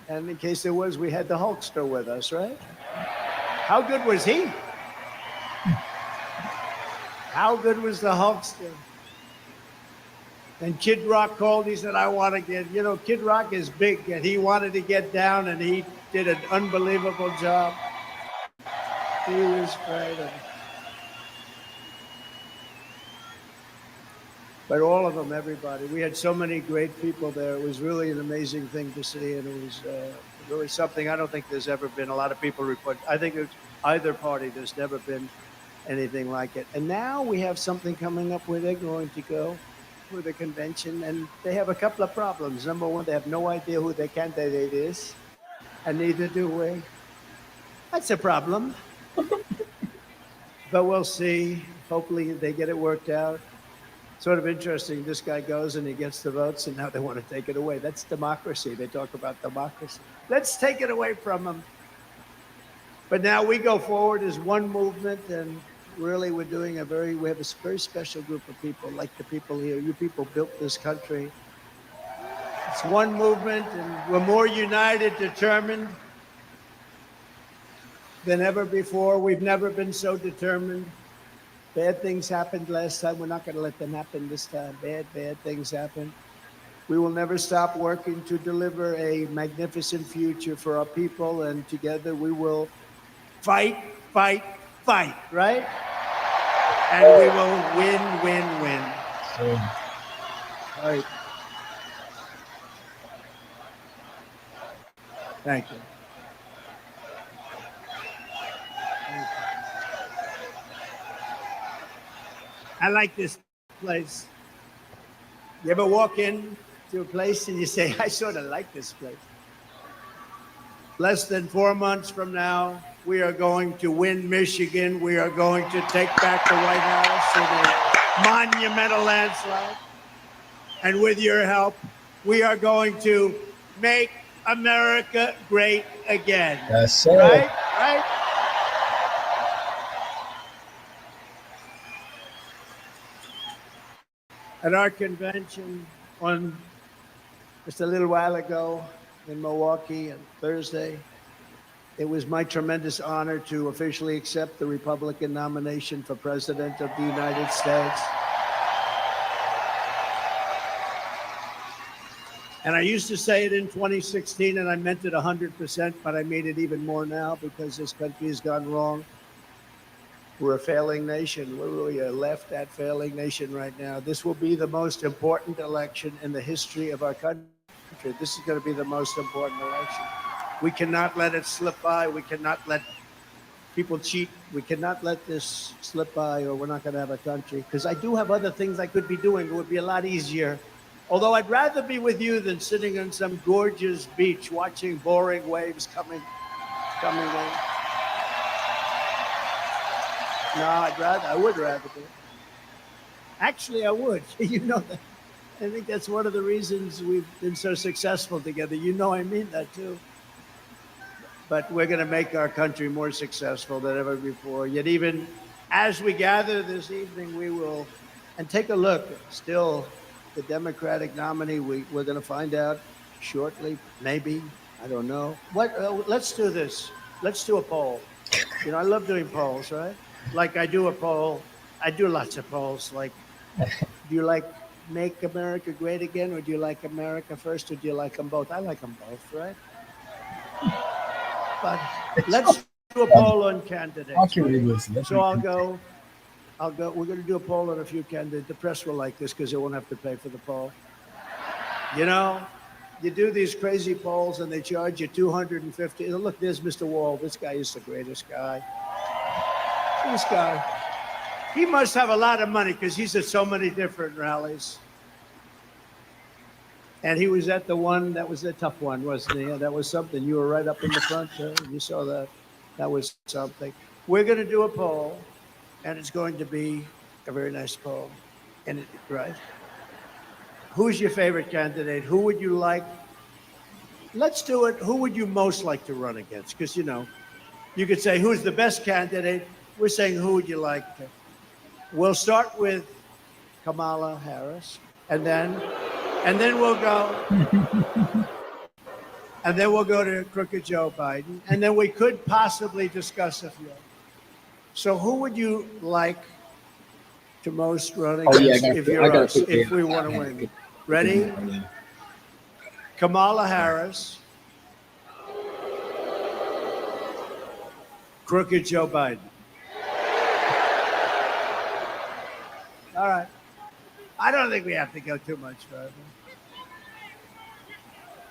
And in case there was, we had the Hulkster with us, right? How good was he? How good was the Hulkster? And Kid Rock called, he said, I want to get, you know, Kid Rock is big, and he wanted to get down, and he did an unbelievable job. He was great. But all of them, everybody. We had so many great people there. It was really an amazing thing to see, and it was really something I don't think there's ever been. A lot of people report. I think it's either party, there's never been anything like it. And now we have something coming up where they're going to go for the convention, and they have a couple of problems. Number one, they have no idea who their candidate is, and neither do we. That's a problem. But we'll see. Hopefully they get it worked out. Sort of interesting. This guy goes and he gets the votes, and now they want to take it away. That's democracy. They talk about democracy. Let's take it away from them. But now we go forward as one movement, and really we have a very special group of people, like the people here. You people built this country. It's one movement, and we're more united, determined than ever before. We've never been so determined. Bad things happened last time. We're not going to let them happen this time. Bad things happen. We will never stop working to deliver a magnificent future for our people, and together we will fight, right? And we will win. Right. Thank you. I like this place. You ever walk in to a place and you say, I sort of like this place. Less than 4 months from now, we are going to win Michigan. We are going to take back the White House in a monumental landslide. And with your help, we are going to make America great again. Yes, sir. Right? at our convention on just a little while ago in Milwaukee on Thursday. It was my tremendous honor to officially accept the Republican nomination for President of the United States. And I used to say it in 2016, and I meant it 100%, but I made it even more now because this country has gone wrong. We're a failing nation. We're really a left at failing nation right now. This will be the most important election in the history of our country. This is going to be the most important election. We cannot let it slip by. We cannot let people cheat. We cannot let this slip by, or we're not going to have a country. Because I do have other things I could be doing. It would be a lot easier. Although I'd rather be with you than sitting on some gorgeous beach watching boring waves coming in. No, I would rather be. Actually, I would. You know that. I think that's one of the reasons we've been so successful together. You know I mean that too. But we're going to make our country more successful than ever before. Yet even as we gather this evening, we will, and take a look, still the Democratic nominee, we're going to find out shortly, maybe, I don't know. Let's do this. Let's do a poll. You know, I love doing polls, right? Like I do a poll. I do lots of polls. Like, do you like Make America Great Again, or do you like America First, or do you like them both? I like them both, right? But let's do a poll on candidates. So I'll go. We're going to do a poll on a few candidates. The press will like this because they won't have to pay for the poll. You know, you do these crazy polls and they charge you $250. Look, there's Mr. Wall. This guy is the greatest guy. This guy. He must have a lot of money because he's at so many different rallies. And he was at the one, that was a tough one, wasn't he? That was something. You were right up in the front there. You saw that. That was something. We're going to do a poll, and it's going to be a very nice poll. And right? Who's your favorite candidate? Who would you like? Let's do it. Who would you most like to run against? Because, you know, you could say, who's the best candidate? We're saying, who would you like to? We'll start with Kamala Harris, and then we'll go, and then we'll go to crooked Joe Biden, and then we could possibly discuss a few. So, who would you like to most run against if you're us, if we want to win? Ready? Kamala Harris, crooked Joe Biden. All right. I don't think we have to go too much further.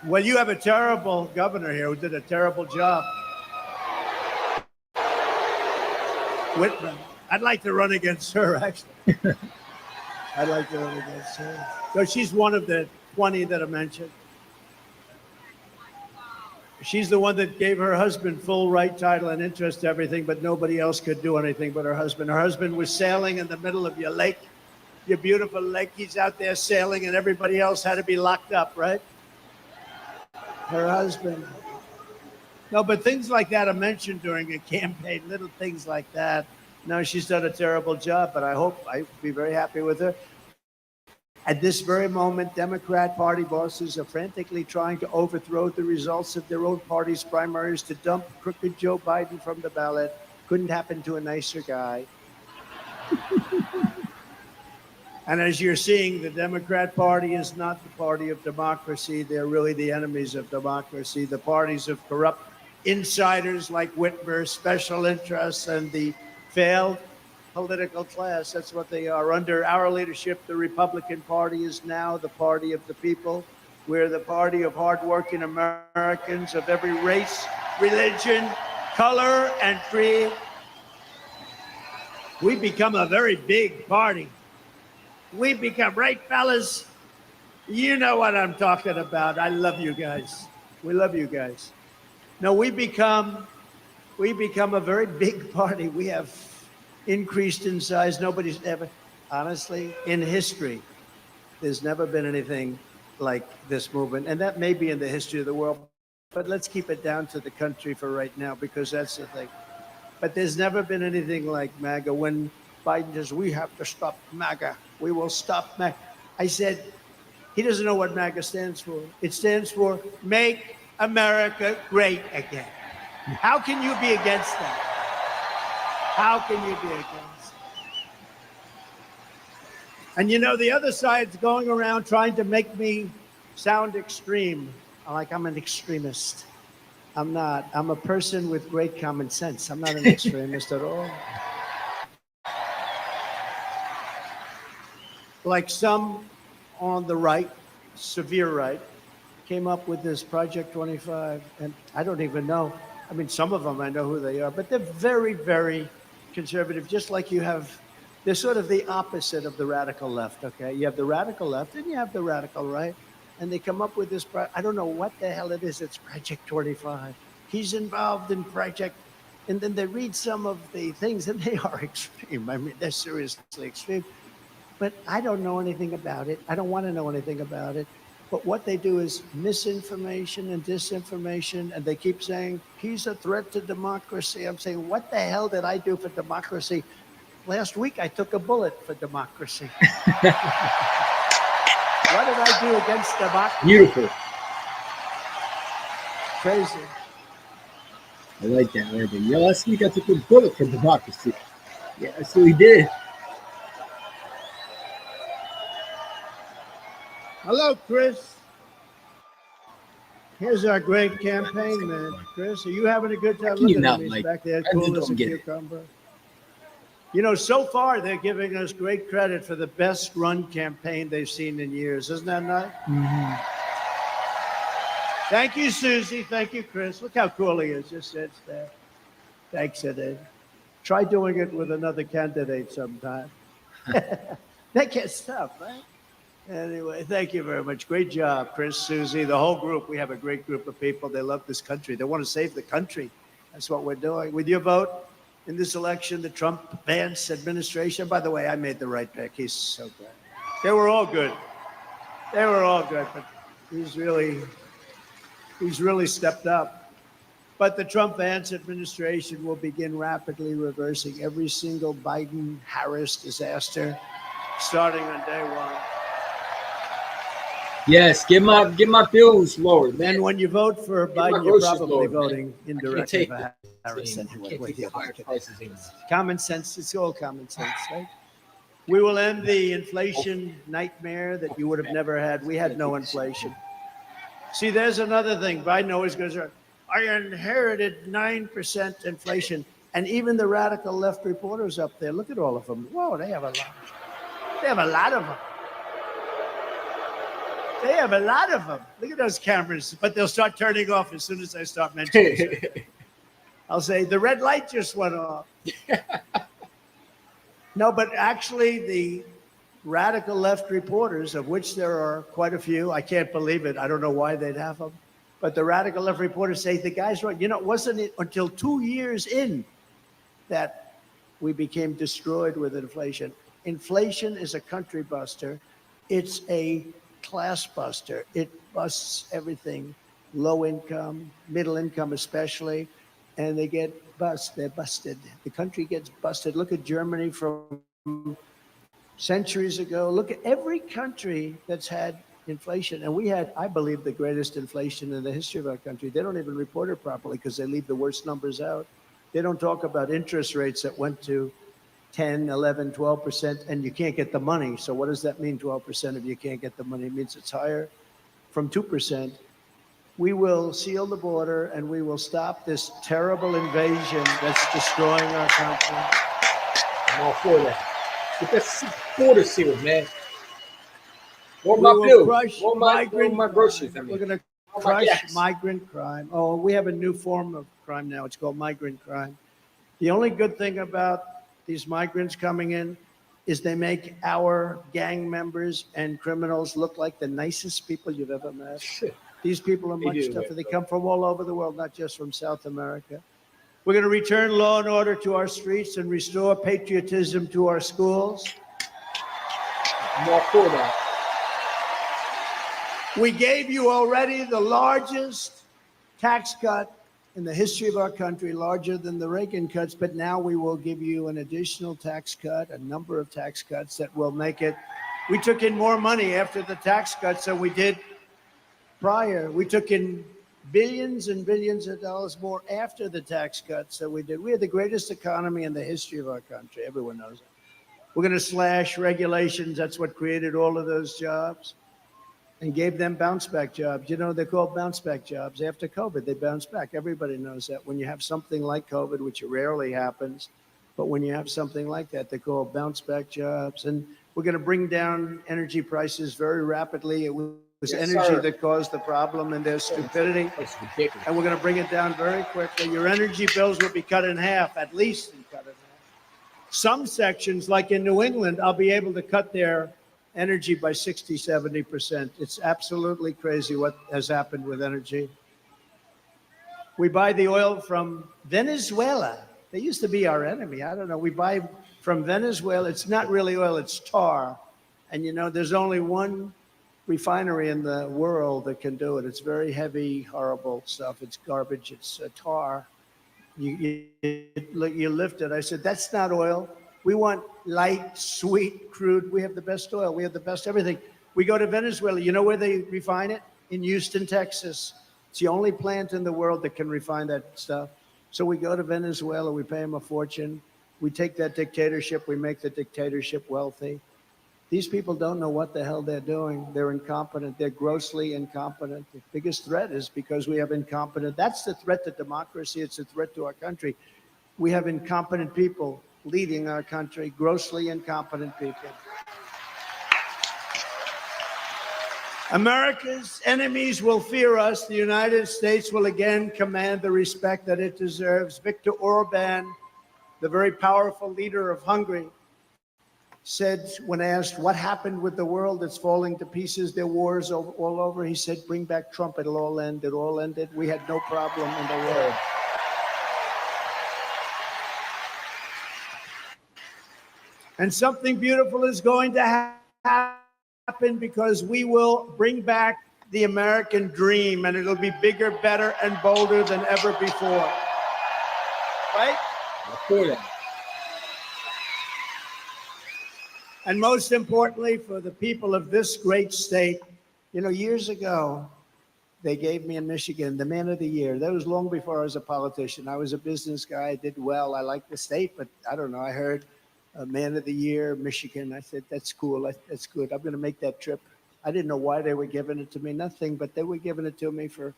Well, you have a terrible governor here who did a terrible job. Whitman. I'd like to run against her, actually. I'd like to run against her. So she's one of the 20 that I mentioned. She's the one that gave her husband full right, title, and interest to everything, but nobody else could do anything but her husband. Her husband was sailing in the middle of your lake, your beautiful lake. He's out there sailing, and everybody else had to be locked up, right? Her husband. No, but things like that are mentioned during a campaign, little things like that. No, she's done a terrible job, but I'd be very happy with her. At this very moment, Democrat Party bosses are frantically trying to overthrow the results of their own party's primaries to dump crooked Joe Biden from the ballot. Couldn't happen to a nicer guy. And as you're seeing, the Democrat Party is not the party of democracy. They're really the enemies of democracy. The parties of corrupt insiders like Whitmer, special interests, and the failed political class. That's what they are. Under our leadership, the Republican Party is now the party of the people. We're the party of hardworking Americans of every race, religion, color, and creed. We become a very big party. We become, right, fellas? You know what I'm talking about. I love you guys. We love you guys. No, we become a very big party. We have increased in size. Nobody's ever, honestly, in history, there's never been anything like this movement. And that may be in the history of the world, but let's keep it down to the country for right now, because that's the thing. But there's never been anything like MAGA. When Biden says, we have to stop MAGA, we will stop MAGA. I said, he doesn't know what MAGA stands for. It stands for Make America Great Again. How can you be against that? How can you be against that? And you know, the other side's going around trying to make me sound extreme, like I'm an extremist. I'm not. I'm a person with great common sense. I'm not an extremist at all. Like some on the right, severe right, came up with this Project 25, and I don't even know. I mean, some of them I know who they are, but they're very, very conservative, just like you have. They're sort of the opposite of the radical left, okay? You have the radical left and you have the radical right, and they come up with this, I don't know what the hell it is, it's Project 25. He's involved in Project, and then they read some of the things, and they are extreme. I mean, they're seriously extreme. But I don't know anything about it. I don't want to know anything about it. But what they do is misinformation and disinformation, and they keep saying, he's a threat to democracy. I'm saying, what the hell did I do for democracy? Last week, I took a bullet for democracy. What did I do against democracy? Beautiful. Crazy. I like that. Yo, last week I took a bullet for democracy. Yeah, that's what he did. Hello, Chris. Here's our great campaign, man. Chris, are you having a good time? Look at him. He's back there, cool as a cucumber. You know, so far they're giving us great credit for the best run campaign they've seen in years. Isn't that nice? Mm-hmm. Thank you, Susie. Thank you, Chris. Look how cool he is. Just sits there. Thanks, Ed. Try doing it with another candidate sometime. They can't stop, right? Anyway, thank you very much. Great job, Chris, Susie, the whole group. We have a great group of people. They love this country. They want to save the country. That's what we're doing. With your vote in this election, the Trump-Vance administration, by the way, I made the right pick. He's so good. They were all good. They were all good, but he's really stepped up. But the Trump-Vance administration will begin rapidly reversing every single Biden-Harris disaster starting on day one. Yes, get my bills lowered. Then when you vote for Biden, you're probably voting indirectly for Harris anyway. Common sense, it's all common sense, right? We will end the inflation nightmare that you would have never had. We had no inflation. See, there's another thing. Biden always goes, I inherited 9% inflation. And even the radical left reporters up there, look at all of them. Whoa, they have a lot. They have a lot of them. They have a lot of them. Look at those cameras, but they'll start turning off as soon as I start mentioning it. I'll say, the red light just went off. No, but actually the radical left reporters, of which there are quite a few, I can't believe it. I don't know why they'd have them. But the radical left reporters say, the guy's right. You know, wasn't it until 2 years in that we became destroyed with inflation? Inflation is a country buster. It's a class buster. It busts everything, low income, middle income especially, and they get they're busted. The country gets busted. Look at Germany from centuries ago. Look at every country that's had inflation. And we had, I believe, the greatest inflation in the history of our country. They don't even report it properly because they leave the worst numbers out. They don't talk about interest rates that went to 10, 11, 12%, and you can't get the money. So what does that mean, 12% if you can't get the money? It means it's higher from 2%. We will seal the border, and we will stop this terrible invasion that's destroying our country. I'm all for that. Get that border sealed, man. We will crush migrant groceries. We're going to crush migrant crime. Oh, we have a new form of crime now. It's called migrant crime. The only good thing about these migrants coming in is they make our gang members and criminals look like the nicest people you've ever met. These people are much tougher. They come from all over the world, not just from South America. We're going to return law and order to our streets and restore patriotism to our schools. I'm all for that. We gave you already the largest tax cut in the history of our country, larger than the Reagan cuts, but now we will give you an additional tax cut, a number of tax cuts that will make it We took in more money after the tax cuts than we did prior. We took in billions and billions of dollars more after the tax cuts than we did. We had the greatest economy in the history of our country. Everyone knows it. We're going to slash regulations. That's what created all of those jobs and gave them bounce back jobs. You know, they're called bounce back jobs. After COVID, they bounce back. Everybody knows that. When you have something like COVID, which rarely happens, but when you have something like that, they're called bounce back jobs. And we're going to bring down energy prices very rapidly. It was energy that caused the problem and their stupidity. It's ridiculous. And we're going to bring it down very quickly. Your energy bills will be cut in half, at least cut in half. Some sections, like in New England, I'll be able to cut their energy by 60, 70%. It's absolutely crazy what has happened with energy. We buy the oil from Venezuela. They used to be our enemy. I don't know. We buy from Venezuela. It's not really oil, it's tar. And you know, there's only one refinery in the world that can do it. It's very heavy, horrible stuff. It's garbage. It's tar. You lift it. I said, that's not oil. We want light, sweet, crude. We have the best oil. We have the best everything. We go to Venezuela. You know where they refine it? In Houston, Texas. It's the only plant in the world that can refine that stuff. So we go to Venezuela. We pay them a fortune. We take that dictatorship. We make the dictatorship wealthy. These people don't know what the hell they're doing. They're incompetent. They're grossly incompetent. The biggest threat is because we have incompetent. That's the threat to democracy. It's a threat to our country. We have incompetent people leading our country, grossly incompetent people. America's enemies will fear us. The United States will again command the respect that it deserves. Viktor Orban, the very powerful leader of Hungary, said, when asked what happened with the world that's falling to pieces, there are wars all over, he said, bring back Trump, it'll all end. It all ended. We had no problem in the world. And something beautiful is going to happen because we will bring back the American dream, and it'll be bigger, better, and bolder than ever before. Right? And most importantly, for the people of this great state, you know, years ago, they gave me in Michigan the Man of the Year. That was long before I was a politician. I was a business guy. I did well. I liked the state, but I don't know. I heard Man of the Year, Michigan. I said, that's cool. That's good. I'm going to make that trip. I didn't know why they were giving it to me. Nothing, but they were giving it to me for,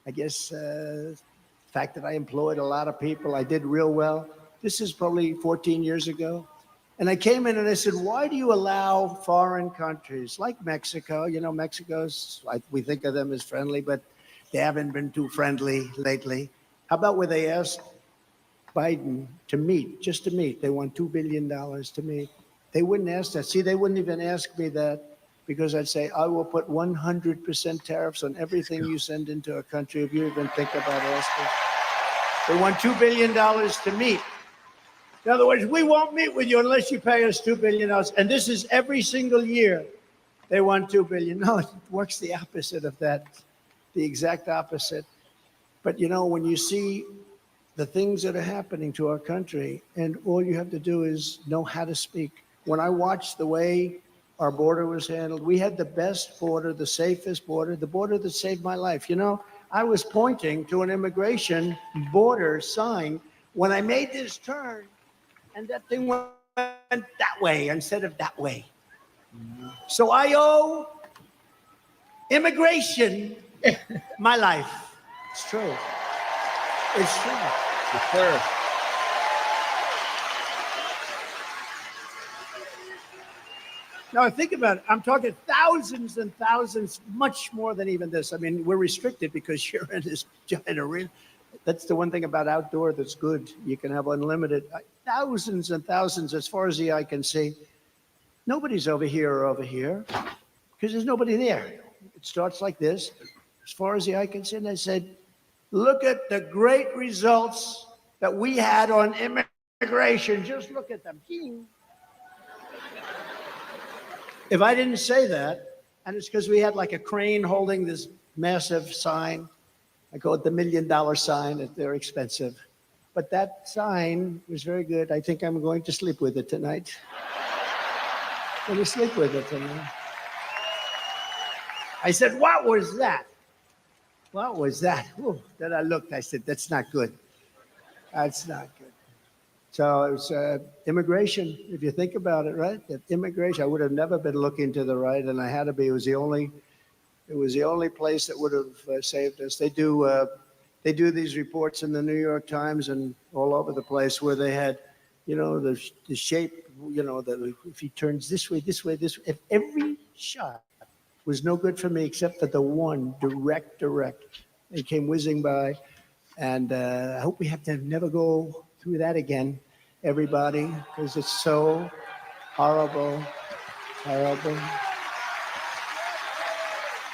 I guess, the fact that I employed a lot of people. I did real well. This is probably 14 years ago. And I came in and I said, why do you allow foreign countries like Mexico? You know, Mexico's, we think of them as friendly, but they haven't been too friendly lately. How about where they asked Biden to meet, just to meet? They want $2 billion to meet. They wouldn't ask that. See, they wouldn't even ask me that because I'd say, I will put 100% tariffs on everything you send into a country if you even think about asking. They want $2 billion to meet. In other words, we won't meet with you unless you pay us $2 billion. And this is every single year. They want $2 billion. No, it works the opposite of that, the exact opposite. But, you know, when you see the things that are happening to our country, and all you have to do is know how to speak. When I watched the way our border was handled, we had the best border, the safest border, the border that saved my life. You know, I was pointing to an immigration border sign when I made this turn. And that thing went that way instead of that way. So I owe immigration my life. It's true. It's true. Yes, sir. Now think about it. I'm talking thousands and thousands, much more than even this. I mean, we're restricted because you're in this giant arena. That's the one thing about outdoor that's good. You can have unlimited, thousands and thousands as far as the eye can see. Nobody's over here or over here because there's nobody there. It starts like this, as far as the eye can see. And I said, look at the great results that we had on immigration. Just look at them. If I didn't say that, and it's because we had like a crane holding this massive sign, I call it the $1 million sign. They're expensive. But that sign was very good. I think I'm going to sleep with it tonight. Let me sleep with it tonight. I said, what was that? What was that? Ooh, then I looked, I said, that's not good. That's not good. So it was immigration, if you think about it, right? That immigration, I would have never been looking to the right, and I had to be. It was the only place that would have saved us. They do these reports in the New York Times and all over the place where they had, the shape, that if he turns this way, this way, this way, if every shot was no good for me except for the one direct. They came whizzing by, and I hope we have to never go through that again, everybody, because it's so horrible.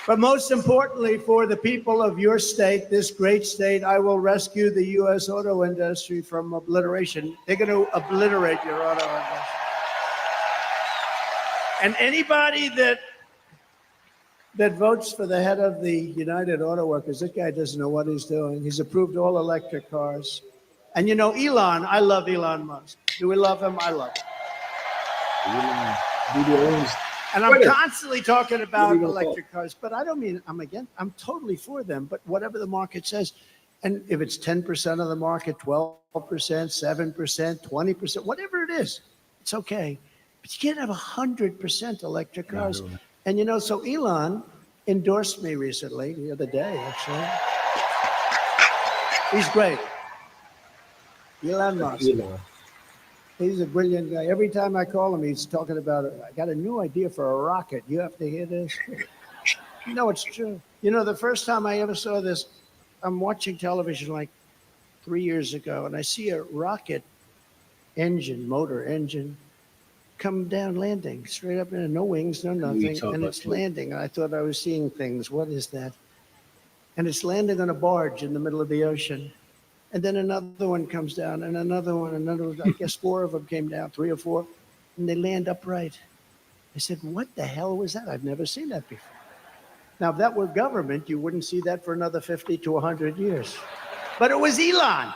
But most importantly, for the people of your state, this great state, I will rescue the U.S. auto industry from obliteration. They're going to obliterate your auto industry. And anybody that votes for the head of the United Auto Workers, that guy doesn't know what he's doing. He's approved all electric cars. And Elon, I love Elon Musk. Do we love him? I love him. And I'm constantly talking about electric cars, but I don't mean I'm totally for them, but whatever the market says. And if it's 10% of the market, 12%, 7%, 20%, whatever it is, it's okay. But you can't have 100% electric cars. And so Elon endorsed me recently, the other day, actually. He's great. Elon Musk. He's a brilliant guy. Every time I call him, he's talking about, I got a new idea for a rocket. You have to hear this. No, it's true. The first time I ever saw this, I'm watching television like 3 years ago, and I see a rocket motor engine, come down landing, straight up in no wings, no nothing, and it's landing. I thought I was seeing things. What is that? And it's landing on a barge in the middle of the ocean. And then another one comes down, and another one. I guess 4 of them came down, 3 or 4, and they land upright. I said, what the hell was that? I've never seen that before. Now, if that were government, you wouldn't see that for another 50 to 100 years. But it was Elon.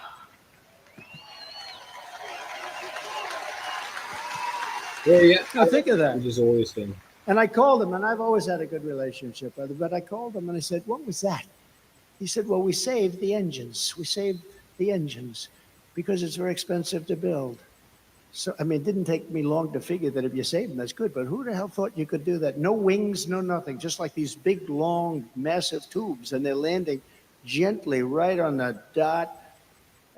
Yeah. Now think of that. Which is always been. And I called him, and I've always had a good relationship with him, but I called him and I said, what was that? He said, well, we saved the engines. We saved the engines because it's very expensive to build. So, it didn't take me long to figure that if you save them, that's good. But who the hell thought you could do that? No wings, no nothing, just like these big, long, massive tubes, and they're landing gently right on the dot.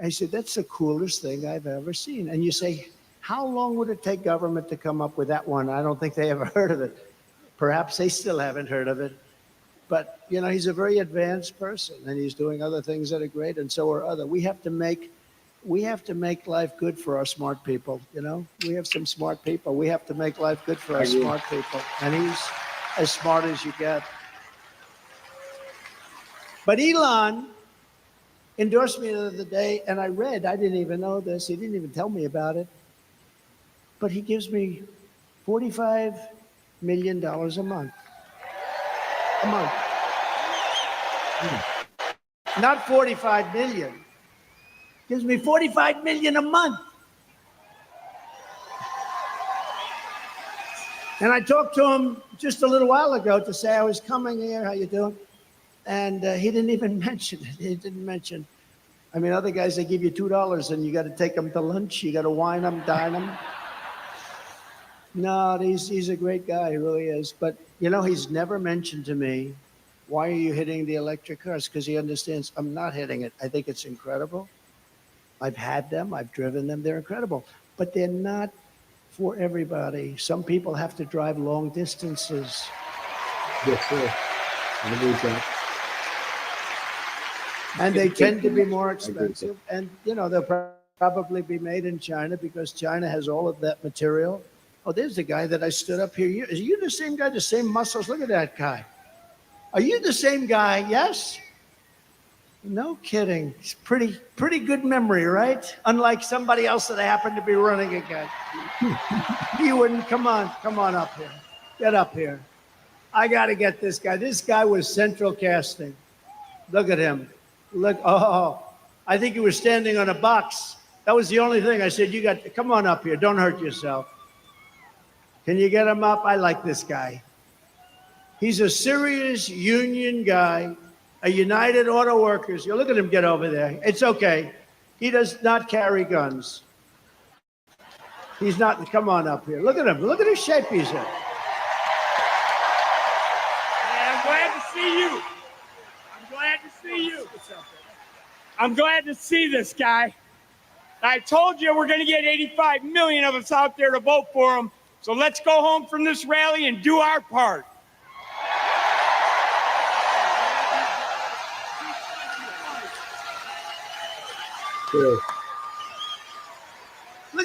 I said, that's the coolest thing I've ever seen. And you say, how long would it take government to come up with that one? I don't think they ever heard of it. Perhaps they still haven't heard of it. But, he's a very advanced person, and he's doing other things that are great, and so are other. We have to make life good for our smart people, We have some smart people. We have to make life good for our smart people. And he's as smart as you get. But Elon endorsed me the other day, and I didn't even know this. He didn't even tell me about it. But he gives me $45 million a month. Not 45 million. Gives me 45 million a month. And I talked to him just a little while ago to say I was coming here. How you doing? And he didn't even mention it. He didn't mention. Other guys, they give you $2 and you got to take them to lunch. You got to wine them, dine them. No, he's a great guy. He really is. But, he's never mentioned to me, why are you hitting the electric cars? Because he understands I'm not hitting it. I think it's incredible. I've had them. I've driven them. They're incredible. But they're not for everybody. Some people have to drive long distances. Yes, sir. I believe that. And they tend to be more expensive. And, they'll probably be made in China because China has all of that material. Oh, there's the guy that I stood up here. Are you the same guy, the same muscles? Look at that guy. Are you the same guy? Yes? No kidding. It's pretty good memory, right? Unlike somebody else that I happen to be running against. You wouldn't. Come on up here. Get up here. I got to get this guy. This guy was central casting. Look at him. Look. Oh, I think he was standing on a box. That was the only thing. I said, come on up here. Don't hurt yourself. Can you get him up? I like this guy. He's a serious union guy, a United Auto Workers. You look at him get over there. It's okay. He does not carry guns. He's not, come on up here. Look at him. Look at his shape he's in. I'm glad to see you. I'm glad to see you. I'm glad to see this guy. I told you we're going to get 85 million of us out there to vote for him. So let's go home from this rally and do our part. Look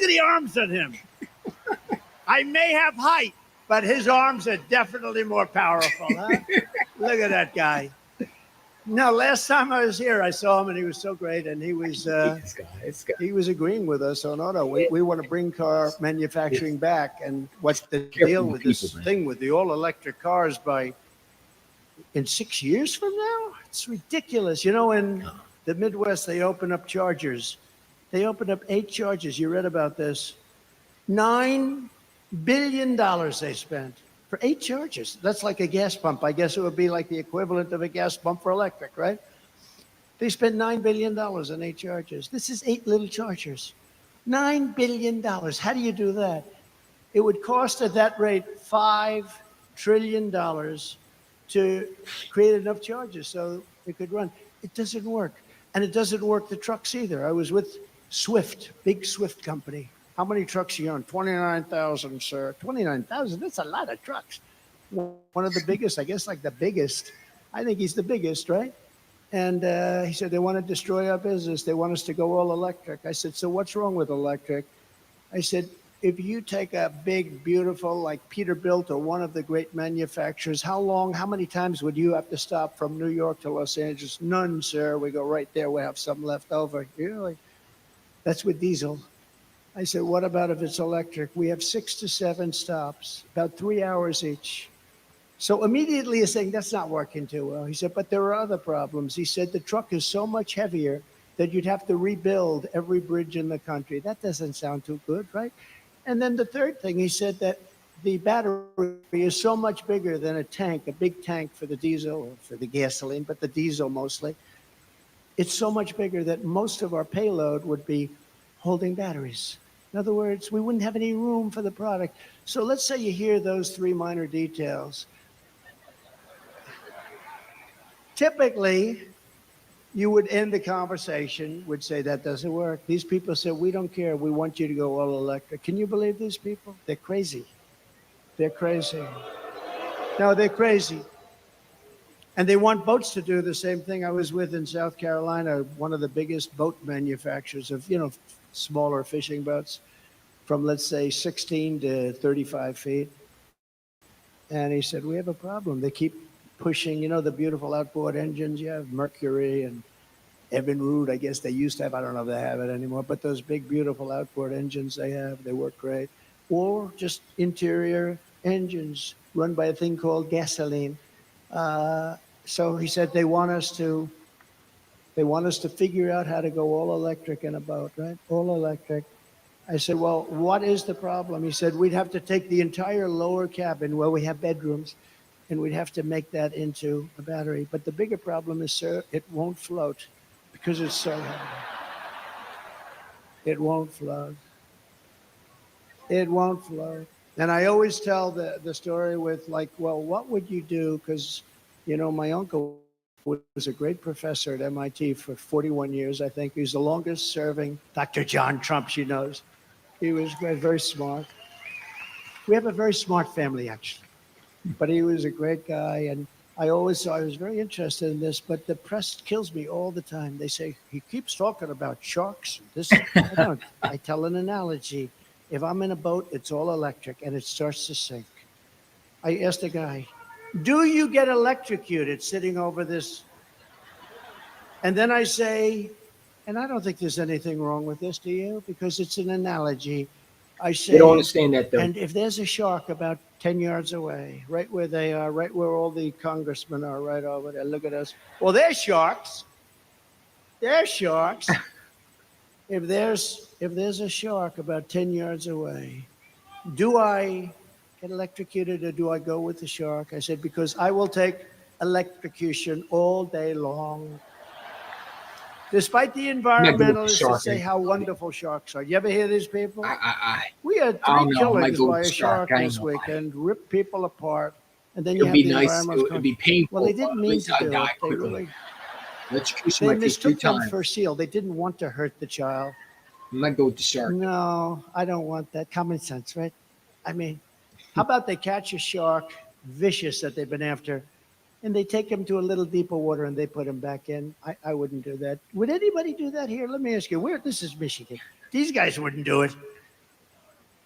at the arms on him. I may have height, but his arms are definitely more powerful. Huh? Look at that guy. No, last time I was here, I saw him, and he was so great. And he was he was agreeing with us on auto. We want to bring car manufacturing back. And what's the deal with this thing with the all-electric cars in 6 years from now? It's ridiculous. You know, in the Midwest, they open up chargers. They opened up 8 chargers. You read about this. $9 billion they spent for 8 chargers. That's like a gas pump. I guess it would be like the equivalent of a gas pump for electric, right? They spent $9 billion on 8 chargers. This is 8 little chargers. $9 billion. How do you do that? It would cost at that rate $5 trillion to create enough chargers so it could run. It doesn't work. And it doesn't work the trucks either. I was with Swift, big Swift company. How many trucks you own? 29,000, sir. 29,000? That's a lot of trucks. One of the biggest, I guess, like the biggest. I think he's the biggest, right? And he said, they want to destroy our business. They want us to go all electric. I said, so what's wrong with electric? I said, if you take a big, beautiful, like Peterbilt or one of the great manufacturers, how many times would you have to stop from New York to Los Angeles? None, sir. We go right there. We have some left over. Really? That's with diesel. I said, what about if it's electric? We have 6 to 7 stops, about 3 hours each. So immediately he's saying, that's not working too well. He said, but there are other problems. He said, the truck is so much heavier that you'd have to rebuild every bridge in the country. That doesn't sound too good, right? And then the third thing, he said that the battery is so much bigger than a tank, a big tank for the diesel or for the gasoline, but the diesel mostly. It's so much bigger that most of our payload would be holding batteries. In other words, we wouldn't have any room for the product. So let's say you hear those 3 minor details. Typically, you would end the conversation, would say that doesn't work. These people said, we don't care. We want you to go all electric. Can you believe these people? They're crazy. They're crazy. No, they're crazy. And they want boats to do the same thing. I was with in South Carolina, one of the biggest boat manufacturers of, smaller fishing boats from, let's say, 16 to 35 feet. And he said, we have a problem. They keep pushing, the beautiful outboard engines. You have Mercury and Evinrude. I guess they used to have, I don't know if they have it anymore, but those big, beautiful outboard engines they have, they work great. Or just interior engines run by a thing called gasoline. So he said they want us to figure out how to go all electric in a boat, right? All electric. I said, well, what is the problem? He said, we'd have to take the entire lower cabin where we have bedrooms, and we'd have to make that into a battery. But the bigger problem is, sir, it won't float because it's so heavy. It won't float. It won't float. And I always tell the story with like, well, what would you do? Because, my uncle was a great professor at MIT for 41 years, I think. He's the longest serving Dr. John Trump, she knows. He was great, very smart. We have a very smart family, actually. But he was a great guy. And I was very interested in this, but the press kills me all the time. They say, he keeps talking about sharks. I tell an analogy. If I'm in a boat, it's all electric and it starts to sink. I asked a guy, do you get electrocuted sitting over this? And then I say, and I don't think there's anything wrong with this, do you? Because it's an analogy. I say, They don't understand that, though. and if there's a shark about 10 yards away, right where they are, right where all the congressmen are, right over there, look at us. Well, they're sharks. They're sharks. If there's a shark about 10 yards away, do I get electrocuted or do I go with the shark? I said, because I will take electrocution all day long. Despite the I'm not good with the environmentalists that shark. say how wonderful sharks are. You ever hear these people? I We had I 3 don't know. I might killings go with by the a shark. shark I ain't this gonna lie. weekend, ripped people apart. And then It you would have be the nice. environmentalists It would be painful. well, they But didn't at mean least to I'd do die it. They quickly. really, Electrocution they might take 3 mistook them times. for seal. They didn't want to hurt the child. I might go with the shark. No, I don't want that. Common sense, right? I mean, how about they catch a shark, vicious that they've been after, and they take him to a little deeper water and they put him back in? I wouldn't do that. Would anybody do that here? Let me ask you, this is Michigan. These guys wouldn't do it.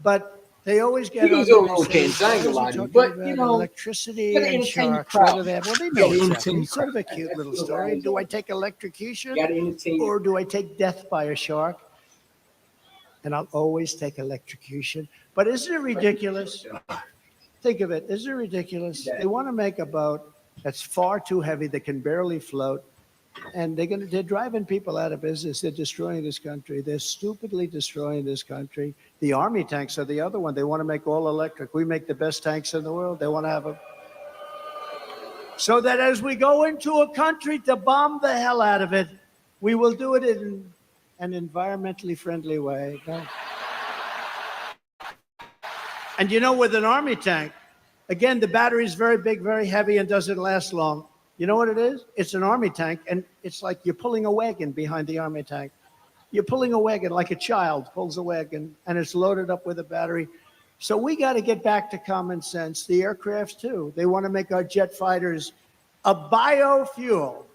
But they always get He was on over there on and say, Kansas. I ain't why is gonna he lie to you. talking But, about you know, you electricity gotta and entertain the sharks? crowd. Whether they have, well, they You know gotta what's entertain happening. the It's sort of a crowd. cute That's little what story. always Do I are. take electrocution You gotta entertain. or do I take death by a shark? And I'll always take electrocution. But isn't it ridiculous? Think of it. Isn't it ridiculous? They want to make a boat that's far too heavy, that can barely float, and they're driving people out of business. They're destroying this country. They're stupidly destroying this country. The Army tanks are the other one. They want to make all electric. We make the best tanks in the world. They want to have them. So that as we go into a country to bomb the hell out of it, we will do it in an environmentally friendly way. No? And you know, with an Army tank, again, the battery is very big, very heavy, and doesn't last long. You know what it is? It's an Army tank, and it's like you're pulling a wagon behind the Army tank. You're pulling a wagon like a child pulls a wagon, and it's loaded up with a battery. So we got to get back to common sense. The aircrafts, too. They want to make our jet fighters a biofuel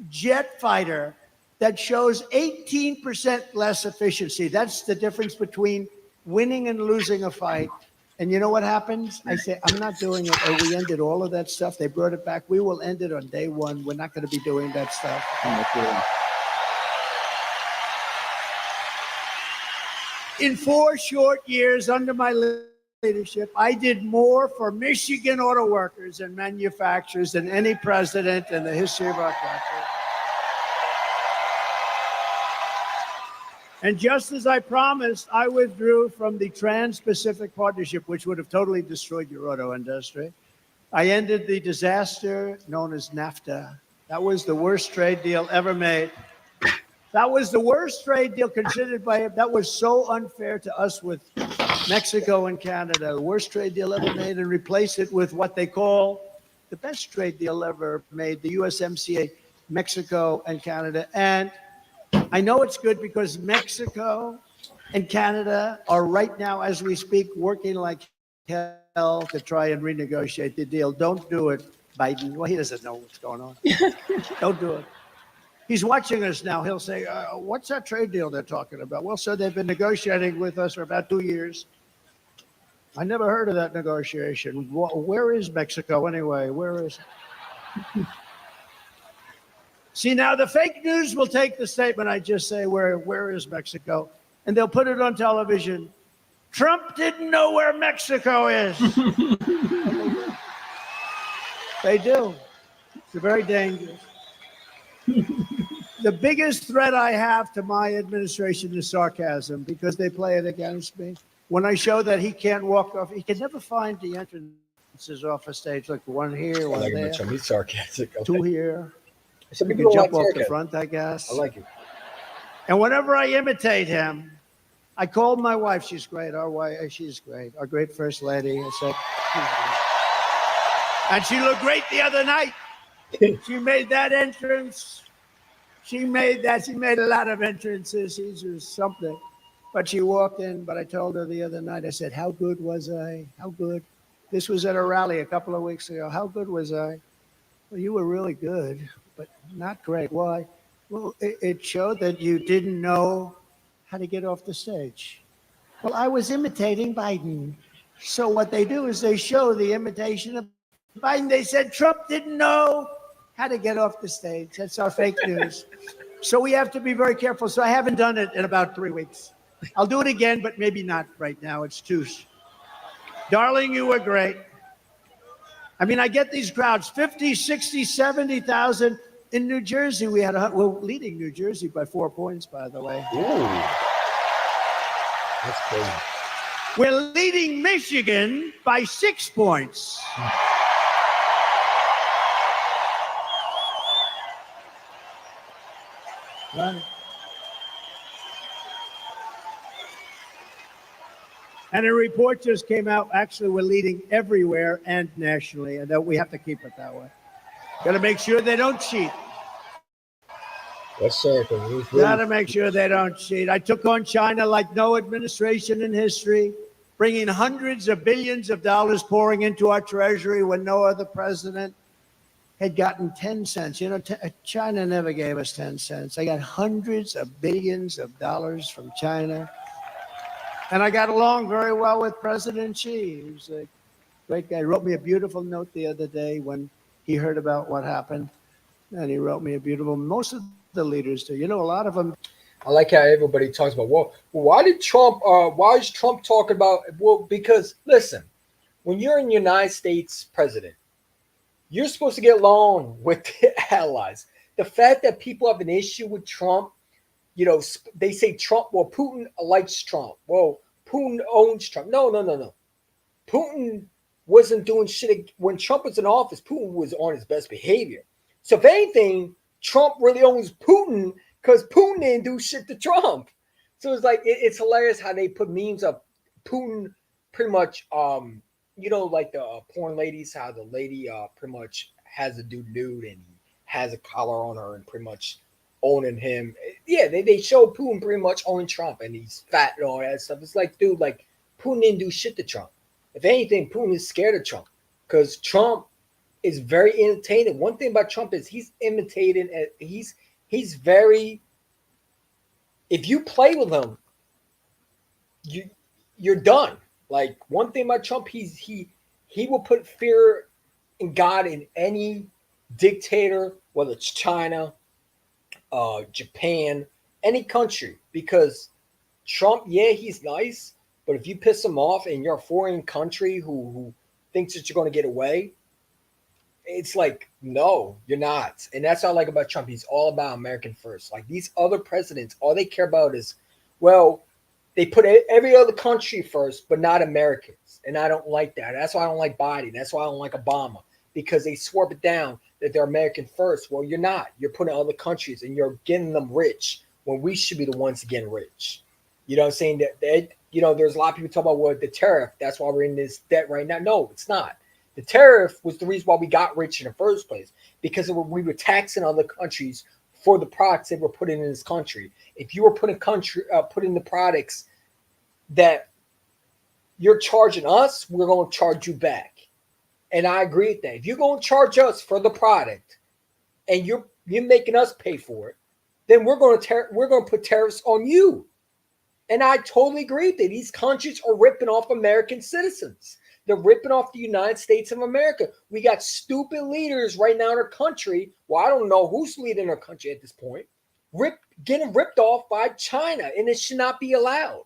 jet fighter that shows 18% less efficiency. That's the difference between winning and losing a fight. And you know what happens? I say, I'm not doing it. And we ended all of that stuff. They brought it back. We will end it on day one. We're not going to be doing that stuff. In 4 short years under my leadership, I did more for Michigan auto workers and manufacturers than any president in the history of our country. And just as I promised, I withdrew from the Trans-Pacific Partnership, which would have totally destroyed your auto industry. I ended the disaster known as NAFTA. That was the worst trade deal ever made. That was the worst trade deal considered by him. That was so unfair to us with Mexico and Canada, the worst trade deal ever made, and replace it with what they call the best trade deal ever made, the USMCA, Mexico and Canada. And I know it's good because Mexico and Canada are right now, as we speak, working like hell to try and renegotiate the deal. Don't do it, Biden. Well, he doesn't know what's going on. Don't do it. He's watching us now. He'll say, what's that trade deal they're talking about? Well, sir, they've been negotiating with us for about 2 years. I never heard of that negotiation. Where is Mexico anyway? Where is it? See, now the fake news will take the statement I just say, where is Mexico? And they'll put it on television. Trump didn't know where Mexico is. They do. It's very dangerous. The biggest threat I have to my administration is sarcasm because they play it against me. When I show that he can't walk off, he can never find the entrances off a stage, like one here, one there. He's sarcastic. 2 here. Some You people can don't jump like off the sarcasm. front, I guess. I like it. And whenever I imitate him, I called my wife. She's great. Our wife, she's great. Our great first lady. I said, and she looked great the other night. She made that entrance. She made a lot of entrances. She's just something. But she walked in. But I told her the other night, I said, how good was I? How good? This was at a rally a couple of weeks ago. How good was I? Well, you were really good, but not great. Why? Well, it showed that you didn't know how to get off the stage. Well, I was imitating Biden. So what they do is they show the imitation of Biden. They said Trump didn't know how to get off the stage. That's our fake news. So we have to be very careful. So I haven't done it in about 3 weeks. I'll do it again, but maybe not right now. It's too. Darling, you were great. I mean, I get these crowds, 50, 60, 70,000. In New Jersey, we're leading New Jersey by 4 points, by the way. Ooh. That's crazy. We're leading Michigan by 6 points. Right. And a report just came out. Actually, we're leading everywhere and nationally, and that we have to keep it that way. Got to make sure they don't cheat. Yes, sir. Got to make sure they don't cheat. I took on China like no administration in history, bringing hundreds of billions of dollars pouring into our treasury when no other president had gotten 10 cents. You know, China never gave us 10 cents. I got hundreds of billions of dollars from China. And I got along very well with President Xi. He was a great guy. He wrote me a beautiful note the other day when he heard about what happened. And he wrote me a beautiful, most of the leaders do. You know, a lot of them. I like how everybody talks about, well, why is Trump talking about, well, because listen, when you're in the United States president, you're supposed to get along with the allies. The fact that people have an issue with Trump, you know, they say Trump, well, Putin likes Trump. Well, Putin owns Trump. No. Putin wasn't doing shit. When Trump was in office, Putin was on his best behavior. So if anything, Trump really owns Putin because Putin didn't do shit to Trump. So it's like, it's hilarious how they put memes of Putin pretty much, you know, like the porn ladies, how the lady pretty much has a dude nude and he has a collar on her and pretty much owning him. Yeah, they show Putin pretty much owning Trump and he's fat and all that stuff. It's like, dude, like Putin didn't do shit to Trump. If anything, Putin is scared of Trump because Trump is very entertaining. One thing about Trump is he's imitating. He's very. If you play with him, you're done. Like one thing about Trump, he will put fear in God in any dictator, whether it's China, Japan, any country, because Trump, yeah, he's nice, but if you piss him off and you're a foreign country who thinks that you're going to get away, it's like, no, you're not. And that's what I like about Trump. He's all about American first. Like these other presidents, all they care about is, well, they put every other country first, but not Americans. And I don't like that. That's why I don't like Biden. That's why I don't like Obama, because they swarp it down that they're American first. Well, you're not. You're putting other countries and you're getting them rich when we should be the ones getting rich. You know what I'm saying? That you know, there's a lot of people talk about, well, the tariff, that's why we're in this debt right now. No, it's not. The tariff was the reason why we got rich in the first place, because we were taxing other countries for the products they were putting in this country. If you were putting the products that you're charging us, we're going to charge you back. And I agree with that. If you're going to charge us for the product and you're making us pay for it, then we're going to put tariffs on you. And I totally agree that these countries are ripping off American citizens. They're ripping off the United States of America. We got stupid leaders right now in our country. Well, I don't know who's leading our country at this point. Getting ripped off by China, and it should not be allowed.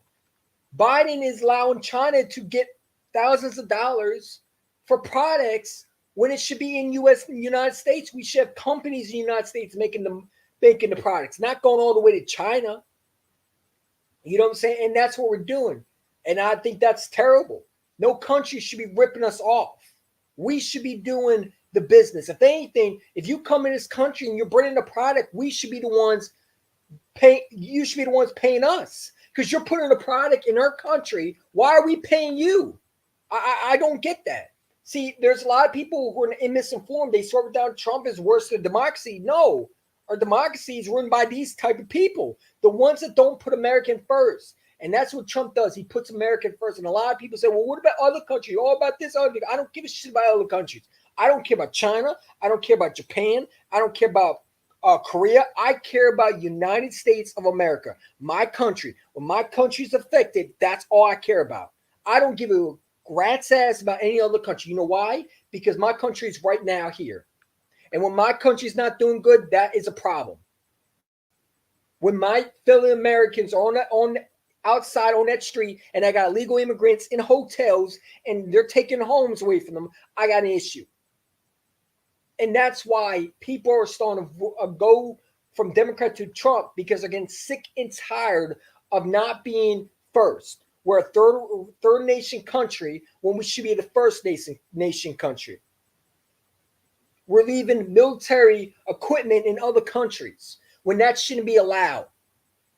Biden is allowing China to get thousands of dollars for products when it should be in United States. We should have companies in the United States making the products, not going all the way to China. You know what I'm saying? And that's what we're doing. And I think that's terrible. No country should be ripping us off. We should be doing the business. If anything, if you come in this country and you're bringing a product, we should be the ones you should be the ones paying us, because you're putting a product in our country. Why are we paying you? I don't get that. See, there's a lot of people who are misinformed. They sort of down Trump is worse than democracy. No, our democracy is run by these type of people, the ones that don't put American first. And that's what Trump does. He puts American first. And a lot of people say, well, what about other countries? All about this, other. I don't give a shit about other countries. I don't care about China. I don't care about Japan. I don't care about Korea. I care about United States of America, my country. When my country's affected, that's all I care about. I don't give a rat's ass about any other country. You know why? Because my country is right now here. And when my country's not doing good, that is a problem. When my fellow Americans are on outside on that street and I got illegal immigrants in hotels and they're taking homes away from them, I got an issue. And that's why people are starting to go from Democrat to Trump, because they're getting sick and tired of not being first. We're a third nation country when we should be the first nation country. We're leaving military equipment in other countries when that shouldn't be allowed.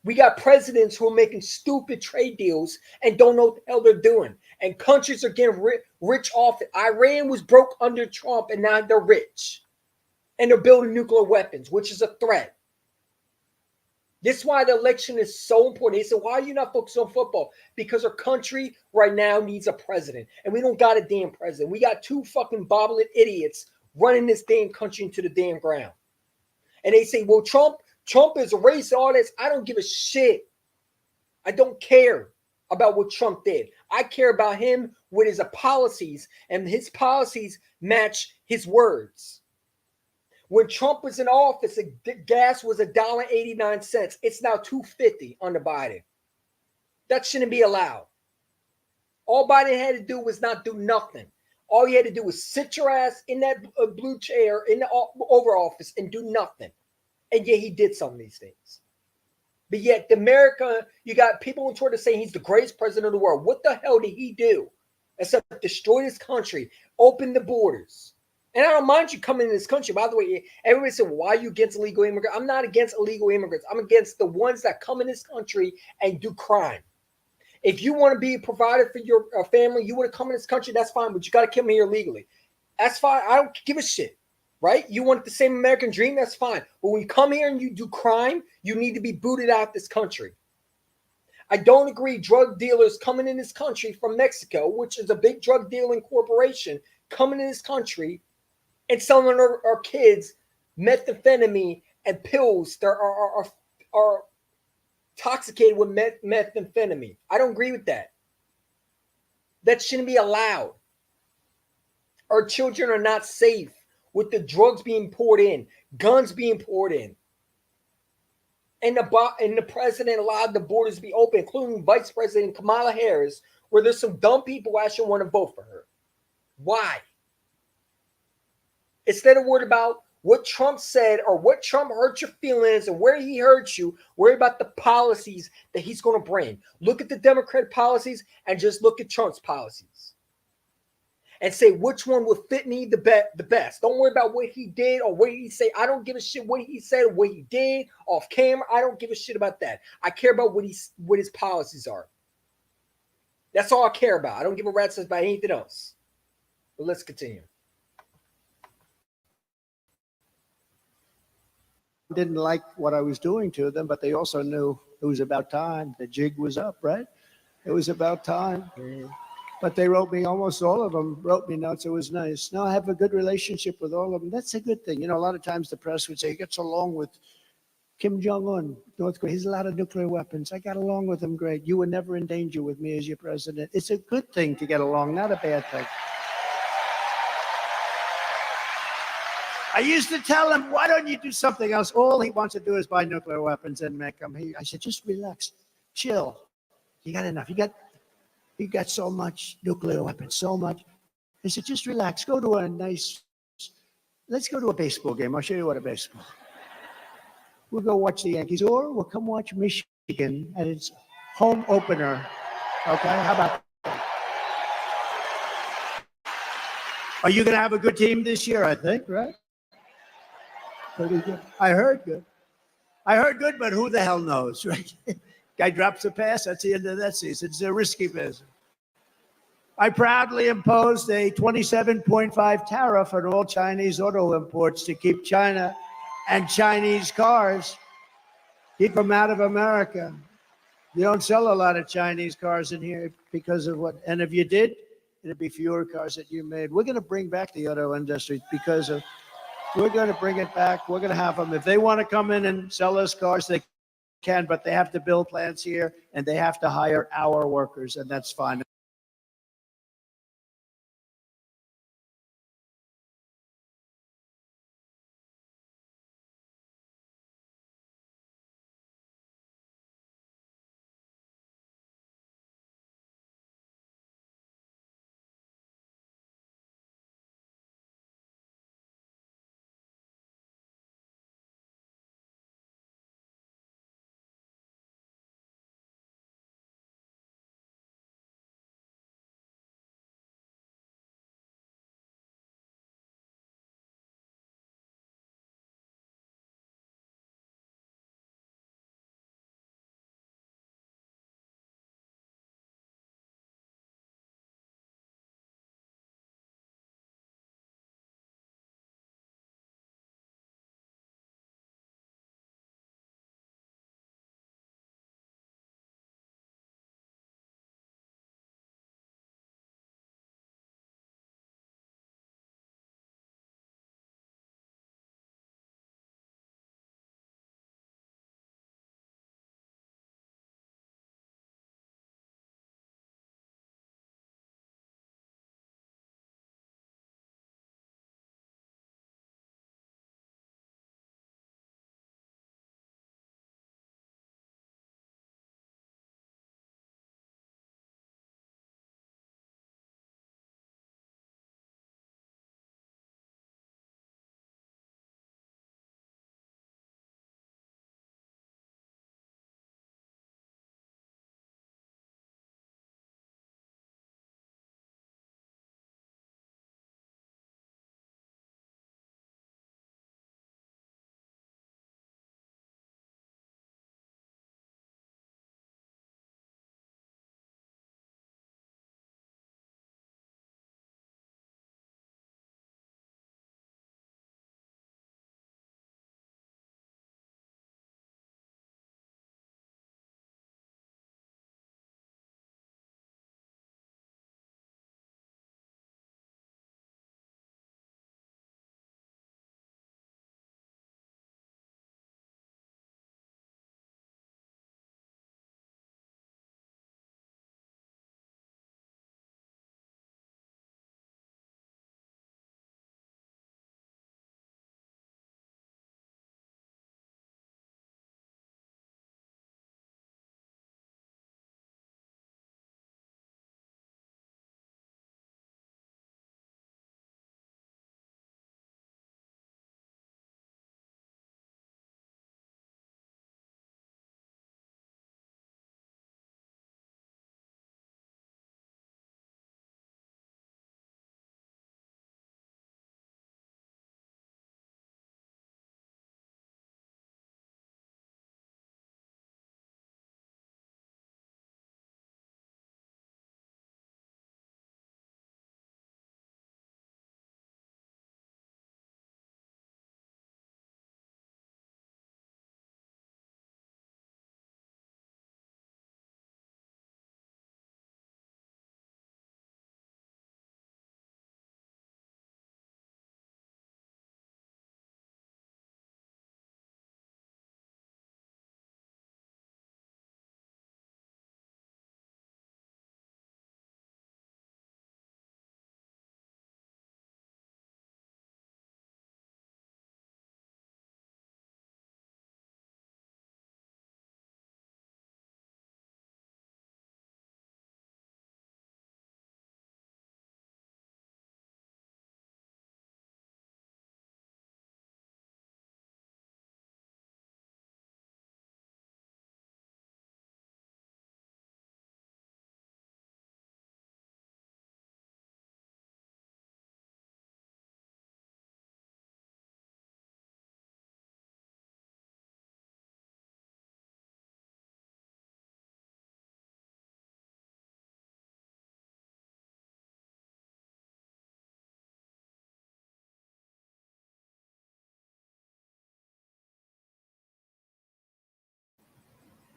We got presidents who are making stupid trade deals and don't know what the hell they're doing. And countries are getting rich off it. Iran was broke under Trump and now they're rich. And they're building nuclear weapons, which is a threat. This is why the election is so important. They said, why are you not focused on football? Because our country right now needs a president. And we don't got a damn president. We got two fucking bobbling idiots running this damn country into the damn ground. And they say, well, Trump is a racist, all this. I don't give a shit. I don't care about what Trump did. I care about him with his policies, and his policies match his words. When Trump was in office, gas was $1.89. It's now $2.50 under Biden. That shouldn't be allowed. All Biden had to do was not do nothing. All he had to do was sit your ass in that blue chair in the Oval Office and do nothing. And yet he did some of these things. But yet, America, you got people on Twitter saying he's the greatest president of the world. What the hell did he do? Except destroy this country, open the borders. And I don't mind you coming in this country. By the way, everybody said, why are you against illegal immigrants? I'm not against illegal immigrants. I'm against the ones that come in this country and do crime. If you want to be a provider for your family, you want to come in this country, that's fine. But you got to come here legally. That's fine. I don't give a shit. Right? You want the same American dream? That's fine. But when you come here and you do crime, you need to be booted out this country. I don't agree drug dealers coming in this country from Mexico, which is a big drug dealing corporation, coming in this country and selling our kids methamphetamine and pills that are intoxicated with methamphetamine. I don't agree with that. That shouldn't be allowed. Our children are not safe with the drugs being poured in, guns being poured in. And the president allowed the borders to be open, including Vice President Kamala Harris, where there's some dumb people who actually want to vote for her. Why? Instead of worried about what Trump said or what Trump hurt your feelings and where he hurt you, worry about the policies that he's going to bring. Look at the Democrat policies and just look at Trump's policies. And say which one will fit me the best. Don't worry about what he did or what he said. I don't give a shit what he said or what he did off camera. I don't give a shit about that. I care about what his policies are. That's all I care about. I don't give a rat's ass about anything else. But let's continue. Didn't like what I was doing to them, but they also knew it was about time. The jig was up, right? It was about time. Mm-hmm. But they wrote me, almost all of them wrote me notes. It was nice. No, I have a good relationship with all of them. That's a good thing. You know, a lot of times the press would say he gets along with Kim Jong-un, North Korea. He has a lot of nuclear weapons. I got along with him great. You were never in danger with me as your president. It's a good thing to get along, not a bad thing. I used to tell him, why don't you do something else? All he wants to do is buy nuclear weapons and make them. I said, just relax, chill. You got enough. You got so much nuclear weapons, so much. I said, just relax. Go to let's go to a baseball game. I'll show you what a baseball. We'll go watch the Yankees, or we'll come watch Michigan at its home opener. Okay, how about that? Are you going to have a good team this year, I think, right? Pretty good. I heard good. But who the hell knows, right? Guy drops a pass, that's the end of that season. It's a risky business. I proudly imposed a 27.5 tariff on all Chinese auto imports to keep China and Chinese cars, keep them out of America. You don't sell a lot of Chinese cars in here because of what, and if you did, it'd be fewer cars that you made. We're going to bring back the auto industry because of, we're going to bring it back. We're going to have them. If they want to come in and sell us cars, they can, but they have to build plants here and they have to hire our workers, and that's fine.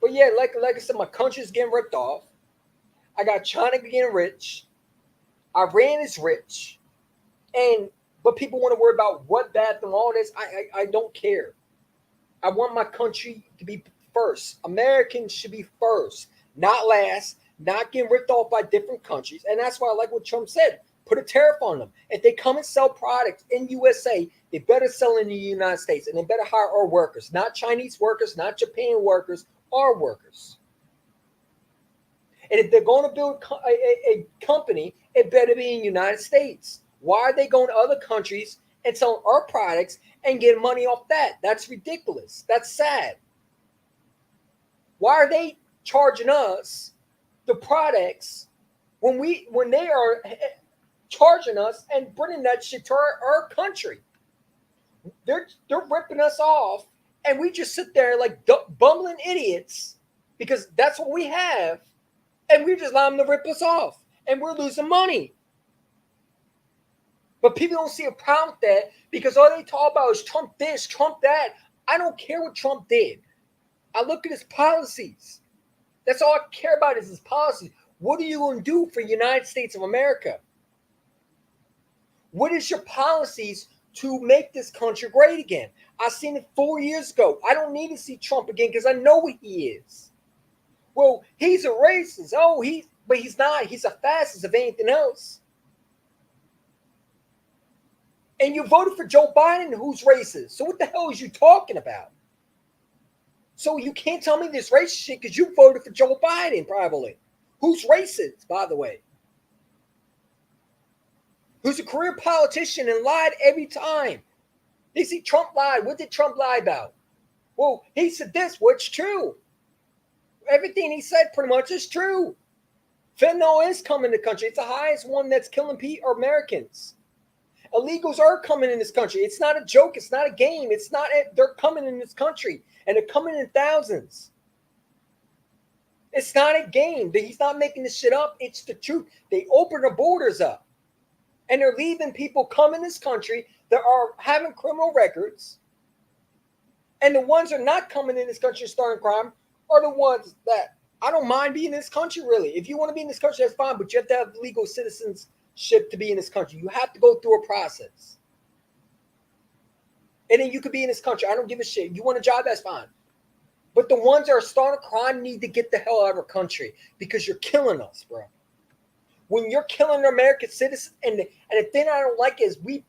But yeah, like I said, my country's getting ripped off. I got China getting rich. Iran is rich, but people want to worry about what that and all this. I don't care. I want my country to be first. Americans should be first, not last, not getting ripped off by different countries. And that's why I like what Trump said. Put a tariff on them. If they come and sell products in USA, they better sell in the United States, and they better hire our workers, not Chinese workers, not Japan workers, our workers. And if they're going to build a company, it better be in the United States. Why are they going to other countries and selling our products and getting money off that? That's ridiculous. That's sad. Why are they charging us the products when they are charging us and bringing that shit to our country? They're ripping us off, and we just sit there like bumbling idiots because that's what we have. And we just allow them to rip us off. And we're losing money. But people don't see a problem with that because all they talk about is Trump this, Trump that. I don't care what Trump did. I look at his policies. That's all I care about is his policies. What are you going to do for the United States of America? What is your policies to make this country great again? I seen it 4 years ago. I don't need to see Trump again because I know what he is. Well, he's a racist. But he's not. He's a fascist, if anything else. And you voted for Joe Biden, who's racist. So what the hell is you talking about? So you can't tell me this racist shit because you voted for Joe Biden, probably. Who's racist, by the way? Who's a career politician and lied every time. They see Trump lied. What did Trump lie about? Well, he said this, which is true. Everything he said pretty much is true. Fentanyl is coming to the country. It's the highest one that's killing Americans. Illegals are coming in this country. It's not a joke. It's not a game. They're coming in this country, and they're coming in thousands. It's not a game. He's not making this shit up. It's the truth. They open the borders up, and they're leaving people come in this country that are having criminal records, and the ones that are not coming in this country starting crime are the ones that I don't mind being in this country, really. If you want to be in this country, that's fine, but you have to have legal citizenship to be in this country. You have to go through a process. And then you could be in this country. I don't give a shit. You want a job, that's fine. But the ones that are starting crime need to get the hell out of our country because you're killing us, bro. When you're killing American citizens, and the thing I don't like is we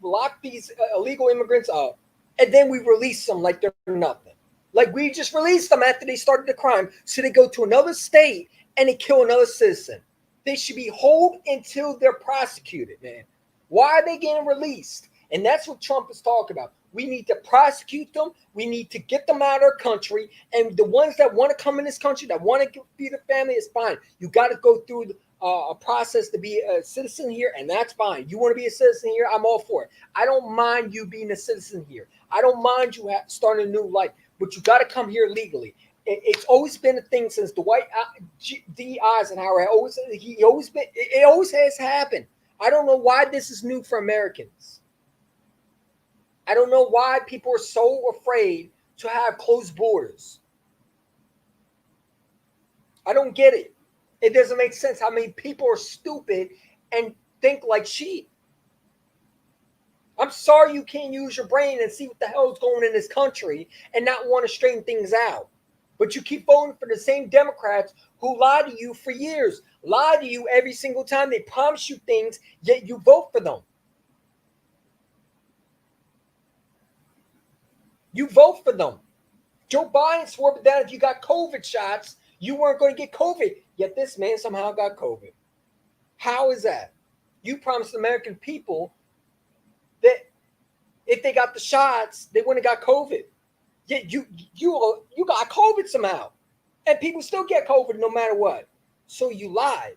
lock these illegal immigrants up, and then we release them like they're nothing. Like we just released them after they started the crime. So they go to another state and they kill another citizen. They should be held until they're prosecuted, man. Why are they getting released? And that's what Trump is talking about. We need to prosecute them. We need to get them out of our country. And the ones that want to come in this country, that want to feed their family, is fine. You got to go through a process to be a citizen here, and that's fine. You want to be a citizen here? I'm all for it. I don't mind you being a citizen here. I don't mind you starting a new life. But you got to come here legally. It's always been a thing since the white D. Eisenhower. It always has happened. I don't know why this is new for Americans. I don't know why people are so afraid to have closed borders. I don't get it. It doesn't make sense how many people are stupid and think like sheep. I'm sorry you can't use your brain and see what the hell is going on in this country and not want to straighten things out. But you keep voting for the same Democrats who lie to you for years, lie to you every single time. They promise you things, yet you vote for them. You vote for them. Joe Biden swore that if you got COVID shots, you weren't going to get COVID. Yet this man somehow got COVID. How is that? You promised the American people that if they got the shots, they wouldn't have got COVID. Yet you got COVID somehow. And people still get COVID no matter what. So you lied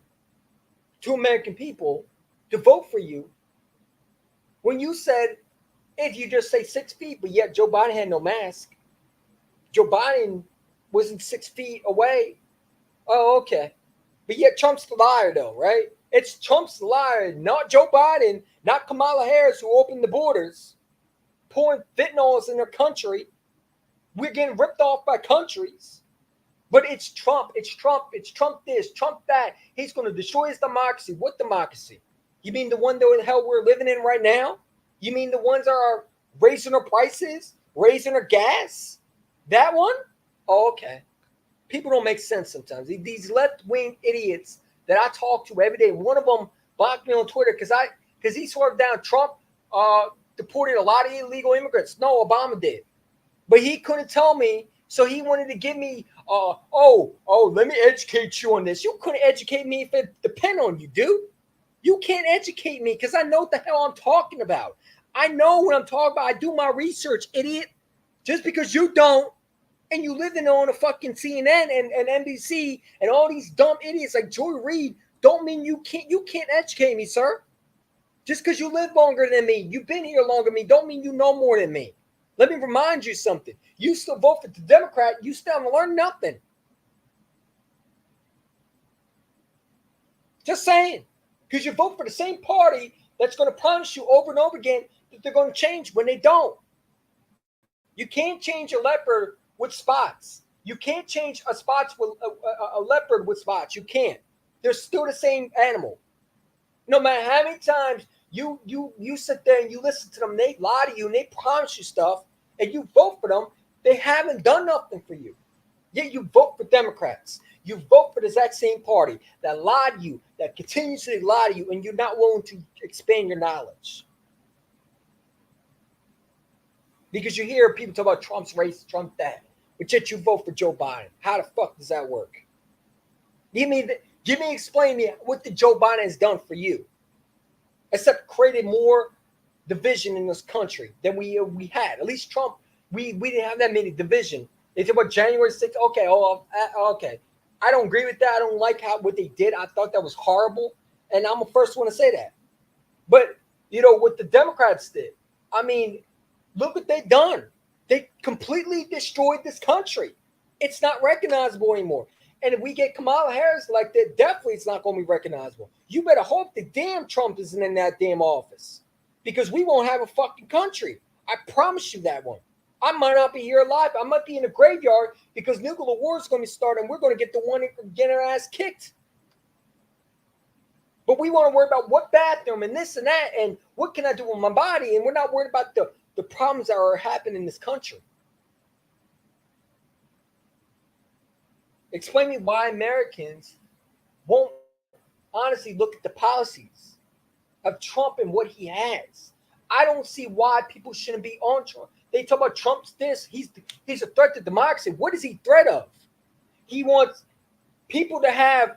to American people to vote for you when you said, if you just say 6 feet, but yet Joe Biden had no mask. Joe Biden wasn't 6 feet away. Oh, okay. But yet Trump's the liar, though, right? It's Trump's the liar, not Joe Biden, not Kamala Harris, who opened the borders, pouring fentanyls in their country. We're getting ripped off by countries. But it's Trump. It's Trump. It's Trump this, Trump that. He's going to destroy his democracy. What democracy? You mean the one that the hell we're living in right now? You mean the ones that are raising our prices, raising our gas? That one? Oh, okay. People don't make sense sometimes. These left-wing idiots that I talk to every day. One of them blocked me on Twitter because he swerved down Trump deported a lot of illegal immigrants. No, Obama did. But he couldn't tell me, so he wanted to give me, let me educate you on this. You couldn't educate me if it depended on you, dude. You can't educate me because I know what the hell I'm talking about. I know what I'm talking about. I do my research, idiot. Just because you don't, and you live in on a fucking CNN and NBC and all these dumb idiots like Joy Reid, don't mean you can't educate me, sir. Just because you live longer than me, you've been here longer than me, don't mean you know more than me. Let me remind you something. You still vote for the Democrat, you still haven't learned nothing. Just saying. Because you vote for the same party that's going to promise you over and over again that they're going to change when they don't. You can't change a leopard with spots. You can't change a leopard with spots. You can't. They're still the same animal. No matter how many times you sit there and you listen to them, they lie to you and they promise you stuff, and you vote for them, they haven't done nothing for you. Yet you vote for Democrats. You vote for the exact same party that lied to you, that continuously lie to you, and you're not willing to expand your knowledge. Because you hear people talk about Trump's race, Trump that, but yet you vote for Joe Biden. How the fuck does that work? Explain me what the Joe Biden has done for you, except created more division in this country than we had. At least Trump, we didn't have that many division. They talk about January 6th. Okay. I don't agree with that. I don't like what they did. I thought that was horrible, and I'm the first one to say that. But what the Democrats did, I mean, look what they've done. They completely destroyed this country. It's not recognizable anymore. And if we get Kamala Harris like that, definitely it's not going to be recognizable. You better hope the damn Trump isn't in that damn office, because we won't have a fucking country. I promise you that one. I might not be here alive. I might be in the graveyard because nuclear war is going to start and we're going to get the one getting our ass kicked. But we want to worry about what bathroom and this and that and what can I do with my body, and we're not worried about the problems that are happening in this country. Explain me why Americans won't honestly look at the policies of Trump and what he has. I don't see why people shouldn't be on Trump. They talk about Trump's this. He's a threat to democracy. What is he threat of? He wants people to have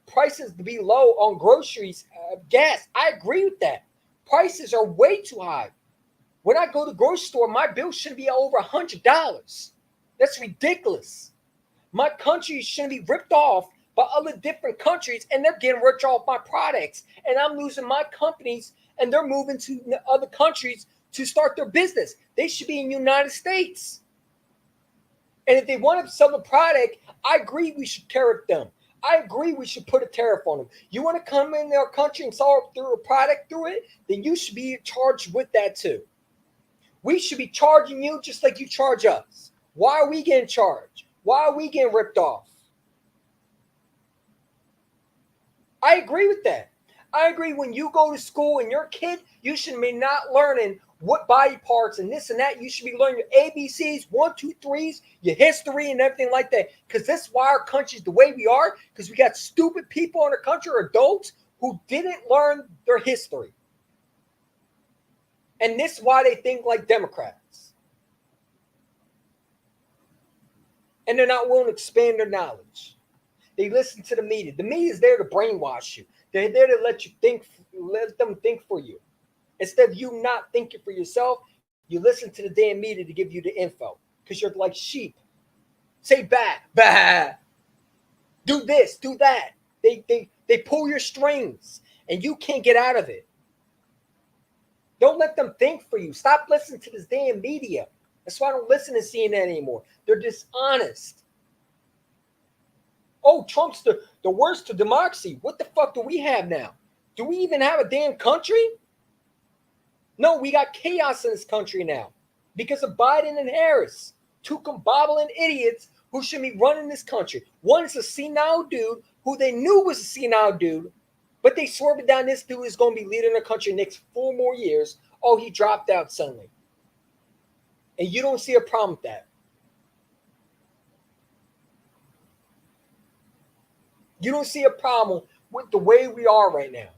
prices to be low on groceries, gas. I agree with that. Prices are way too high. When I go to the grocery store, my bill shouldn't be over $100. That's ridiculous. My country shouldn't be ripped off by other different countries, and they're getting rich off my products, and I'm losing my companies, and they're moving to other countries to start their business. They should be in the United States. And if they want to sell the product, I agree we should tariff them. I agree we should put a tariff on them. You want to come in their country and sell through a product through it, then you should be charged with that too. We should be charging you just like you charge us. Why are we getting charged? Why are we getting ripped off? I agree with that. I agree when you go to school and you're a kid, you should be not learning what body parts and this and that. You should be learning your ABCs, 1, 2, 3s, your history and everything like that. Because that's why our country's the way we are. Because we got stupid people in our country, or adults, who didn't learn their history. And this is why they think like Democrats. And they're not willing to expand their knowledge. They listen to the media. The media is there to brainwash you. They're there to let you think, let them think for you. Instead of you not thinking for yourself, you listen to the damn media to give you the info. Because you're like sheep. Say bah, bah. Do this, do that. They pull your strings and you can't get out of it. Don't let them think for you. Stop listening to this damn media. That's why I don't listen to CNN anymore. They're dishonest. Oh, Trump's the worst to democracy. What the fuck do we have now? Do we even have a damn country? No, we got chaos in this country now because of Biden and Harris. Two combobbling idiots who should be running this country. One is a senile dude who they knew was a senile dude, but they swerved down this dude is going to be leading the country next 4 more years. Oh, he dropped out suddenly. And you don't see a problem with that. You don't see a problem with the way we are right now.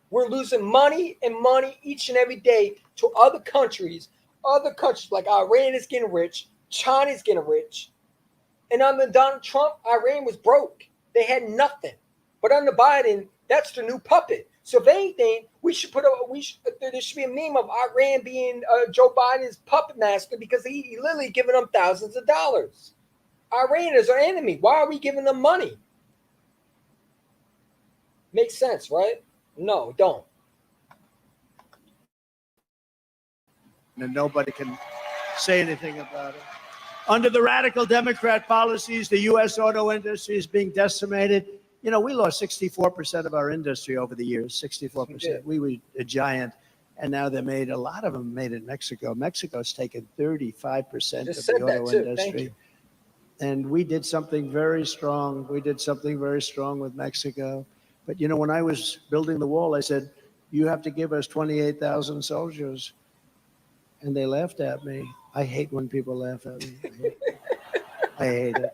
We're losing money and money each and every day to other countries. Other countries like Iran is getting rich. China's getting rich. And under Donald Trump, Iran was broke. They had nothing. But under Biden, that's the new puppet. So if anything, there should be a meme of Iran being Joe Biden's puppet master because he literally giving them thousands of dollars. Iran is our enemy. Why are we giving them money? Makes sense, right? No, don't. And nobody can say anything about it. Under the radical Democrat policies, the U.S. auto industry is being decimated. You know, we lost 64% of our industry over the years, 64%. We were a giant, and now they made, a lot of them made in Mexico. Mexico's taken 35% of the auto industry. And we did something very strong. We did something very strong with Mexico. But, you know, when I was building the wall, I said, you have to give us 28,000 soldiers. And they laughed at me. I hate when people laugh at me. I hate it.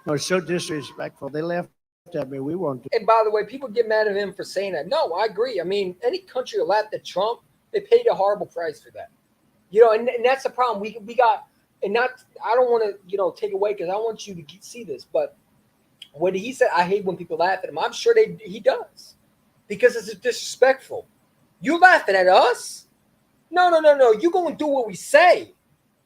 No, it's so disrespectful. They laughed at me. We won't do it. And by the way, people get mad at him for saying that. No, I agree. I mean, any country that laughed at Trump, they paid a horrible price for that. You know, and that's the problem. We got, and not, I don't want to, you know, take away because I want you to see this, but when he said, I hate when people laugh at him, I'm sure he does because it's disrespectful. You laughing at us? No. You're going to do what we say.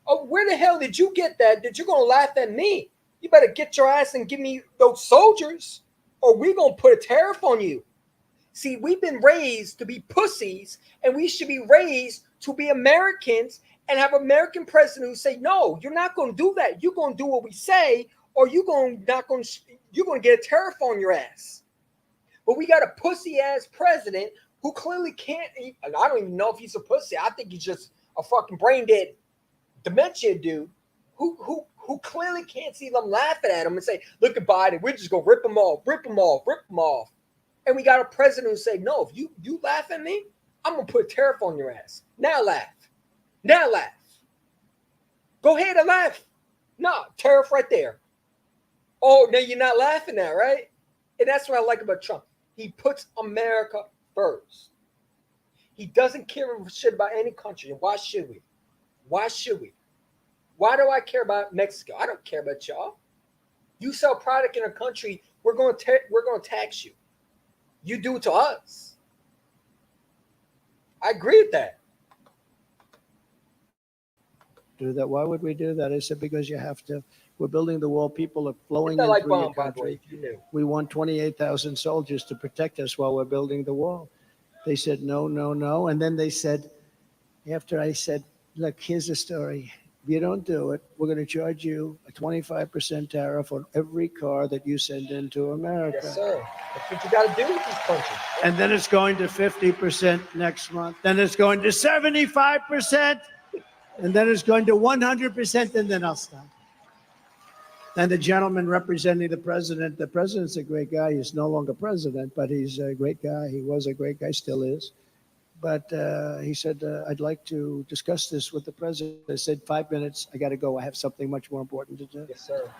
Oh, where the hell did you get that you're going to laugh at me? You better get your ass and give me those soldiers or we're going to put a tariff on you. See, we've been raised to be pussies and we should be raised to be Americans and have American president who say, no, you're not going to do that. You're going to do what we say or you're going to get a tariff on your ass. But we got a pussy ass president who clearly can't. I don't even know if he's a pussy. I think he's just a fucking brain dead dementia dude who clearly can't see them laughing at him and say, look at Biden, we're just gonna rip them off. And we got a president who say, no, if you laugh at me, I'm gonna put a tariff on your ass. Now laugh. Go ahead and laugh. No, tariff right there. Oh, now you're not laughing now, right? And that's what I like about Trump. He puts America first. He doesn't care shit about any country. And why should we? Why do I care about Mexico? I don't care about y'all. You sell product in a country, we're going to tax you. You do it to us. I agree with that. Do that. Why would we do that? I said, because you have to. We're building the wall. People are flowing into your country. We want 28,000 soldiers to protect us while we're building the wall. They said, no. And then they said, after I said, look, here's the story. If you don't do it, we're going to charge you a 25% tariff on every car that you send into America. Yes, sir. That's what you got to do with these countries. And then it's going to 50% next month. Then it's going to 75%. And then it's going to 100%. And then I'll stop. And the gentleman representing the president's a great guy. He's no longer president, but he's a great guy. He was a great guy, still is. But he said, I'd like to discuss this with the president. I said, 5 minutes. I got to go. I have something much more important to do. Yes, sir.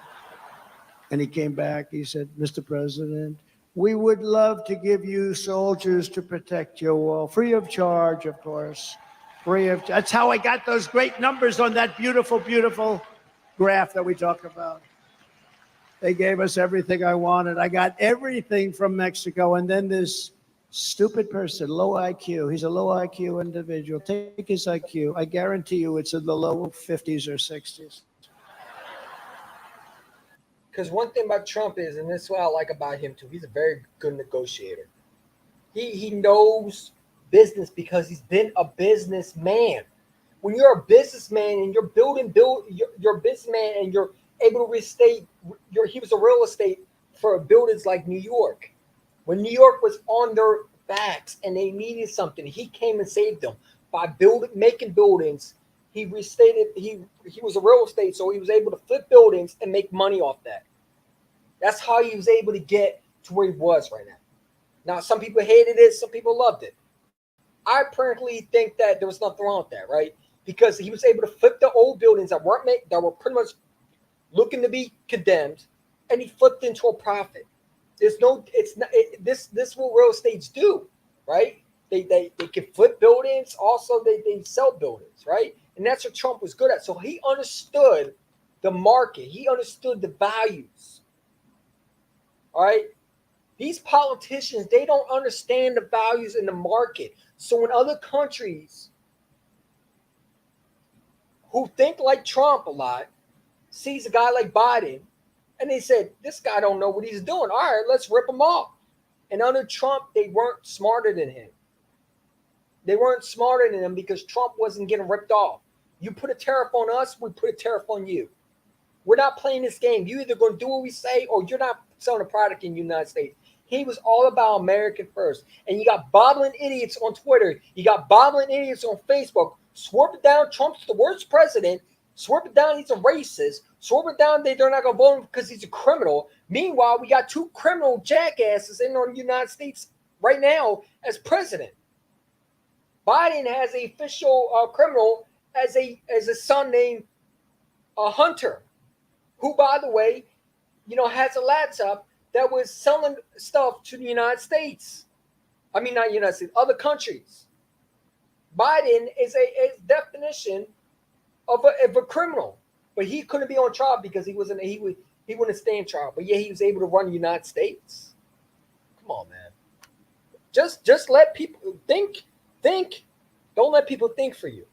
And he came back. He said, Mr. President, we would love to give you soldiers to protect your wall, free of charge, of course. That's how I got those great numbers on that beautiful, beautiful graph that we talk about. They gave us everything I wanted. I got everything from Mexico. And then this stupid person, low IQ. He's a low IQ individual. Take his IQ. I guarantee you it's in the low 50s or 60s. Because one thing about Trump is, and this is what I like about him too, he's a very good negotiator. He knows business because he's been a businessman. When you're a businessman and you're you're a businessman and you're able to restate, he was a real estate for buildings like New York. When New York was on their backs and they needed something, he came and saved them by making buildings he restated he was a real estate, so he was able to flip buildings and make money off that. That's how he was able to get to where he was right now. Now, some people hated it, some people loved it. I personally think that there was nothing wrong with that, right? Because he was able to flip the old buildings that were pretty much looking to be condemned, and he flipped into a profit. This is what real estates do, right? They can flip buildings, also they sell buildings, right? And that's what Trump was good at. So he understood the market, he understood the values. All right. These politicians, they don't understand the values in the market. So in other countries who think like Trump a lot, sees a guy like Biden, and they said, this guy don't know what he's doing. All right, let's rip him off. And under Trump, they weren't smarter than him. They weren't smarter than him because Trump wasn't getting ripped off. You put a tariff on us, we put a tariff on you. We're not playing this game. You're either going to do what we say or you're not selling a product in the United States. He was all about American first. And you got bobbling idiots on Twitter. You got bobbling idiots on Facebook. Swerve it down. Trump's the worst president. Swerve it down. He's a racist. Swerve it down. They're not going to vote him because he's a criminal. Meanwhile, we got two criminal jackasses in the United States right now as president. Biden has an official criminal as a son named Hunter, who, by the way, has a laptop that was selling stuff to the United States. I mean, not United States, other countries. Biden is a definition of a criminal, but he couldn't be on trial because he wouldn't stay in trial. But yeah, he was able to run the United States. Come on, man. Just let people think. Don't let people think for you.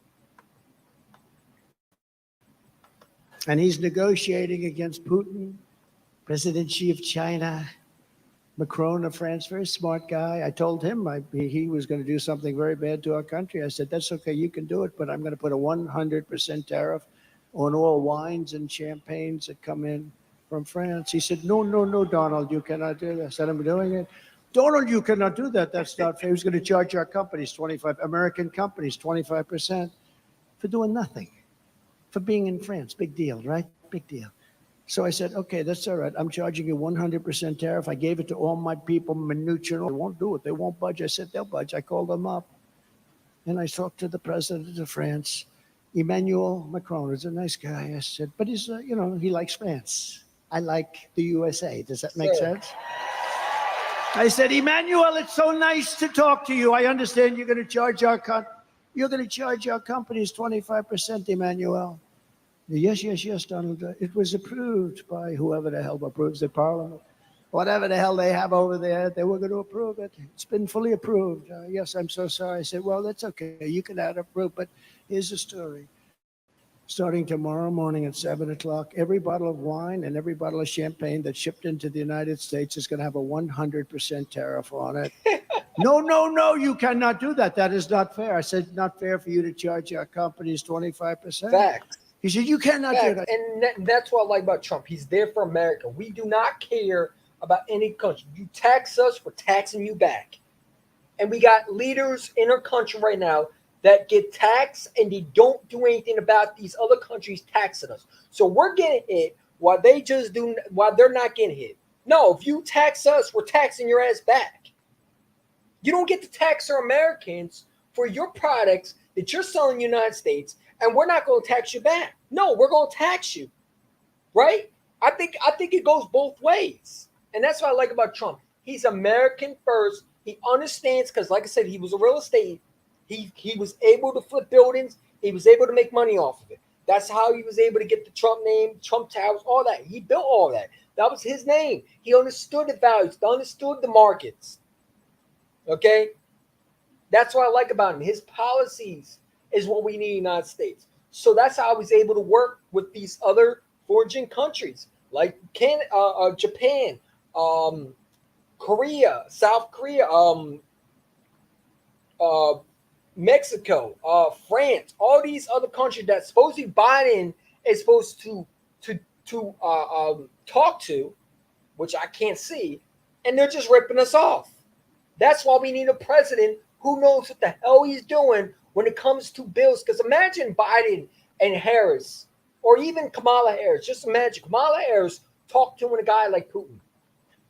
And he's negotiating against Putin, President Xi of China, Macron of France, very smart guy. I told him he was going to do something very bad to our country. I said, that's okay, you can do it, but I'm going to put a 100% tariff on all wines and champagnes that come in from France. He said, no, Donald, you cannot do that. I said, I'm doing it. Donald, you cannot do that. That's not fair. He was going to charge our companies, American companies, 25% for doing nothing, for being in France. Big deal, right? Big deal. So I said, okay, that's all right. I'm charging you 100% tariff. I gave it to all my people, Mnuchin. They won't do it. They won't budge. I said, they'll budge. I called them up. And I talked to the president of France, Emmanuel Macron. He's a nice guy. I said, but he's, he likes France. I like the USA. Does that make sense? I said, Emmanuel, it's so nice to talk to you. I understand you're going to charge our companies 25%, Emmanuel. Yes, Donald. It was approved by whoever the hell approves the parliament. Whatever the hell they have over there, they were going to approve it. It's been fully approved. Yes, I'm so sorry. I said, well, that's okay. You can have it approved, but here's the story. Starting tomorrow morning at 7 o'clock, every bottle of wine and every bottle of champagne that's shipped into the United States is going to have a 100% tariff on it. No, you cannot do that. That is not fair. I said, not fair for you to charge our companies 25%. Fact. He said, you cannot do that. And that's what I like about Trump. He's there for America. We do not care about any country. You tax us, we're taxing you back. And we got leaders in our country right now that get taxed and they don't do anything about these other countries taxing us. So we're getting hit while they're not getting hit. No, if you tax us, we're taxing your ass back. You don't get to tax our Americans for your products that you're selling in the United States, and we're not going to tax you back. No, we're going to tax you, right? I think it goes both ways, and that's what I like about Trump. He's American first. He understands because, like I said, he was a real estate. He was able to flip buildings. He was able to make money off of it. That's how he was able to get the Trump name, Trump Towers, all that. He built all that. That was his name. He understood the values. He understood the markets. Okay? That's what I like about him. His policies is what we need in the United States. So that's how I was able to work with these other foreign countries like Japan, Korea, South Korea, Mexico, France, all these other countries that supposedly Biden is supposed to talk to, which I can't see, and they're just ripping us off. That's why we need a president who knows what the hell he's doing when it comes to bills. Because imagine Biden and Harris, or even Kamala Harris. Just imagine Kamala Harris talk to a guy like Putin,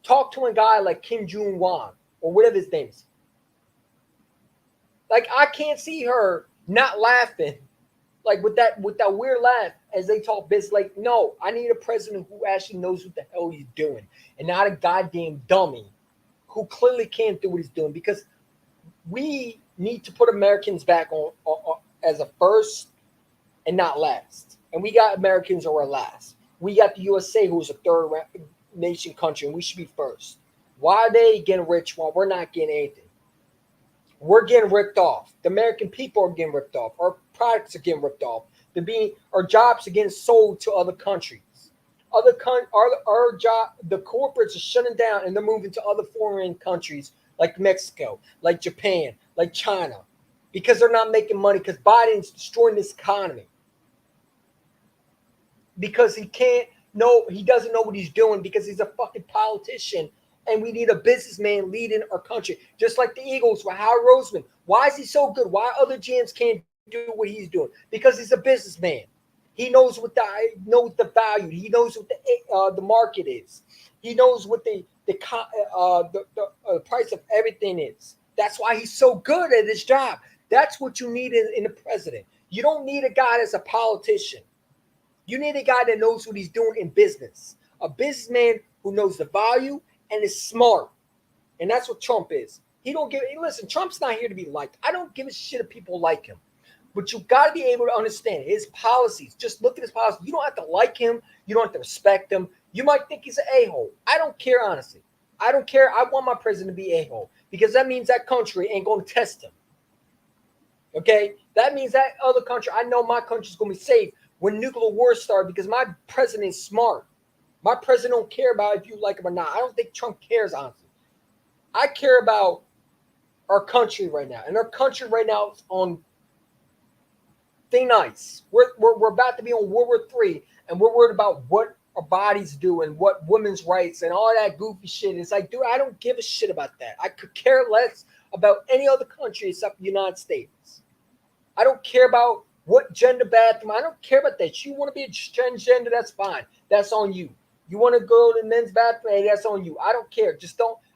talk to a guy like Kim Jong-un, or whatever his name is. Like, I can't see her not laughing, like with that weird laugh as they talk business. Like, no, I need a president who actually knows what the hell he's doing, and not a goddamn dummy who clearly can't do what he's doing. Because we need to put Americans back on as a first and not last. And we got Americans who are last. We got the USA, who's a third nation country, and we should be first. Why are they getting rich while we're not getting anything? We're getting ripped off. The American people are getting ripped off. Our products are getting ripped off. Our jobs are getting sold to other countries. The corporates are shutting down, and they're moving to other foreign countries like Mexico, like Japan, like China, because they're not making money, because Biden's destroying this economy. Because he doesn't know what he's doing, because he's a fucking politician. And we need a businessman leading our country. Just like the Eagles with Howard Roseman. Why is he so good? Why other GMs can't do what he's doing? Because he's a businessman. He knows what the value. He knows what the market is. He knows what the price of everything is. That's why he's so good at his job. That's what you need in a president. You don't need a guy that's a politician. You need a guy that knows what he's doing in business. A businessman who knows the value and is smart. And that's what Trump is. Listen, Trump's not here to be liked. I don't give a shit if people like him. But you got to be able to understand his policies. Just look at his policies. You don't have to like him. You don't have to respect him. You might think he's an a-hole. I don't care, honestly. I don't care. I want my president to be a-hole, because that means that country ain't going to test him. Okay? That means that other country, I know my country's going to be safe when nuclear wars start, because my president is smart. My president don't care about if you like him or not. I don't think Trump cares, honestly. I care about our country right now. And our country right now is on thin ice. We're about to be on World War III, and we're worried about what our bodies do and what women's rights and all that goofy shit. It's like, dude, I don't give a shit about that. I could care less about any other country except the United States. I don't care about what gender bathroom. I don't care about that. You want to be a transgender, that's fine. That's on you. You want to go to the men's bathroom, hey, that's on you. I don't care.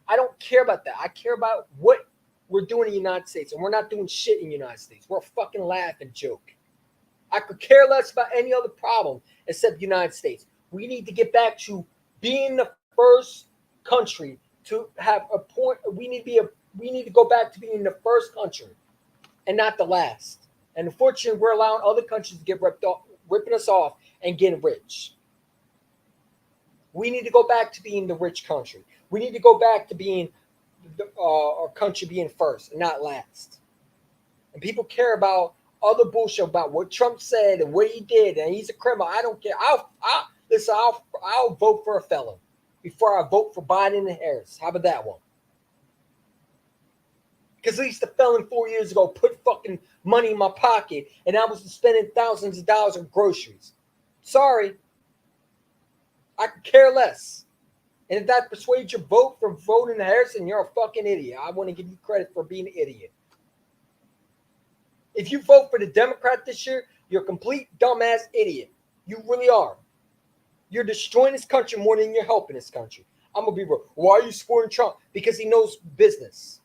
I don't care about that. I care about what we're doing in the United States, and we're not doing shit in the United States. We're a fucking laughing joke. I could care less about any other problem except the United States. We need to get back to being the first country to have a point. We need to go back to being the first country and not the last. And unfortunately, we're allowing other countries to get ripping us off and getting rich. We need to go back to being the rich country. We need to go back to being our country being first and not last. And people care about other bullshit about what Trump said and what he did, and he's a criminal. I don't care. I'll vote for a felon before I vote for Biden and Harris. How about that one? Because at least the felon 4 years ago put fucking money in my pocket, and I was spending thousands of dollars on groceries. Sorry. I could care less. And if that persuades your vote for voting Harrison, you're a fucking idiot. I want to give you credit for being an idiot. If you vote for the Democrat this year, you're a complete dumbass idiot. You really are. You're destroying this country more than you're helping this country. I'm going to be real. Why are you supporting Trump? Because he knows business.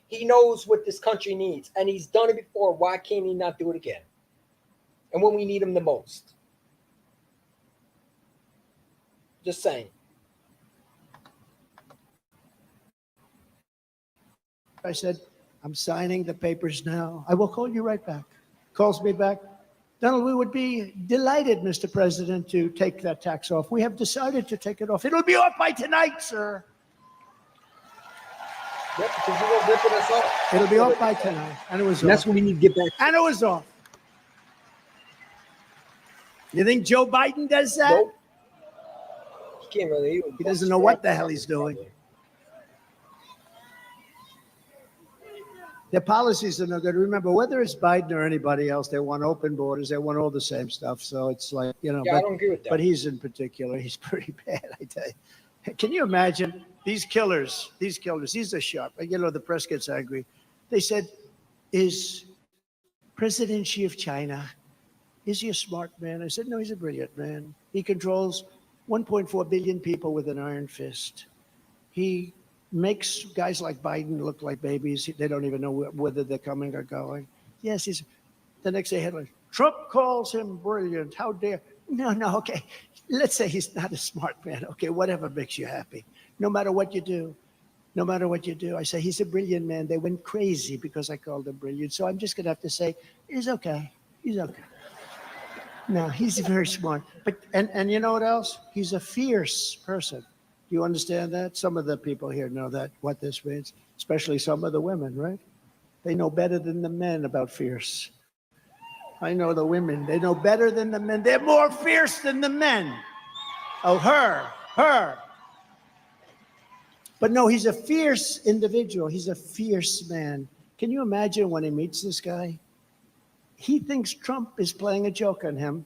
He knows what this country needs. And he's done it before. Why can't he not do it again? And when we need him the most. Just saying. I said, I'm signing the papers now. I will call you right back. Calls me back. Donald, we would be delighted, Mr. President, to take that tax off. We have decided to take it off. It'll be off by tonight, sir. Yep, because you're ripping us off. It'll be off by tonight. And it was And off. that's when we need to get back. And it was off. You think Joe Biden does that? Nope. He can't really. He doesn't know what the hell he's doing. Their policies are no good. Remember, whether it's Biden or anybody else, they want open borders. They want all the same stuff. So it's like, you know. Yeah, I don't agree with that. But he's in particular, he's pretty bad, I tell you. Can you imagine these killers? These are sharp. You know, the press gets angry. They said, is President Xi of China, is he a smart man? I said, no, he's a brilliant man. He controls 1.4 billion people with an iron fist. He makes guys like Biden look like babies. They don't even know whether they're coming or going. Yes, he's the next day headline. Trump calls him brilliant. How dare? No, okay. Let's say he's not a smart man. Okay, whatever makes you happy. No matter what you do, I say he's a brilliant man. They went crazy because I called him brilliant. So I'm just going to have to say he's okay. He's okay. No, he's very smart. But and you know what else? He's a fierce person. Do you understand that? Some of the people here know that, what this means, especially some of the women, right? They know better than the men about fierce. I know the women, they know better than the men. They're more fierce than the men. Oh, her. But no, he's a fierce individual. He's a fierce man. Can you imagine when he meets this guy? He thinks Trump is playing a joke on him.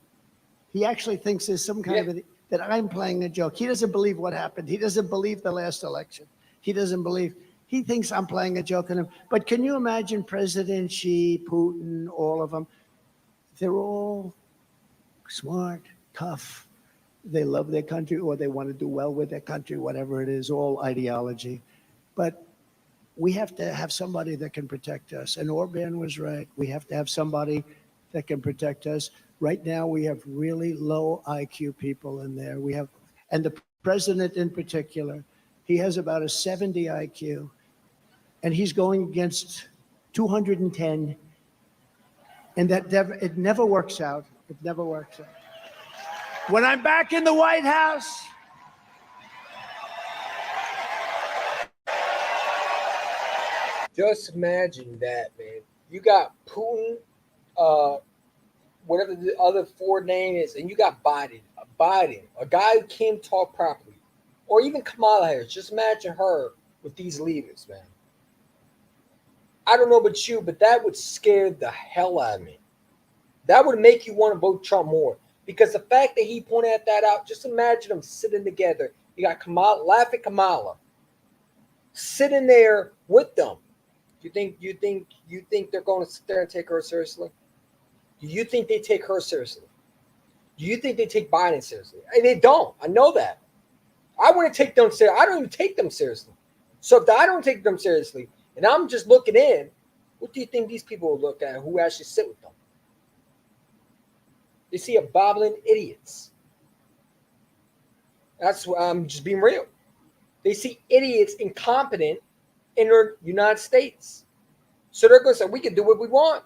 He actually thinks there's some kind of that I'm playing a joke. He doesn't believe what happened. He doesn't believe the last election. He thinks I'm playing a joke on him. But can you imagine President Xi, Putin, all of them? They're all smart, tough. They love their country, or they want to do well with their country, whatever it is, all ideology. But we have to have somebody that can protect us. And Orban was right. We have to have somebody that can protect us. Right now, we have really low IQ people in there. And the president in particular, he has about a 70 IQ, and he's going against 210. And it never works out. It never works out. When I'm back in the White House, just imagine that, man. You got Putin, whatever the other four name is, and you got Biden, a guy who can't talk properly, or even Kamala Harris. Just imagine her with these leaders, man. I don't know about you, but that would scare the hell out of me. That would make you want to vote Trump more, because the fact that he pointed that out, just imagine them sitting together. You got Kamala, sitting there with them. You think they're going to sit there and take her seriously? Do you think they take her seriously? Do you think they take Biden seriously? They don't. I know that. I wouldn't take them seriously. I don't even take them seriously. So if I don't take them seriously, and I'm just looking in, what do you think these people will look at who actually sit with them? They see a bobbling idiots. That's why I'm just being real. They see idiots incompetent in the United States. So they're going to say, we can do what we want.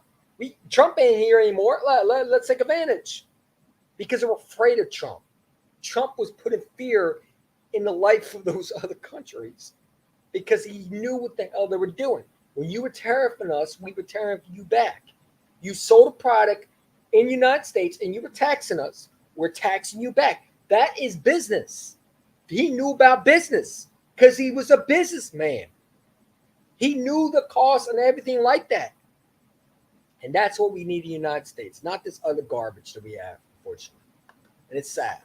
Trump ain't here anymore. Let's take advantage. Because they're afraid of Trump. Trump was putting fear in the life of those other countries because he knew what the hell they were doing. When you were tariffing us, we were tariffing you back. You sold a product in the United States and you were taxing us. We're taxing you back. That is business. He knew about business because he was a businessman. He knew the cost and everything like that. And that's what we need in the United States, not this other garbage that we have, unfortunately. And it's sad.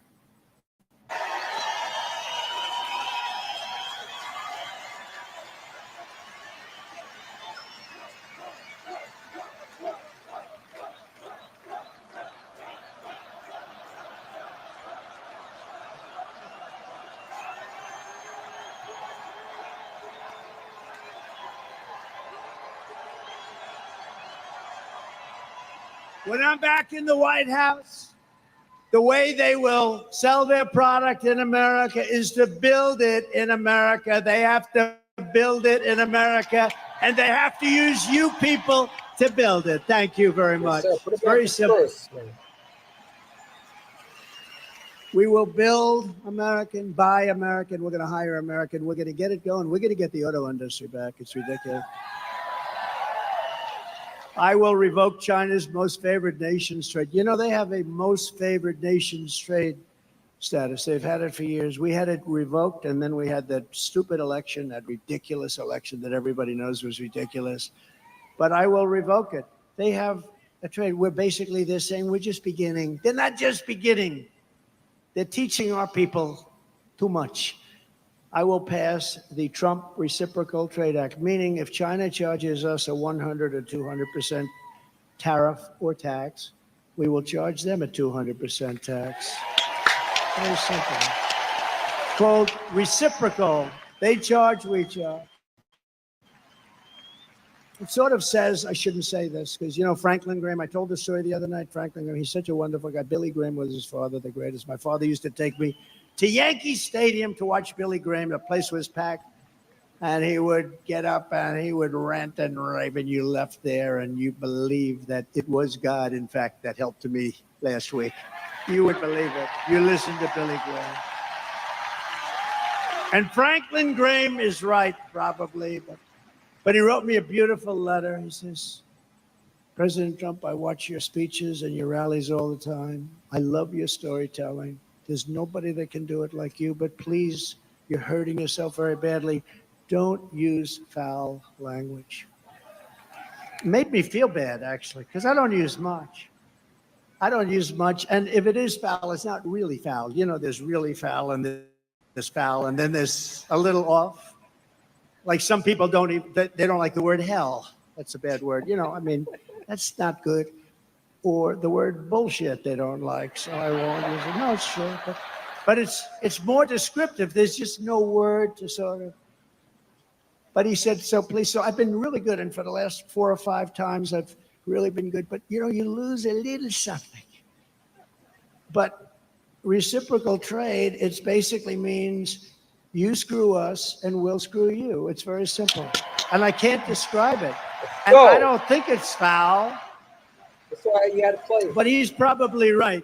when I'm back in the White House, the way they will sell their product in America is to build it in America. They have to build it in America, and they have to use you people to build it. Thank you very much. It's very simple. We will build American, buy American. We're going to hire American. We're going to get it going. We're going to get the auto industry back. It's ridiculous. I will revoke China's most favored nations trade. You know, they have a most favored nations trade status. They've had it for years. We had it revoked, and then we had that stupid election, that ridiculous election that everybody knows was ridiculous. But I will revoke it. They have a trade. They're saying we're just beginning. They're not just beginning. They're teaching our people too much. I will pass the Trump Reciprocal Trade Act, meaning if China charges us a 100 or 200% tariff or tax, we will charge them a 200% tax. Very simple. Called reciprocal. They charge, we charge. It sort of says, I shouldn't say this, because, you know, Franklin Graham, I told the story the other night, Franklin Graham, he's such a wonderful guy. Billy Graham was his father, the greatest. My father used to take me to Yankee Stadium to watch Billy Graham. The place was packed. And he would get up and he would rant and rave, and you left there and you believed that it was God, in fact, that helped me last week. You would believe it. You listened to Billy Graham. And Franklin Graham is right, probably, but he wrote me a beautiful letter. He says, President Trump, I watch your speeches and your rallies all the time. I love your storytelling. There's nobody that can do it like you, but please, you're hurting yourself very badly. Don't use foul language. It made me feel bad, actually, because I don't use much. I don't use much. And if it is foul, it's not really foul. You know, there's really foul and there's foul, and then there's a little off. Like some people they don't like the word hell. That's a bad word. You know, I mean, that's not good. Or the word bullshit they don't like, so I won't use it. No, it's true. But it's more descriptive. There's just no word to sort of. But he said, so please, so I've been really good. And for the last 4 or 5 times, I've really been good. But, you know, you lose a little something. But reciprocal trade, it basically means you screw us and we'll screw you. It's very simple. And I can't describe it. And I don't think it's foul. That's why you got to play it. But he's probably right.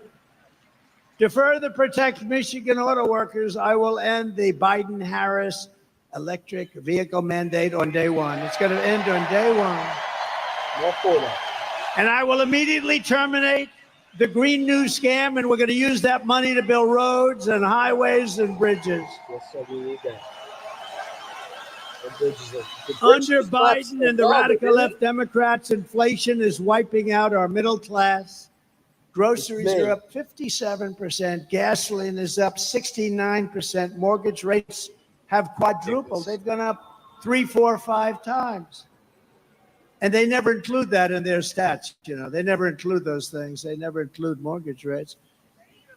To further protect Michigan auto workers, I will end the Biden-Harris electric vehicle mandate on day one. It's going to end on day one. More for that. And I will immediately terminate the Green New scam, and we're going to use that money to build roads and highways and bridges. Yes, sir, we need that. The bridges Under Biden and the radical left Democrats, inflation is wiping out our middle class. Groceries are up 57%. Gasoline is up 69%. Mortgage rates have quadrupled. They've gone up 3, 4, 5 times. And they never include that in their stats. You know, they never include those things. They never include mortgage rates.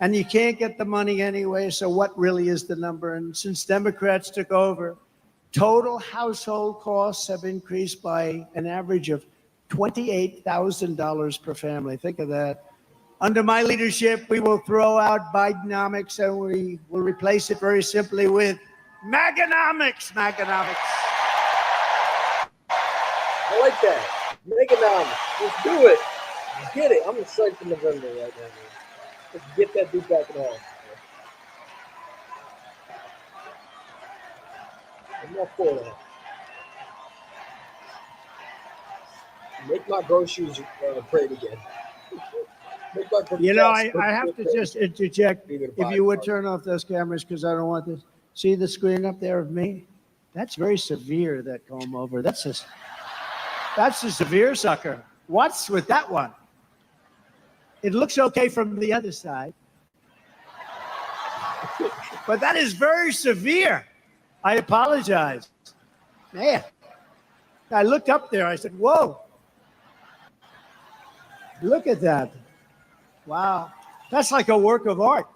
And you can't get the money anyway. So what really is the number? And since Democrats took over, total household costs have increased by an average of $28,000 per family. Think of that. Under my leadership, we will throw out Bidenomics and we will replace it very simply with Maganomics. Maganomics. I like that. Meganomics. Let's do it. Let's get it. I'm excited for November right now, man. Let's get that dude back in all. I'm not for that. Make my groceries great again. You know, I have to just interject. If you would turn off those cameras, because I don't want this. See the screen up there of me? That's very severe, that comb over. That's a severe sucker. What's with that one? It looks okay from the other side. But that is very severe. I apologize. Man, I looked up there. I said, whoa. Look at that. Wow. That's like a work of art.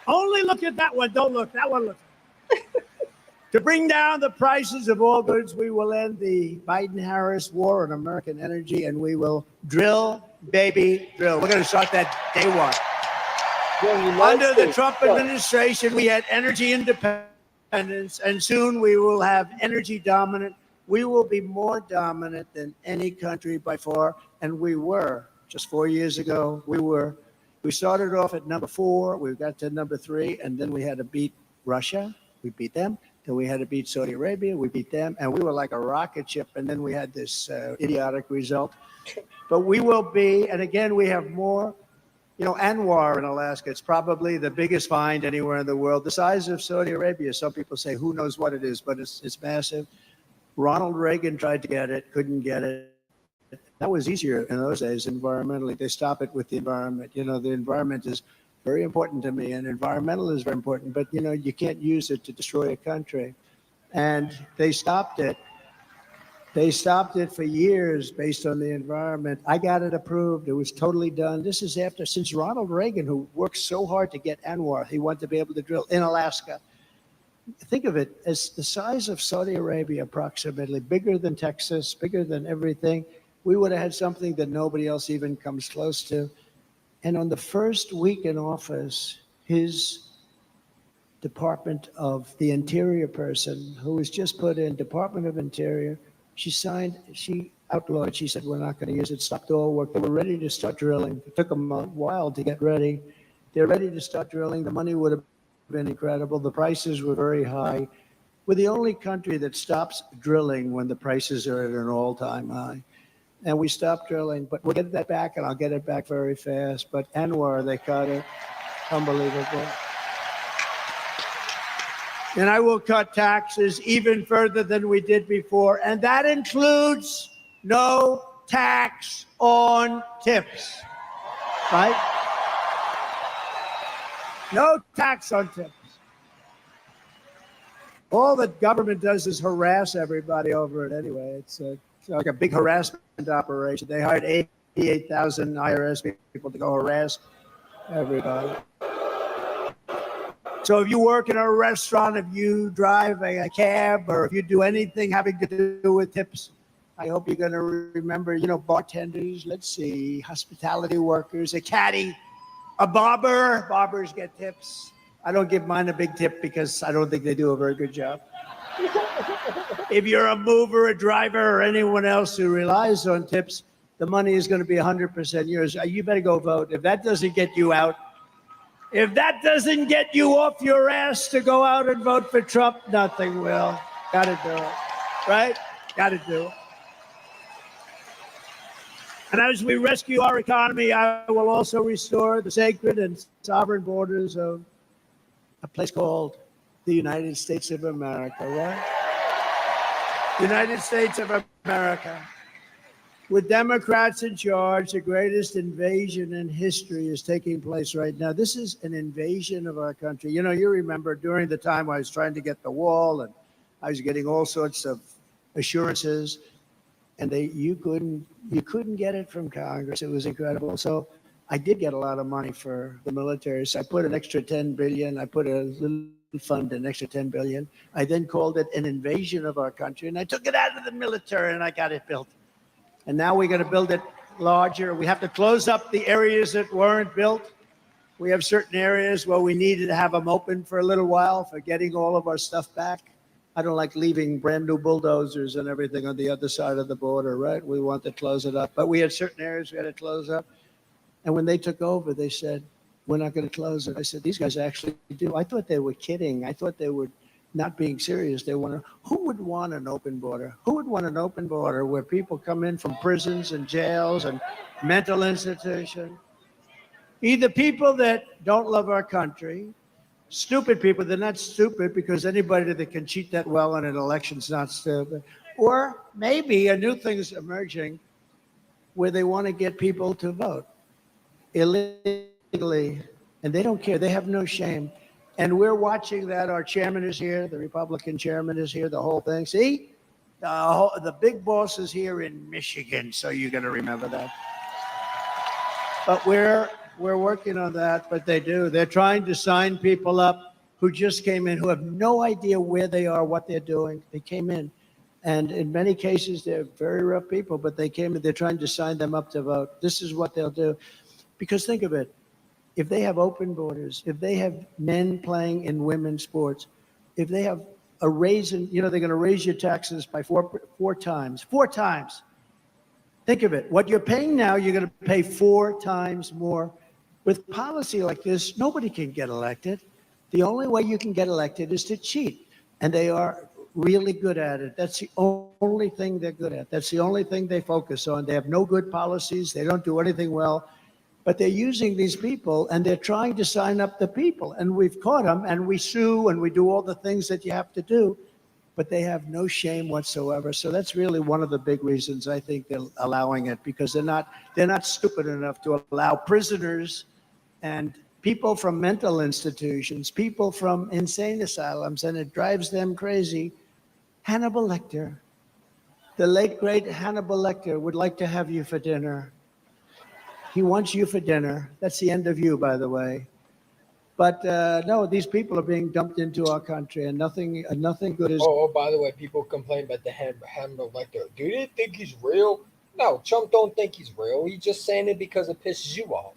Only look at that one. Don't look. That one looks. To bring down the prices of all goods, we will end the Biden-Harris war on American energy, and we will drill, baby, drill. We're going to start that day one. Under the Trump administration, we had energy independence, and soon we will have energy dominant. We will be more dominant than any country by far, and we were. Just 4 years ago, we started off at number 4, we got to number 3, and then we had to beat Russia. We beat them. Then we had to beat Saudi Arabia. We beat them. And we were like a rocket ship. And then we had this idiotic result. But we will be, and again, we have more, you know, Anwar in Alaska. It's probably the biggest find anywhere in the world, the size of Saudi Arabia. Some people say, who knows what it is, but it's massive. Ronald Reagan tried to get it, couldn't get it. That was easier in those days environmentally. They stop it with the environment. You know, the environment is very important to me, and environmental is very important, but, you know, you can't use it to destroy a country. And they stopped it. They stopped it for years based on the environment. I got it approved. It was totally done. This is after, since Ronald Reagan, who worked so hard to get ANWR, he wanted to be able to drill in Alaska. Think of it as the size of Saudi Arabia, approximately, bigger than Texas, bigger than everything. We would have had something that nobody else even comes close to. And on the first week in office, his Department of the Interior person, who was just put in Department of Interior, she outlawed, she said, we're not going to use it, stopped all work. They were ready to start drilling. It took them a while to get ready. They're ready to start drilling. The money would have been incredible. The prices were very high. We're the only country that stops drilling when the prices are at an all-time high. And we stopped drilling, but we'll get that back, and I'll get it back very fast. But ANWR, they cut it. Unbelievable. And I will cut taxes even further than we did before, and that includes no tax on tips, right? No tax on tips. All the government does is harass everybody over it anyway. It's like a big harassment operation. They hired 88,000 IRS people to go harass everybody. So if you work in a restaurant, if you drive a cab, or if you do anything having to do with tips, I hope you're going to remember, you know, bartenders, let's see, hospitality workers, a caddy, a barber. Barbers get tips. I don't give mine a big tip because I don't think they do a very good job. If you're a mover, a driver, or anyone else who relies on tips, the money is going to be 100% yours. You better go vote. If that doesn't get you out, if that doesn't get you off your ass to go out and vote for Trump, nothing will. Got to do it, right? Got to do it. And as we rescue our economy, I will also restore the sacred and sovereign borders of a place called the United States of America, right? United States of America. With Democrats in charge, the greatest invasion in history is taking place right now. This is an invasion of our country. You know, you remember during the time I was trying to get the wall, and I was getting all sorts of assurances, and you couldn't get it from Congress. It was incredible. So I did get a lot of money for the military. So I put an extra $10 billion. I put a little fund, an extra $10 billion. I then called it an invasion of our country, and I took it out of the military, and I got it built. And now we're going to build it larger. We have to close up the areas that weren't built. We have certain areas where we needed to have them open for a little while for getting all of our stuff back. I don't like leaving brand new bulldozers and everything on the other side of the border, right? We want to close it up. But we had certain areas we had to close up. And when they took over, they said, we're not going to close it. I said, these guys actually do. I thought they were kidding. I thought they were not being serious. Who would want an open border? Who would want an open border where people come in from prisons and jails and mental institutions? Either people that don't love our country, stupid people. They're not stupid because anybody that can cheat that well in an election is not stupid. Or maybe a new thing is emerging where they want to get people to vote illegally, and they don't care. They have no shame. And we're watching that. Our chairman is here. The Republican chairman is here. The whole thing. See, the big boss is here in Michigan, so you're going to remember that. But we're working on that. But they do. They're trying to sign people up who just came in, who have no idea where they are, what they're doing. They came in, and in many cases, they're very rough people. But they came in. They're trying to sign them up to vote. This is what they'll do. Because think of it. If they have open borders, if they have men playing in women's sports, if they have a raise in, they're going to raise your taxes by four times. 4 times. Think of it. What you're paying now, you're going to pay 4 times more. With policy like this, nobody can get elected. The only way you can get elected is to cheat. And they are really good at it. That's the only thing they're good at. That's the only thing they focus on. They have no good policies. They don't do anything well. But they're using these people, and they're trying to sign up the people. And we've caught them, and we sue, and we do all the things that you have to do. but they have no shame whatsoever. So that's really one of the big reasons I think they're allowing it, because they're not stupid enough to allow prisoners and people from mental institutions, people from insane asylums, and it drives them crazy. Hannibal Lecter, the late great Hannibal Lecter, would like to have you for dinner. He wants you for dinner. That's the end of you, by the way. But no, these people are being dumped into our country, and nothing good is. Oh, by the way, people complain about the Hannibal Lecter. Do they think he's real? No, Trump don't think he's real. He's just saying it because it pisses you off.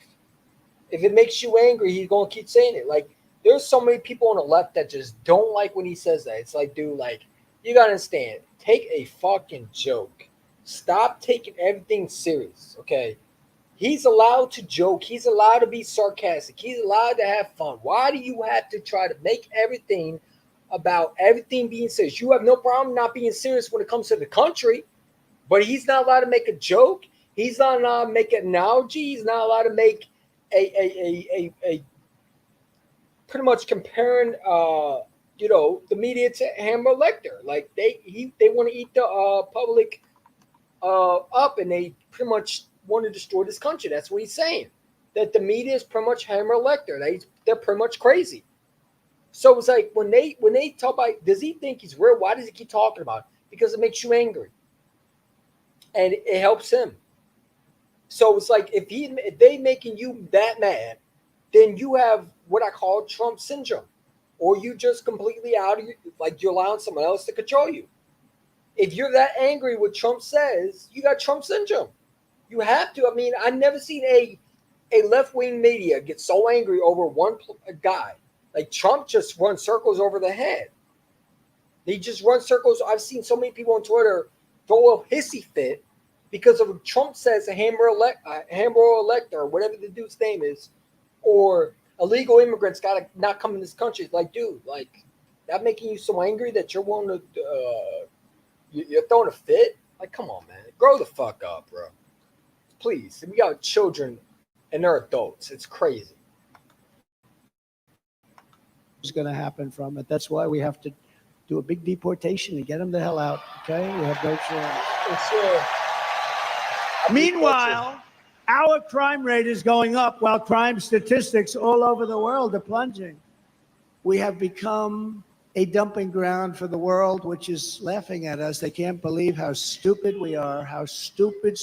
If it makes you angry, he's gonna keep saying it. Like, there's so many people on the left that just don't like when he says that. It's like, dude, like, you gotta understand. Take a fucking joke. Stop taking everything serious, okay? He's allowed to joke. He's allowed to be sarcastic. He's allowed to have fun. Why do you have to try to make everything about everything being serious? You have no problem not being serious when it comes to the country, but he's not allowed to make a joke. He's not allowed to make an analogy. He's not allowed to make a pretty much comparing the media to Hannibal Lecter. Like they want to eat the public up, and they pretty much want to destroy this country. That's what he's saying. That the media is pretty much Hannibal Lecter. They're pretty much crazy. So it's like when they talk about, does he think he's real? Why does he keep talking about it? Because it makes you angry, and it helps him. So it's like if they making you that mad, then you have what I call Trump syndrome, or you just completely out of you're allowing someone else to control you. If you're that angry with Trump says, you got Trump syndrome. You have to. I mean, I've never seen a left-wing media get so angry over one guy. Like Trump just runs circles over the head. They just run circles. I've seen so many people on Twitter throw a hissy fit because of what Trump says a Hannibal Lecter, or whatever the dude's name is, or illegal immigrants got to not come in this country. It's like, dude, like that making you so angry that you're willing to you're throwing a fit? Like, come on, man, grow the fuck up, bro. Please, we got children and they're adults. It's crazy. Is going to happen from it. That's why we have to do a big deportation and get them the hell out. Okay, we have no chance. Meanwhile, our crime rate is going up while crime statistics all over the world are plunging. We have become a dumping ground for the world, which is laughing at us. They can't believe how stupid we are, how stupid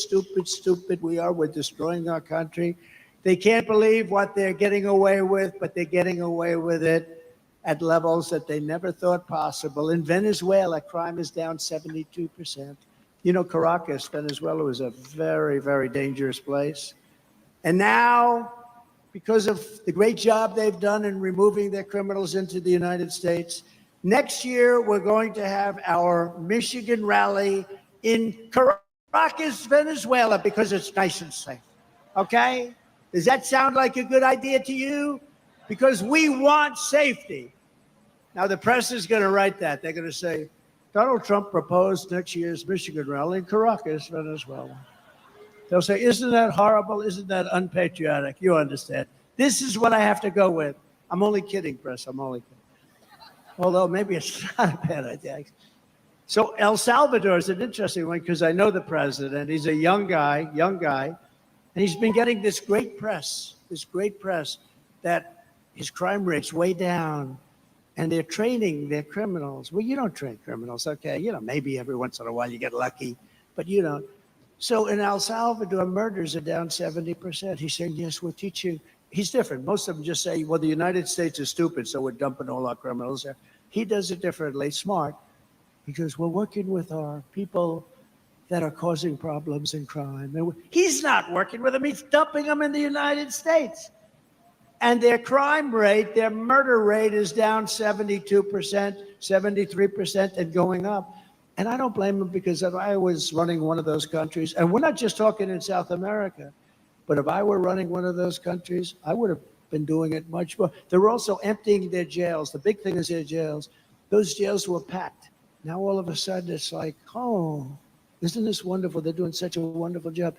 we are. We're destroying our country. They can't believe what they're getting away with, but they're getting away with it at levels that they never thought possible. In Venezuela, crime is down 72%. You know, Caracas, Venezuela, was a very, very dangerous place. And now, because of the great job they've done in removing their criminals into the United States, next year we're going to have our Michigan rally in Caracas, Venezuela, because it's nice and safe. Okay? Does that sound like a good idea to you? Because we want safety. Now, the press is going to write that. They're going to say, Donald Trump proposed next year's Michigan rally in Caracas, Venezuela. They'll say, isn't that horrible? Isn't that unpatriotic? You understand. This is what I have to go with. I'm only kidding, press. I'm only kidding. Although maybe it's not a bad idea. So El Salvador is an interesting one because I know the president. He's a young guy, and he's been getting this great press that his crime rate's way down. And they're training their criminals. Well, you don't train criminals, okay? You know, maybe every once in a while you get lucky, but you don't. So in El Salvador, murders are down 70%. He's saying, yes, we're teaching. He's different. Most of them just say, well, the United States is stupid, so we're dumping all our criminals there. He does it differently, smart. He goes, we're working with our people that are causing problems and crime. And he's not working with them. He's dumping them in the United States. And their crime rate, their murder rate is down 72%, 73%, and going up. And I don't blame them, because if I was running one of those countries, and we're not just talking in South America, but if I were running one of those countries, I would have been doing it much more. They're also emptying their jails. The big thing is their jails. Those jails were packed. Now all of a sudden it's like, oh, isn't this wonderful? They're doing such a wonderful job.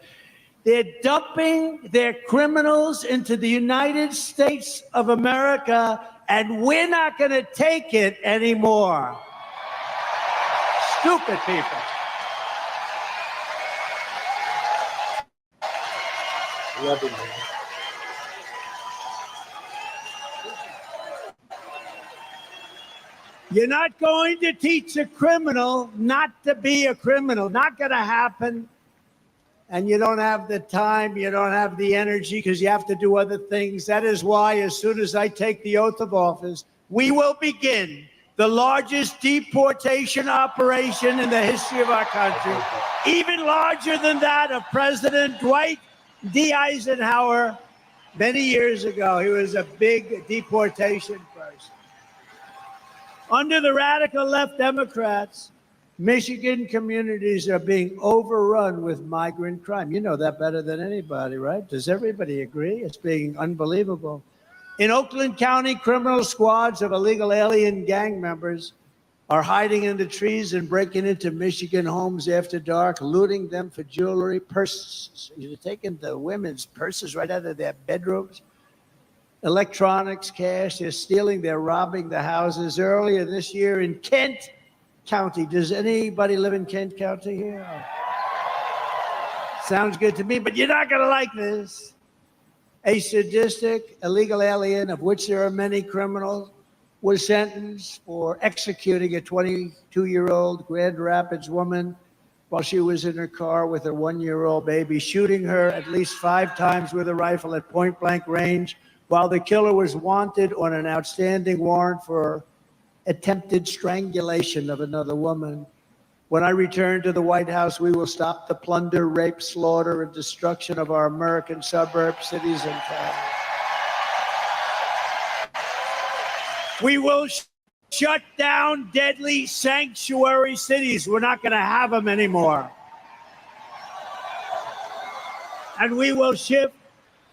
They're dumping their criminals into the United States of America, and we're not going to take it anymore. Stupid people. Love it, man. You're not going to teach a criminal not to be a criminal. Not going to happen. And you don't have the time, you don't have the energy because you have to do other things. That is why, as soon as I take the oath of office, we will begin the largest deportation operation in the history of our country, even larger than that of President Dwight D. Eisenhower many years ago. He was a big deportation person. Under the radical left Democrats, Michigan communities are being overrun with migrant crime. You know that better than anybody, right? Does everybody agree? It's being unbelievable. In Oakland County, criminal squads of illegal alien gang members are hiding in the trees and breaking into Michigan homes after dark, looting them for jewelry, purses. You're taking the women's purses right out of their bedrooms. Electronics, cash, they're stealing, they're robbing the houses. Earlier this year in Kent County, does anybody live in Kent County here? Sounds good to me, but you're not gonna like this. A sadistic illegal alien, of which there are many criminals, was sentenced for executing a 22-year-old Grand Rapids woman while she was in her car with her 1-year-old baby, shooting her at least 5 times with a rifle at point-blank range, while the killer was wanted on an outstanding warrant for attempted strangulation of another woman. When I return to the White House, we will stop the plunder, rape, slaughter, and destruction of our American suburbs, cities, and towns. We will shut down deadly sanctuary cities. We're not going to have them anymore. And we will shift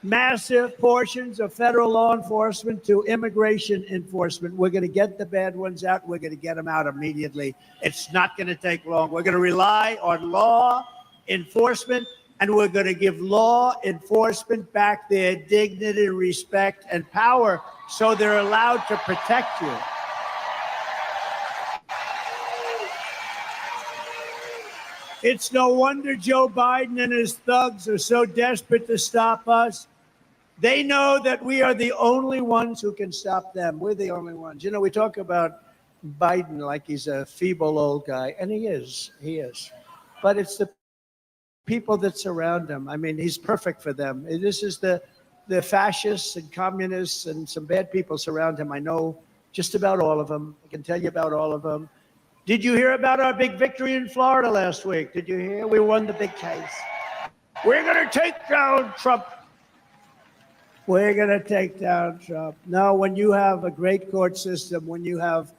massive portions of federal law enforcement to immigration enforcement. We're going to get the bad ones out. We're going to get them out immediately. It's not going to take long. We're going to rely on law enforcement, and we're going to give law enforcement back their dignity, respect, and power so they're allowed to protect you. It's no wonder Joe Biden and his thugs are so desperate to stop us. They know that we are the only ones who can stop them. We're the only ones. You know, we talk about Biden like he's a feeble old guy, and he is. He is. But it's the people that surround him. I mean, he's perfect for them. This is the fascists and communists and some bad people surround him. I know just about all of them. I can tell you about all of them. Did you hear about our big victory in Florida last week? Did you hear? We won the big case. We're going to take down Trump. We're going to take down Trump. No, when you have a great court system, when you have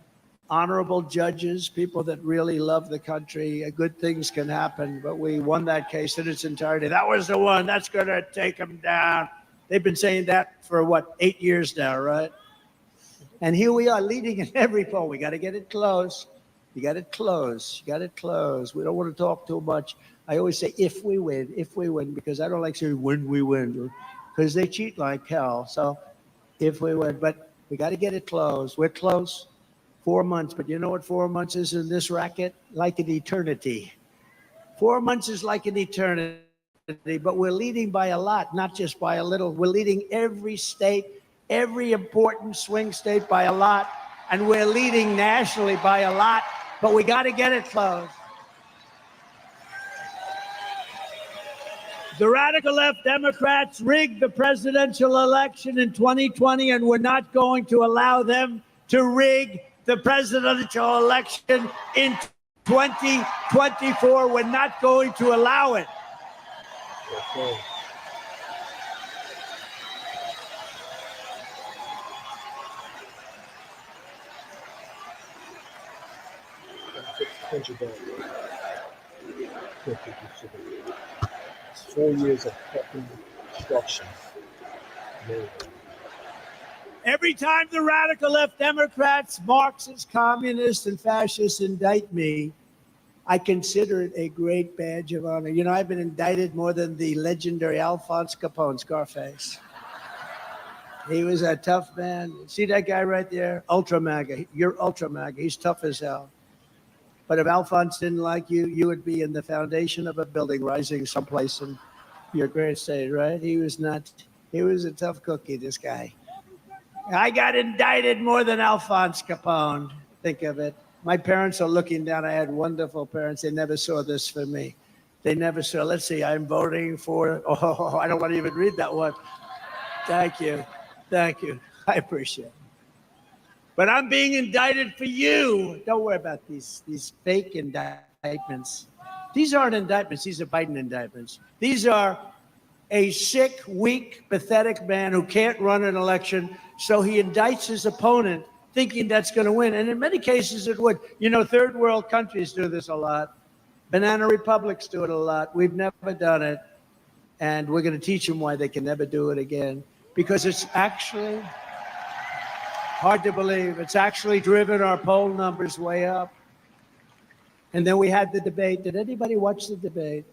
honorable judges, people that really love the country, good things can happen. But we won that case in its entirety. That was the one. That's going to take them down. They've been saying that for, 8 years now, right? And here we are leading in every poll. We got to get it close. You got it close. You got it close. We don't want to talk too much. I always say if we win, because I don't like saying when we win, because they cheat like hell. So if we win, but we got to get it close. We're close. 4 months, but you know what 4 months is in this racket? Like an eternity. 4 months is like an eternity, but we're leading by a lot, not just by a little. We're leading every state, every important swing state by a lot, and we're leading nationally by a lot. But we got to get it close. The radical left Democrats rigged the presidential election in 2020, and we're not going to allow them to rig the presidential election in 2024. We're not going to allow it. Okay. It's 4 years of fucking destruction. Every time the radical left Democrats, Marxists, communists, and fascists indict me, I consider it a great badge of honor. You know, I've been indicted more than the legendary Alphonse Capone, Scarface. He was a tough man. See that guy right there? Ultra MAGA. You're Ultra MAGA. He's tough as hell. But if Alphonse didn't like you, you would be in the foundation of a building rising someplace in your great state, right? He was a tough cookie, this guy. I got indicted more than Alphonse Capone. Think of it. My parents are looking down. I had wonderful parents. They never saw this for me. They never saw, let's see, I'm voting for, oh, I don't want to even read that one. Thank you. Thank you. I appreciate it. But I'm being indicted for you. Don't worry about these fake indictments. These aren't indictments. These are Biden indictments. These are a sick, weak, pathetic man who can't run an election, so he indicts his opponent thinking that's going to win. And in many cases, it would. You know, third world countries do this a lot. Banana republics do it a lot. We've never done it. And we're going to teach them why they can never do it again. Because it's actually hard to believe. It's actually driven our poll numbers way up. And then we had the debate. Did anybody watch the debate?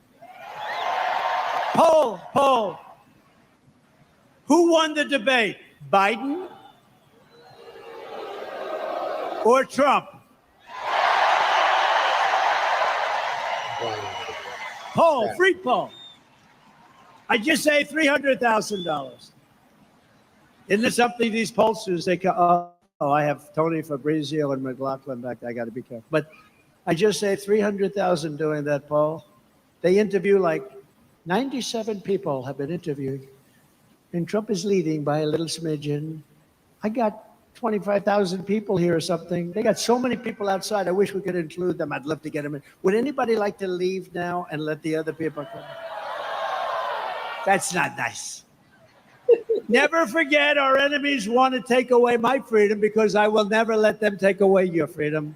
Poll. Who won the debate? Biden or Trump? Poll, free poll. I just say $300,000. Isn't it something these pollsters, they go, oh, I have Tony Fabrizio and McLaughlin back there. I got to be careful. But I just say 300,000 doing that poll. They interview like 97 people have been interviewed. And Trump is leading by a little smidgen. I got 25,000 people here or something. They got so many people outside. I wish we could include them. I'd love to get them in. Would anybody like to leave now and let the other people come? That's not nice. Never forget, our enemies want to take away my freedom because I will never let them take away your freedom.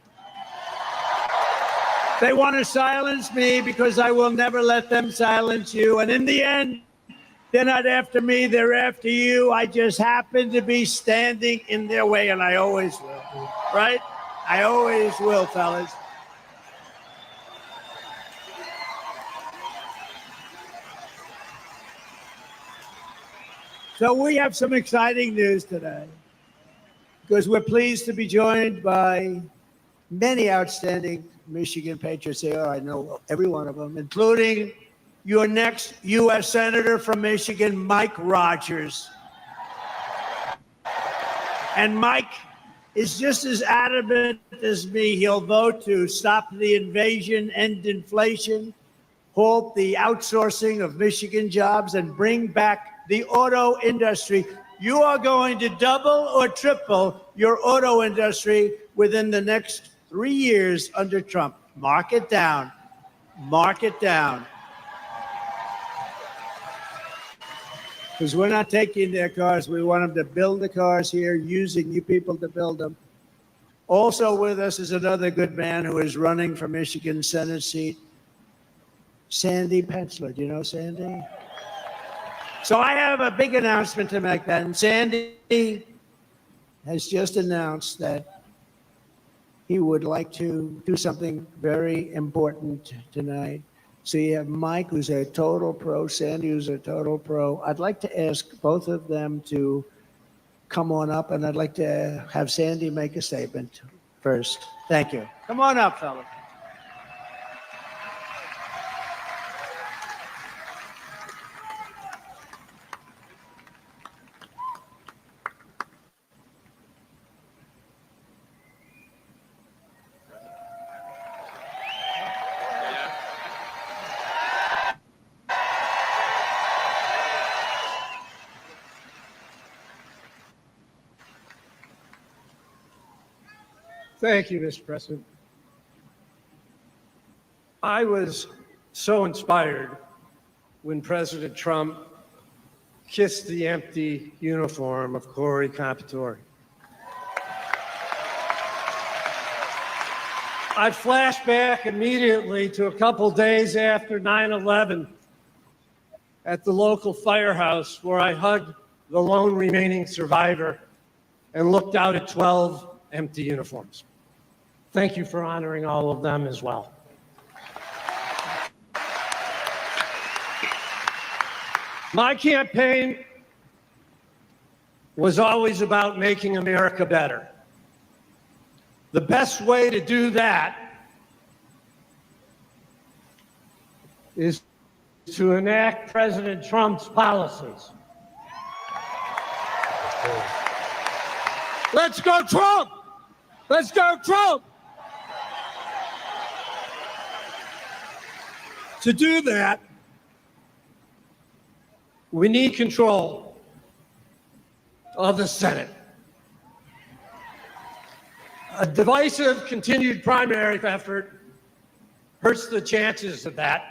They want to silence me because I will never let them silence you. And in the end, they're not after me, they're after you. I just happen to be standing in their way, and I always will. Right? I always will, fellas. So we have some exciting news today because we're pleased to be joined by many outstanding Michigan patriots here. I know every one of them, including your next U.S. Senator from Michigan, Mike Rogers. And Mike is just as adamant as me. He'll vote to stop the invasion, end inflation, halt the outsourcing of Michigan jobs, and bring back the auto industry. You are going to double or triple your auto industry within the next 3 years under Trump. Mark it down. Mark it down. Because we're not taking their cars. We want them to build the cars here, using you people to build them. Also with us is another good man who is running for Michigan Senate seat, Sandy Petzler. Do you know Sandy? So I have a big announcement to make then. Sandy has just announced that he would like to do something very important tonight. So you have Mike, who's a total pro, Sandy, who's a total pro. I'd like to ask both of them to come on up, and I'd like to have Sandy make a statement first. Thank you. Come on up, fellas. Thank you, Mr. President. I was so inspired when President Trump kissed the empty uniform of Corey Competore. I flashed back immediately to a couple days after 9/11 at the local firehouse where I hugged the lone remaining survivor and looked out at 12 empty uniforms. Thank you for honoring all of them as well. My campaign was always about making America better. The best way to do that is to enact President Trump's policies. Let's go, Trump! Let's go, Trump! To do that, we need control of the Senate. A divisive continued primary effort hurts the chances of that,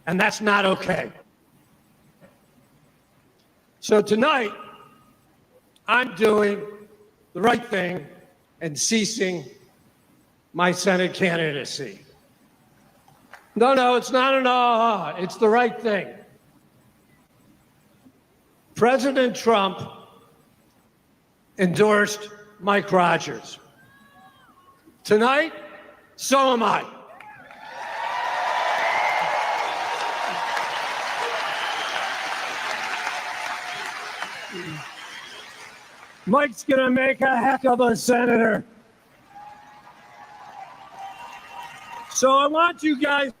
and that's not okay. So tonight, I'm doing the right thing and ceasing my Senate candidacy. No, it's not an aha. It's the right thing. President Trump endorsed Mike Rogers. Tonight, so am I. Mike's gonna make a heck of a senator. So I want you guys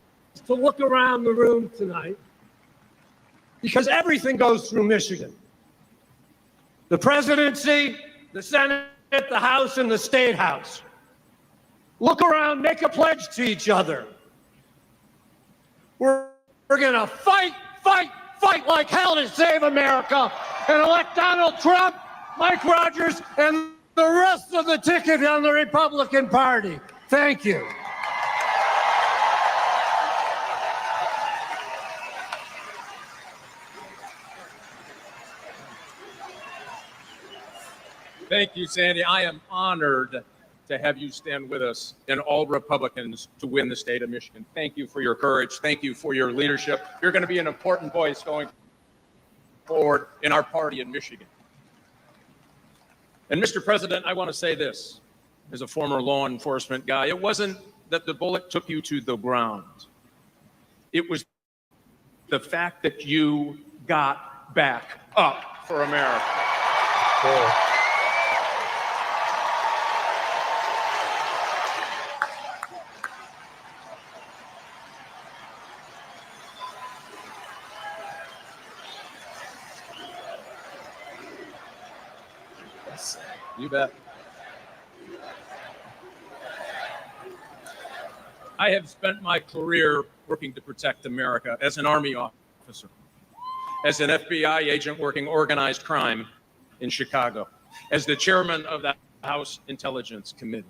to look around the room tonight, because everything goes through Michigan. The presidency, the Senate, the House, and the State House. Look around, make a pledge to each other. We're gonna fight like hell to save America and elect Donald Trump, Mike Rogers, and the rest of the ticket on the Republican Party. Thank you. Thank you, Sandy. I am honored to have you stand with us and all Republicans to win the state of Michigan. Thank you for your courage. Thank you for your leadership. You're going to be an important voice going forward in our party in Michigan. And Mr. President, I want to say this, as a former law enforcement guy, it wasn't that the bullet took you to the ground. It was the fact that you got back up for America. Cool. You bet. I have spent my career working to protect America as an Army officer, as an FBI agent working organized crime in Chicago, as the chairman of the House Intelligence Committee.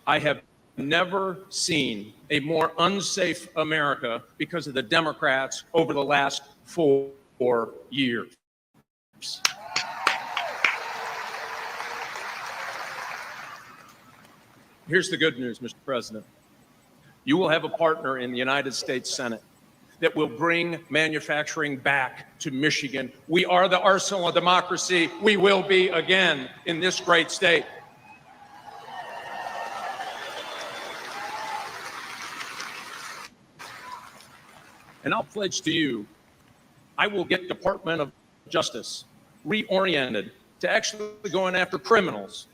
I have never seen a more unsafe America because of the Democrats over the last 4 years. Here's the good news, Mr. President. You will have a partner in the United States Senate that will bring manufacturing back to Michigan. We are the arsenal of democracy. We will be again in this great state. And I'll pledge to you, I will get Department of Justice reoriented to actually going after criminals.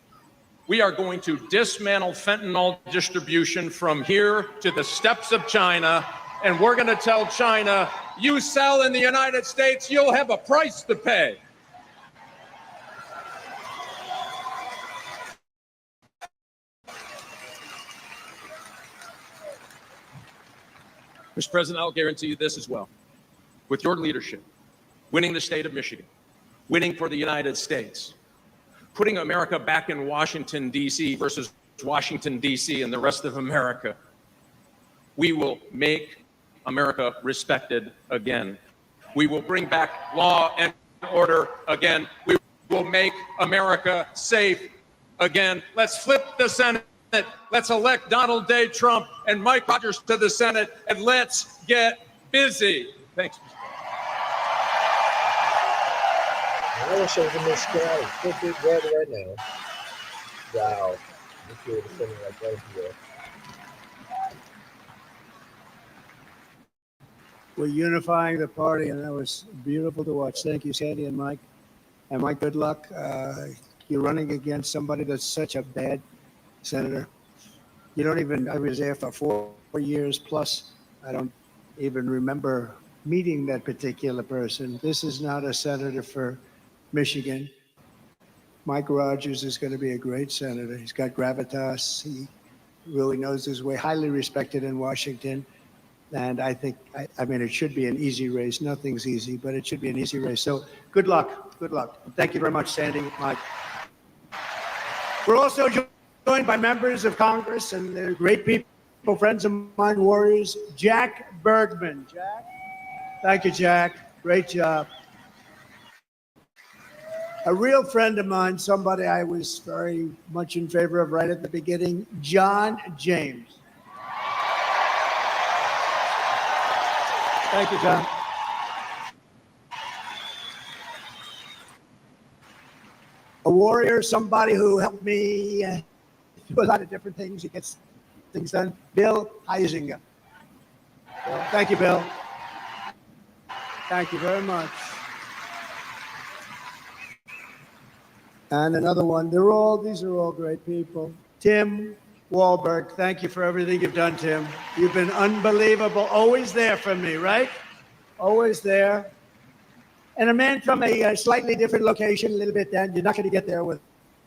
We are going to dismantle fentanyl distribution from here to the steppes of China, and we're going to tell China, you sell in the United States, you'll have a price to pay. Mr. President, I'll guarantee you this as well. With your leadership, winning the state of Michigan, winning for the United States, putting America back in Washington, D.C. versus Washington, D.C. and the rest of America, we will make America respected again. We will bring back law and order again. We will make America safe again. Let's flip the Senate. Let's elect Donald J. Trump and Mike Rogers to the Senate, and let's get busy. Thanks, Mr. I wish I was in this crowd. It's still big red right now. Wow. If you were sitting like right here. We're unifying the party, and that was beautiful to watch. Thank you, Sandy and Mike. And Mike, good luck. You're running against somebody that's such a bad senator. You don't even, I was there for 4 years plus. even remember meeting that particular person. This is not a senator for Michigan. Mike Rogers is going to be a great senator. He's got gravitas. He really knows his way, highly respected in Washington. And I think, I mean, it should be an easy race. Nothing's easy, but it should be an ezy race. So good luck. Good luck. Thank you very much, Sandy, Mike. We're also joined by members of Congress, and they're great people, friends of mine, warriors. Jack Bergman. Jack? Thank you, Jack. Great job. A real friend of mine, somebody I was very much in favor of right at the beginning, John James. Thank you, John. A warrior, somebody who helped me do a lot of different things. He gets things done. Bill Heisinger. Thank you, Bill. Thank you very much. And another one. These are all great people. Tim Wahlberg, thank you for everything you've done, Tim. You've been unbelievable. Always there for me, right? Always there. And a man from a slightly different location, a little bit down. You're not going to get there with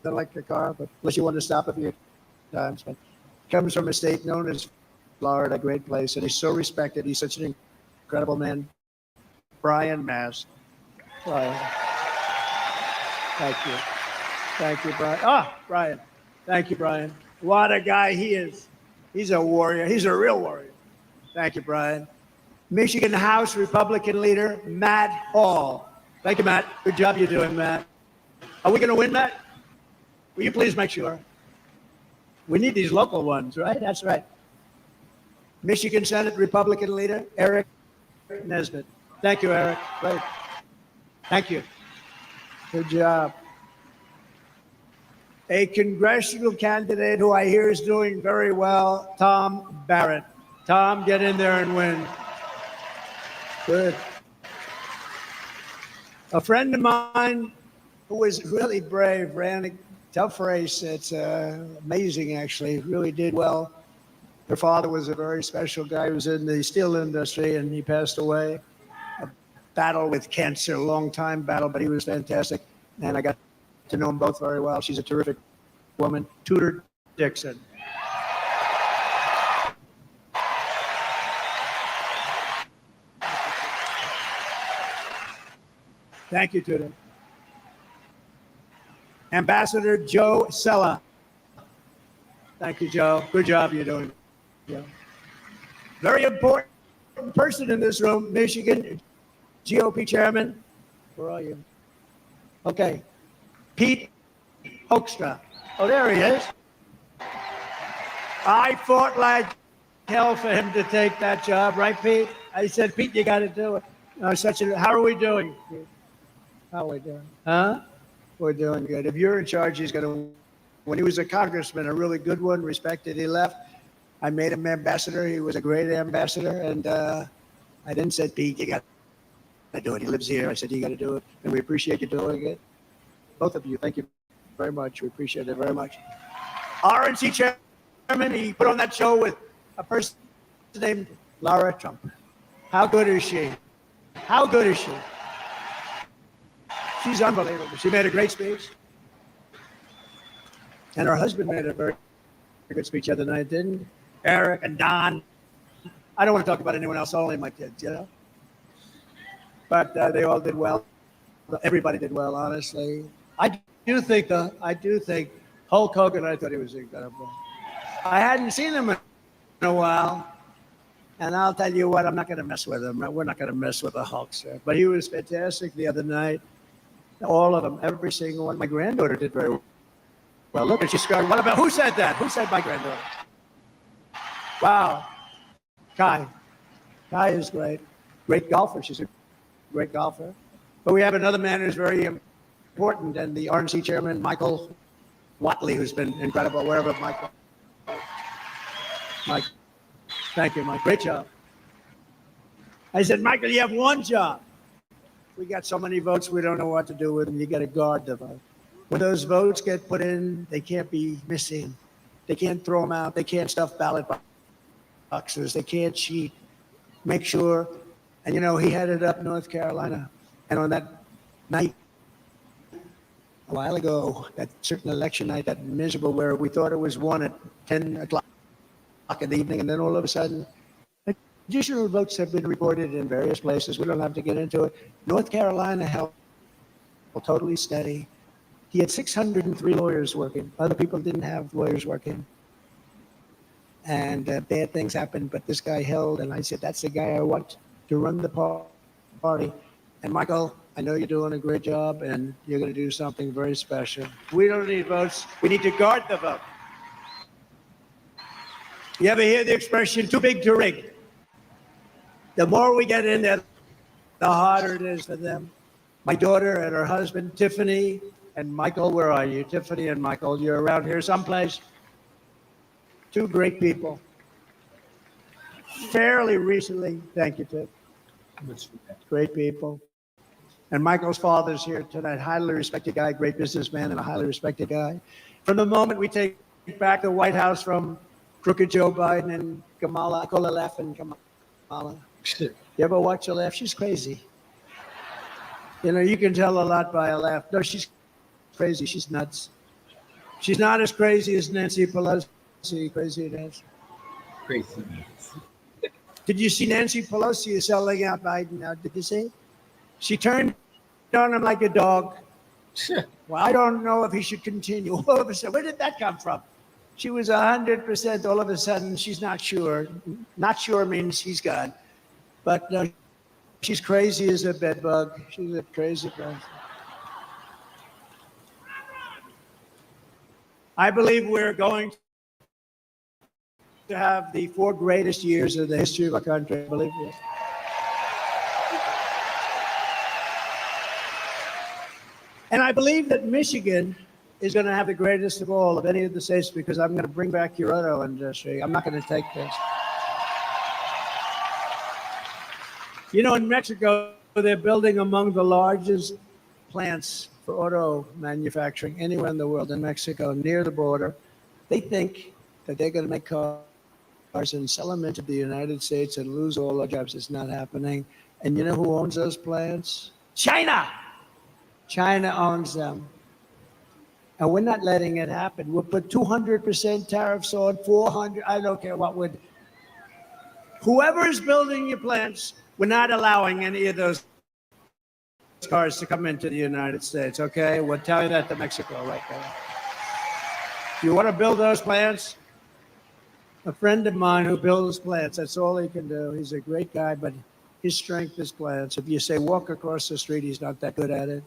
an electric car, but unless you want to stop a few times. But comes from a state known as Florida, a great place, and he's so respected. He's such an incredible man. Brian Mast. Brian. Thank you. Thank you, Brian. Brian. Thank you, Brian. What a guy he is. He's a warrior. He's a real warrior. Thank you, Brian. Michigan House Republican leader, Matt Hall. Thank you, Matt. Good job you're doing, Matt. Are we going to win, Matt? Will you please make sure? We need these local ones, right? That's right. Michigan Senate Republican leader, Eric Nesbitt. Thank you, Eric. Great. Thank you. Good job. A congressional candidate who I hear is doing very well, Tom Barrett. Tom, get in there and win. Good. A friend of mine who was really brave, ran a tough race. It's amazing, actually. Really did well. Her father was a very special guy who was in the steel industry, and he passed away. A battle with cancer, a long time battle, but he was fantastic. And I got to know them both very well. She's a terrific woman, Tudor Dixon. Thank you, Tudor. Ambassador Joe Sella. Thank you, Joe. Good job you're doing, Joe. Very important person in this room, Michigan GOP chairman. Where are you? Okay. Pete Hoekstra. Oh, there he is. I fought like hell for him to take that job, right, Pete? I said, Pete, you got to do it. How are we doing, Pete? How are we doing? Huh? We're doing good. If you're in charge, he's going to, when he was a congressman, a really good one, respected, he left. I made him ambassador. He was a great ambassador. And I then said, Pete, you got to do it. He lives here. I said, you got to do it. And we appreciate you doing it. Both of you, thank you very much. We appreciate it very much. RNC chairman, he put on that show with a person named Laura Trump. How good is she? How good is she? She's unbelievable. She made a great speech. And her husband made a very good speech the other night, didn't he? Eric and Don. I don't want to talk about anyone else, only my kids, you know? But they all did well. Everybody did well, honestly. I do think Hulk Hogan, I thought he was incredible. I hadn't seen him in a while. And I'll tell you what, I'm not going to mess with him. We're not going to mess with the Hulkster. But he was fantastic the other night. All of them, every single one. My granddaughter did very well. Look, and she scored. What about, who said that? Who said my granddaughter? Wow. Kai. Kai is great. Great golfer. She's a great golfer. But we have another man who's very important, and the RNC chairman, Michael Watley, who's been incredible. Wherever Michael. Mike. Thank you, Mike. Great job. I said, Michael, you have one job. We got so many votes, we don't know what to do with them. You got to guard the vote. When those votes get put in, they can't be missing. They can't throw them out. They can't stuff ballot boxes. They can't cheat. make sure. And, you know, he headed up North Carolina. And on that night, a while ago, that certain election night, that miserable where we thought it was won at 10 o'clock in the evening, and then all of a sudden, additional votes have been reported in various places. We don't have to get into it. North Carolina held totally steady. He had 603 lawyers working. Other people didn't have lawyers working. And bad things happened, but this guy held, and I said, that's the guy I want to run the party. And Michael, I know you're doing a great job, and you're going to do something very special. We don't need votes. We need to guard the vote. You ever hear the expression, too big to rig? The more we get in there, the harder it is for them. My daughter and her husband, Tiffany and Michael, where are you? Tiffany and Michael, you're around here someplace. Two great people. Fairly recently, thank you, Tiff. Great people. And Michael's father's here tonight, highly respected guy, great businessman, and a highly respected guy. From the moment we take back the White House from crooked Joe Biden and Kamala, I call her laughing Kamala. You ever watch her laugh? She's crazy. You know, you can tell a lot by a laugh. No, she's crazy. She's nuts. She's not as crazy as Nancy Pelosi. Crazy Nancy. Crazy. Did you see Nancy Pelosi is selling out Biden now? Did you see? She turned on him like a dog. Well, I don't know if he should continue. All of a sudden, where did that come from? She was 100%. All of a sudden, she's not sure. Not sure means he's gone. But she's crazy as a bedbug. She's a crazy person. I believe we're going to have the 4 greatest years of the history of our country. I believe this. And I believe that Michigan is going to have the greatest of all of any of the states because I'm going to bring back your auto industry. I'm not going to take this. You know, in Mexico, they're building among the largest plants for auto manufacturing anywhere in the world in Mexico, near the border. They think that they're going to make cars and sell them into the United States and lose all our jobs. It's not happening. And you know who owns those plants? China. China owns them. And we're not letting it happen. We'll put 200% tariffs on 400. I don't care what would. Whoever is building your plants, we're not allowing any of those cars to come into the United States, okay? We'll tell you that to Mexico right now. If you want to build those plants, a friend of mine who builds plants, that's all he can do. He's a great guy, but his strength is plants. If you say walk across the street, he's not that good at it.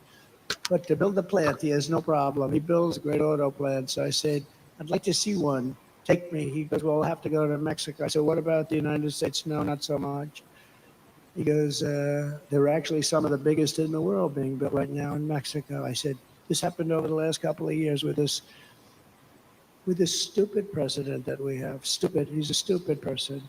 But to build a plant, he has no problem. He builds great auto plants. So I said, I'd like to see one. Take me. He goes, well, we'll have to go to Mexico. I said, what about the United States? No, not so much. He goes, there are actually some of the biggest in the world being built right now in Mexico. I said, this happened over the last couple of years with this stupid president that we have. Stupid. He's a stupid person.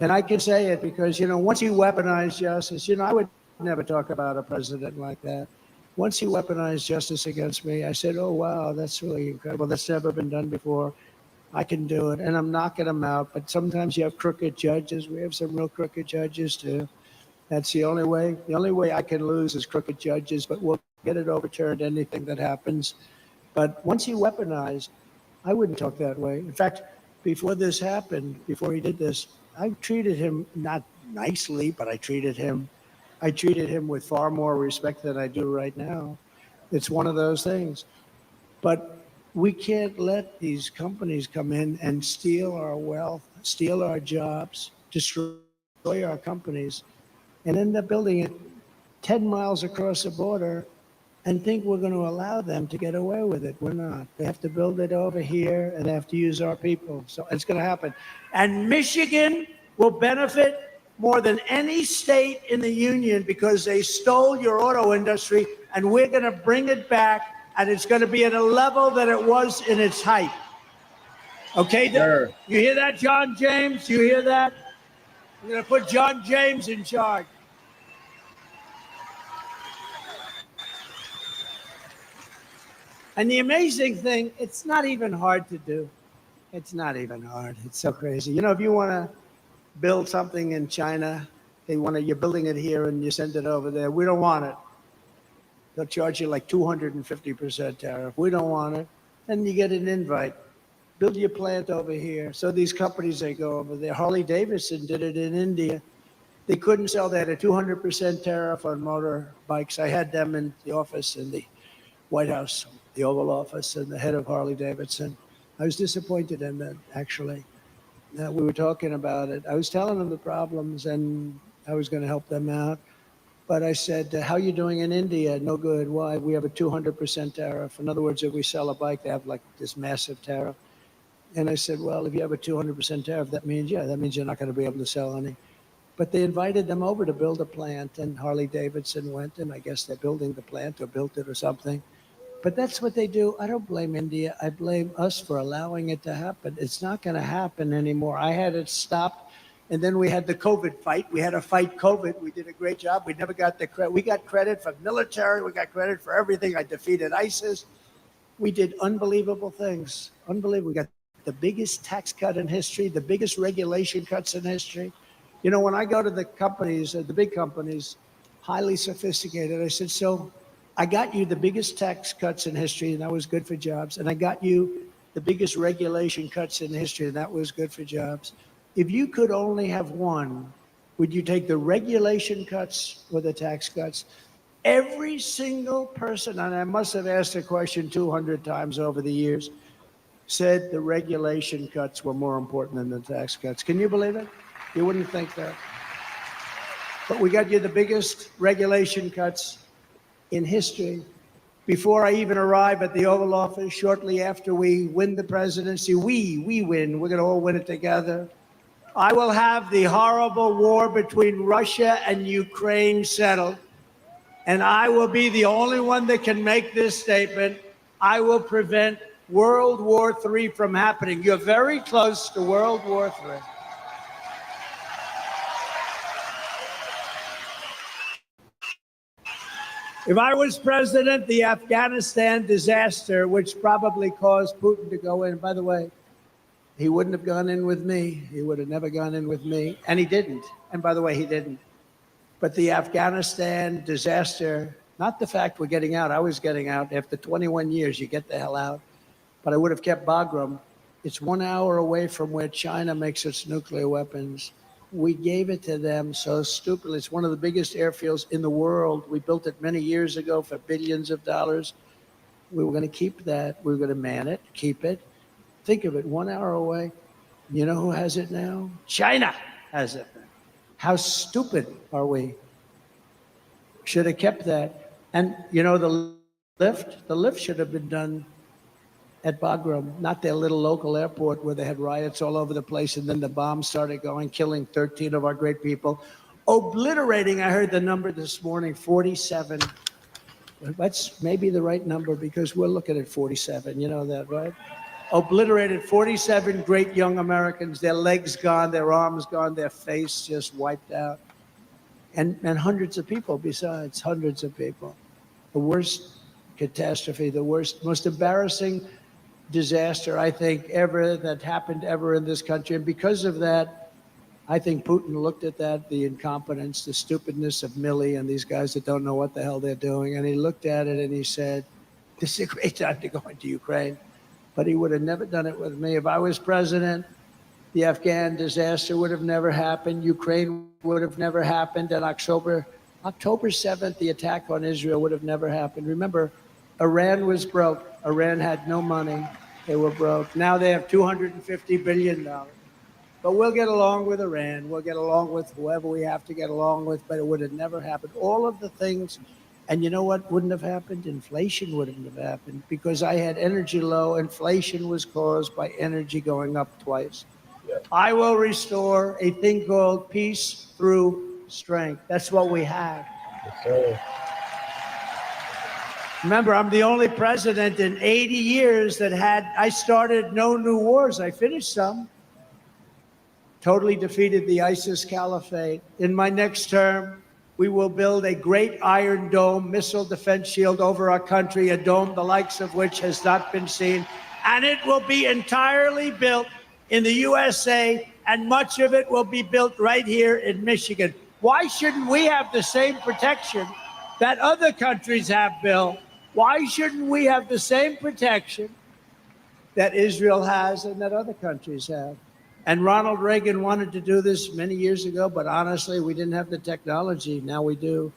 And I can say it because, you know, once he weaponized justice, you know, I would never talk about a president like that. Once he weaponized justice against me, I said, oh, wow, that's really incredible. That's never been done before. I can do it. And I'm knocking them out. But sometimes you have crooked judges. We have some real crooked judges, too. That's the only way. The only way I can lose is crooked judges, but we'll get it overturned, anything that happens. But once he weaponized, I wouldn't talk that way. In fact, before this happened, before he did this, I treated him not nicely, but I treated him with far more respect than I do right now. It's one of those things. But we can't let these companies come in and steal our wealth, steal our jobs, destroy our companies, and end up building it 10 miles across the border and think we're going to allow them to get away with it. We're not. They have to build it over here, and they have to use our people. So it's going to happen. And Michigan will benefit more than any state in the union because they stole your auto industry, and we're going to bring it back, and it's going to be at a level that it was in its height. Okay? Sure. You hear that, John James? You hear that? We're going to put John James in charge. And the amazing thing, it's not even hard to do. It's not even hard. It's so crazy. You know, if you want to build something in China. You're building it here and you send it over there. We don't want it. They'll charge you like 250% tariff. We don't want it. Then you get an invite. Build your plant over here. So these companies, they go over there. Harley Davidson did it in India. They couldn't sell. They had a 200% tariff on motorbikes. I had them in the office in the White House, the Oval Office, and the head of Harley Davidson. I was disappointed in that, actually. We were talking about it. I was telling them the problems, and I was going to help them out. But I said, how are you doing in India? No good. Why? We have a 200% tariff. In other words, if we sell a bike, they have like this massive tariff. And I said, well, if you have a 200% tariff, that means you're not going to be able to sell any. But they invited them over to build a plant, and Harley Davidson went, and I guess they're building the plant or built it or something. But that's what they do. I don't blame India. I blame us for allowing it to happen. It's not going to happen anymore. I had it stopped, and then we had the COVID fight. We had to fight COVID. We did a great job. We never got the credit. We got credit for military. We got credit for everything. I defeated ISIS. We did unbelievable things. Unbelievable. We got the biggest tax cut in history, the biggest regulation cuts in history. You know, when I go to the companies, the big companies, highly sophisticated, I said, so I got you the biggest tax cuts in history, and that was good for jobs. And I got you the biggest regulation cuts in history, and that was good for jobs. If you could only have one, would you take the regulation cuts or the tax cuts? Every single person, and I must have asked the question 200 times over the years, said the regulation cuts were more important than the tax cuts. Can you believe it? You wouldn't think that. But we got you the biggest regulation cuts in history. Before I even arrive at the Oval Office, shortly after we win the presidency, we win. We're going to all win it together. I will have the horrible war between Russia and Ukraine settled. And I will be the only one that can make this statement. I will prevent World War III from happening. You're very close to World War III. If I was president, the Afghanistan disaster, which probably caused Putin to go in, by the way, he wouldn't have gone in with me. He would have never gone in with me. And he didn't. And by the way, he didn't. But the Afghanistan disaster, not the fact we're getting out. I was getting out. After 21 years, you get the hell out. But I would have kept Bagram. It's 1 hour away from where China makes its nuclear weapons. We gave it to them so stupidly. It's one of the biggest airfields in the world. We built it many years ago for billions of dollars. We were going to keep that. We were going to man it, keep it. Think of it, 1 hour away. You know who has it now? China has it. How stupid are we? Should have kept that. And you know the lift should have been done at Bagram, not their little local airport where they had riots all over the place, and then the bombs started going, killing 13 of our great people, obliterating, I heard the number this morning, 47. That's maybe the right number because we're looking at 47, you know that, right? Obliterated 47 great young Americans, their legs gone, their arms gone, their face just wiped out. And hundreds of people besides, hundreds of people. The worst catastrophe, the worst, most embarrassing disaster, I think, ever that happened ever in this country. And because of that, I think Putin looked at that, the incompetence, the stupidness of Milley and these guys that don't know what the hell they're doing. And he looked at it and he said, this is a great time to go into Ukraine. But he would have never done it with me. If I was president, the Afghan disaster would have never happened. Ukraine would have never happened. And October 7th, the attack on Israel would have never happened. Remember, Iran was broke. Iran had no money. They were broke. Now they have $250 billion. But we'll get along with Iran. We'll get along with whoever we have to get along with, but it would have never happened. All of the things, and you know what wouldn't have happened? Inflation wouldn't have happened because I had energy low. Inflation was caused by energy going up twice. I will restore a thing called peace through strength. That's what we have. Remember, I'm the only president in 80 years that I started no new wars. I finished some. Totally defeated the ISIS caliphate. In my next term, we will build a great Iron Dome missile defense shield over our country, a dome the likes of which has not been seen. And it will be entirely built in the USA and much of it will be built right here in Michigan. Why shouldn't we have the same protection that other countries have, Bill? Why shouldn't we have the same protection that Israel has and that other countries have? And Ronald Reagan wanted to do this many years ago, but honestly, we didn't have the technology. Now we do.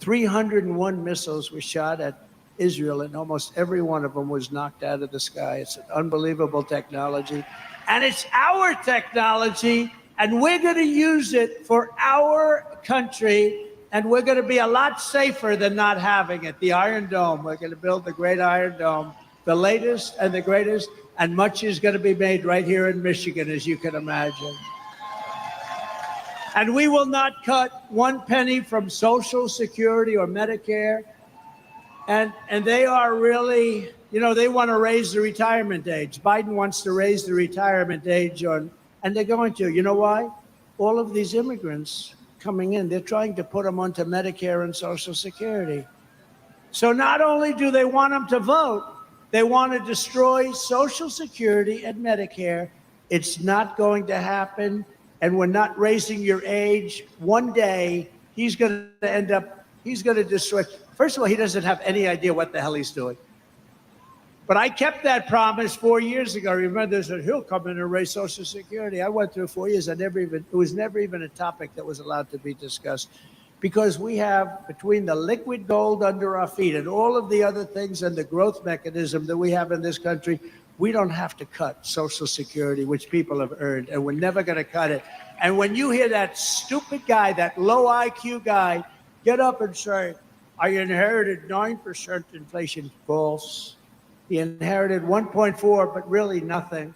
301 missiles were shot at Israel, and almost every one of them was knocked out of the sky. It's an unbelievable technology. And it's our technology, and we're going to use it for our country, and we're going to be a lot safer than not having it. The Iron Dome, we're going to build the great Iron Dome, the latest and the greatest, and much is going to be made right here in Michigan, as you can imagine. And we will not cut one penny from Social Security or Medicare. And they are really, they want to raise the retirement age. Biden wants to raise the retirement age and they're going to. You know why? All of these immigrants coming in, they're trying to put them onto Medicare and Social Security. So not only do they want them to vote, they want to destroy Social Security and Medicare. It's not going to happen. And we're not raising your age. One day, he's going to destroy. First of all, he doesn't have any idea what the hell he's doing. But I kept that promise 4 years ago. Remember, they said, he'll come in and raise Social Security. I went through 4 years. It was never even a topic that was allowed to be discussed. Because we have, between the liquid gold under our feet and all of the other things and the growth mechanism that we have in this country, we don't have to cut Social Security, which people have earned, and we're never going to cut it. And when you hear that stupid guy, that low IQ guy, get up and say, I inherited 9% inflation. False. He inherited 1.4, but really nothing.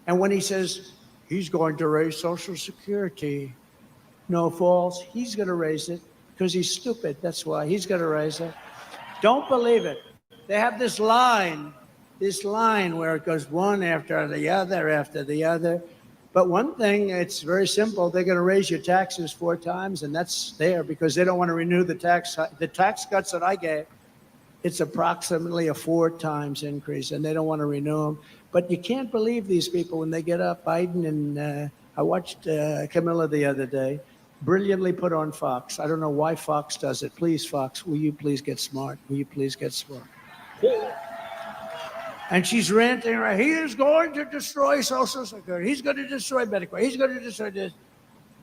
And when he says he's going to raise Social Security, no, false. He's going to raise it because he's stupid. That's why he's going to raise it. Don't believe it. They have this line where it goes one after the other. But one thing, it's very simple. They're going to raise your taxes 4 times, and that's there because they don't want to renew the tax cuts that I gave. It's approximately a 4 times increase, and they don't want to renew them. But you can't believe these people when they get up. Biden and I watched Camilla the other day, brilliantly put on Fox. I don't know why Fox does it. Please, Fox, will you please get smart? Will you please get smart? And she's ranting, right? He is going to destroy Social Security. He's going to destroy Medicare. He's going to destroy this.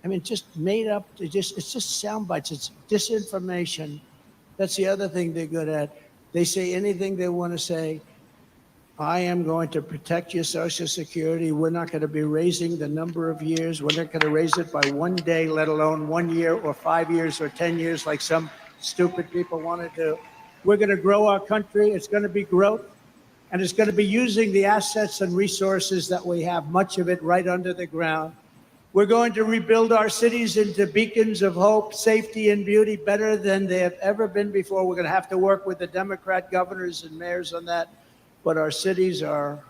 I mean, just made up. It's just sound bites. It's disinformation. That's the other thing they're good at. They say anything they want to say. I am going to protect your Social Security. We're not going to be raising the number of years. We're not going to raise it by 1 day, let alone 1 year or 5 years or 10 years like some stupid people want to do. We're going to grow our country. It's going to be growth. And it's going to be using the assets and resources that we have, much of it right under the ground. We're going to rebuild our cities into beacons of hope, safety, and beauty better than they have ever been before. We're going to have to work with the Democrat governors and mayors on that. But our cities are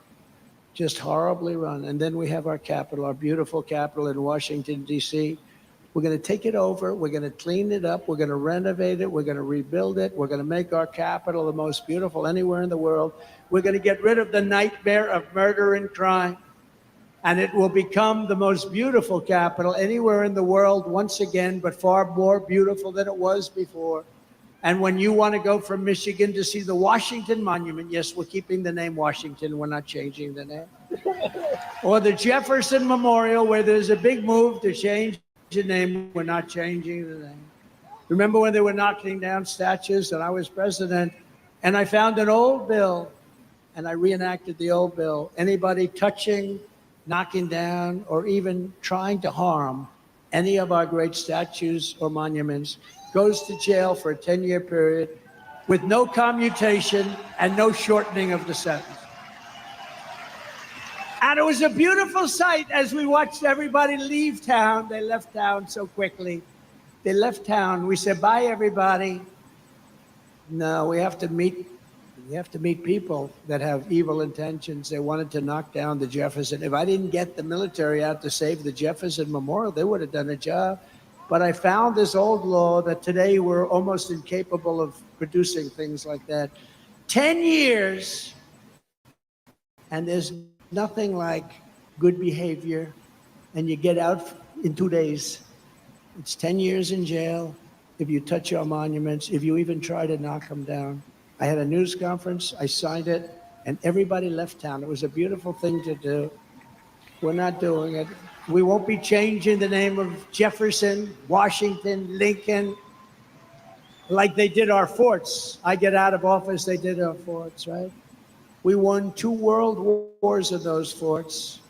just horribly run. And then we have our capital, our beautiful capital in Washington, D.C. We're going to take it over. We're going to clean it up. We're going to renovate it. We're going to rebuild it. We're going to make our capital the most beautiful anywhere in the world. We're going to get rid of the nightmare of murder and crime. And it will become the most beautiful capital anywhere in the world once again, but far more beautiful than it was before. And when you want to go from Michigan to see the Washington Monument, yes, we're keeping the name Washington. We're not changing the name. Or the Jefferson Memorial, where there's a big move to change the name. We're not changing the name. Remember when they were knocking down statues and I was president and I found an old bill and I reenacted the old bill. Anybody touching, knocking down, or even trying to harm any of our great statues or monuments goes to jail for a 10-year period with no commutation and no shortening of the sentence. And it was a beautiful sight as we watched everybody leave town. They left town so quickly. They left town. We said, bye, everybody. No, we have to meet people that have evil intentions. They wanted to knock down the Jefferson. If I didn't get the military out to save the Jefferson Memorial, they would have done a job. But I found this old law that today we're almost incapable of producing things like that. 10 years, and there's nothing like good behavior and you get out in 2 days. It's 10 years in jail if you touch our monuments, if you even try to knock them down. I had a news conference, I signed it, and everybody left town. It was a beautiful thing to do. We're not doing it. We won't be changing the name of Jefferson, Washington, Lincoln, like they did our forts. I get out of office, they did our forts, right? We won 2 world wars in those forts,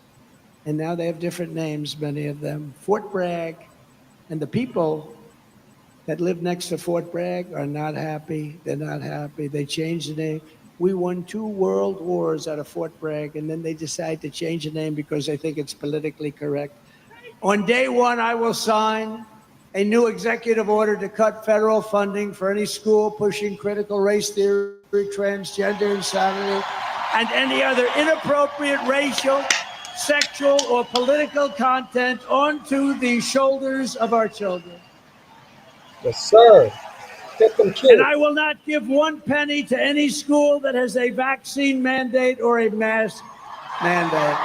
and now they have different names, many of them. Fort Bragg, and the people that live next to Fort Bragg are not happy. They're not happy. They changed the name. We won 2 world wars out of Fort Bragg, and then they decide to change the name because they think it's politically correct. On day one, I will sign a new executive order to cut federal funding for any school pushing critical race theory, transgender insanity, and any other inappropriate racial, sexual, or political content onto the shoulders of our children. Yes, sir. Get them kids. And I will not give 1 penny to any school that has a vaccine mandate or a mask mandate.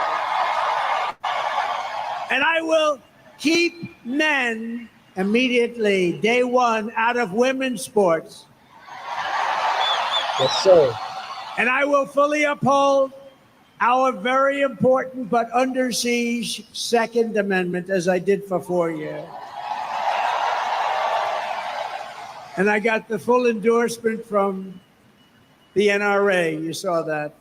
And I will keep men immediately, day one, out of women's sports. Yes, sir. And I will fully uphold our very important but under siege Second Amendment, as I did for 4 years. And I got the full endorsement from the NRA. You saw that.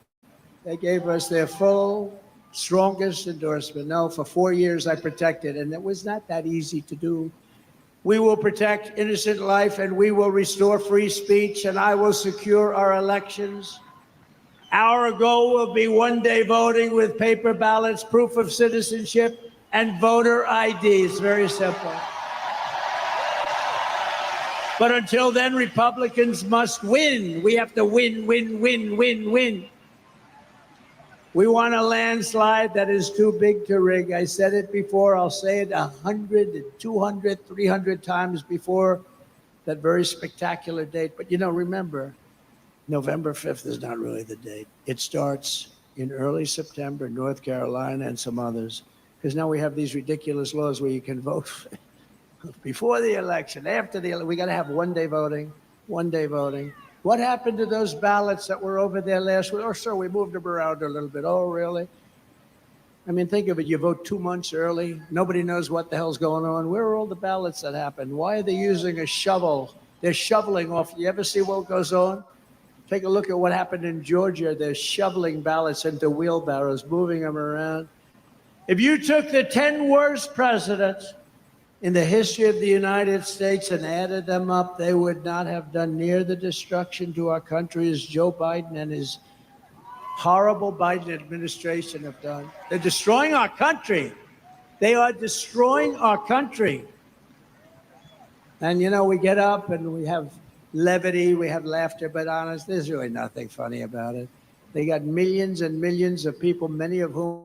They gave us their full, strongest endorsement. No, for 4 years I protected, and it was not that easy to do. We will protect innocent life, and we will restore free speech, and I will secure our elections. Our goal will be one-day voting with paper ballots, proof of citizenship, and voter ID. It's very simple. But until then, Republicans must win. We have to win, win, win, win, win. We want a landslide that is too big to rig. I said it before. I'll say it 100, 200, 300 times before that very spectacular date. But, remember, November 5th is not really the date. It starts in early September, North Carolina and some others, because now we have these ridiculous laws where you can vote before the election, after the election. We got to have one-day voting, one-day voting. What happened to those ballots that were over there last week? Oh, sir, we moved them around a little bit. Oh, really? I mean, think of it. You vote 2 months early. Nobody knows what the hell's going on. Where are all the ballots that happened? Why are they using a shovel? They're shoveling off. You ever see what goes on? Take a look at what happened in Georgia. They're shoveling ballots into wheelbarrows, moving them around. If you took the 10 worst presidents in the history of the United States and added them up, they would not have done near the destruction to our country as Joe Biden and his horrible Biden administration have done. They're destroying our country. They are destroying our country. And, we get up and we have levity, we have laughter, but honest, there's really nothing funny about it. They got millions and millions of people, many of whom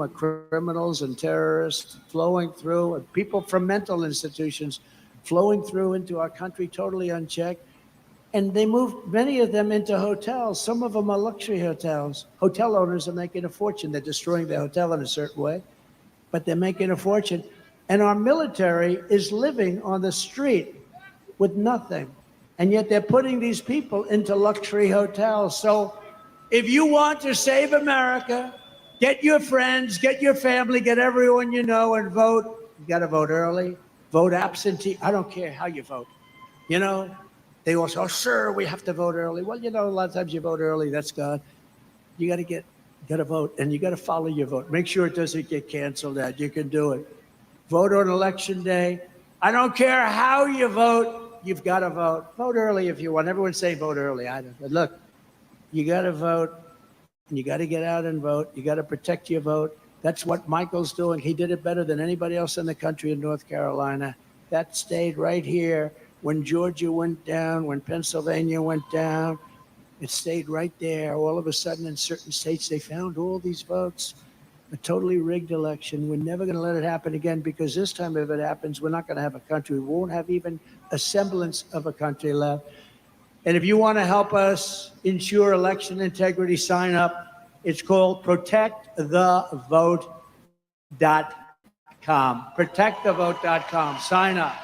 are criminals and terrorists, flowing through, and people from mental institutions flowing through into our country totally unchecked. And they moved many of them into hotels. Some of them are luxury hotels. Hotel owners are making a fortune. They're destroying their hotel in a certain way, but they're making a fortune. And our military is living on the street with nothing. And yet they're putting these people into luxury hotels. So if you want to save America, get your friends, get your family, get everyone you know, and vote. You got to vote early, vote absentee. I don't care how you vote. They all say, oh, sir, we have to vote early. Well, a lot of times you vote early. That's God. You got to vote, and you got to follow your vote. Make sure it doesn't get canceled out. You can do it. Vote on election day. I don't care how you vote. You've got to vote. Vote early if you want. Everyone's saying vote early. I don't. But look, you got to vote. And you got to get out and vote. You got to protect your vote. That's what Michael's doing. He did it better than anybody else in the country in North Carolina. That stayed right here. When Georgia went down, when Pennsylvania went down, it stayed right there. All of a sudden, in certain states, they found all these votes. A totally rigged election. We're never going to let it happen again, because this time if it happens, we're not going to have a country. We won't have even a semblance of a country left. And if you want to help us ensure election integrity, sign up. It's called protectthevote.com. Protectthevote.com. Sign up.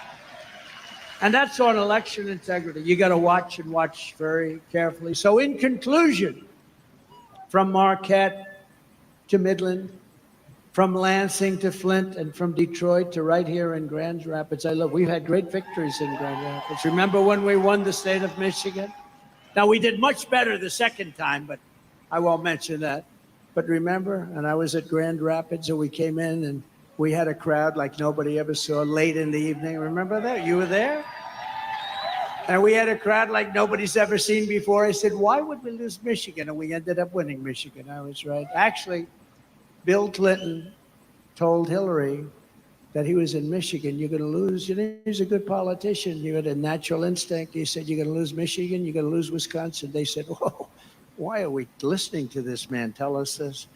And that's on election integrity. You got to watch and watch very carefully. So in conclusion, from Marquette to Midland, from Lansing to Flint, and from Detroit to right here in Grand Rapids, we've had great victories in Grand Rapids. Remember when we won the state of Michigan? Now, we did much better the second time, but I won't mention that. But remember, and I was at Grand Rapids, and we came in, and we had a crowd like nobody ever saw late in the evening. Remember that? You were there? And we had a crowd like nobody's ever seen before. I said, why would we lose Michigan? And we ended up winning Michigan. I was right. Actually, Bill Clinton told Hillary that he was in Michigan. You're going to lose. You know, he's a good politician. You had a natural instinct. He said, you're going to lose Michigan. You're going to lose Wisconsin. They said, whoa, why are we listening to this man tell us this?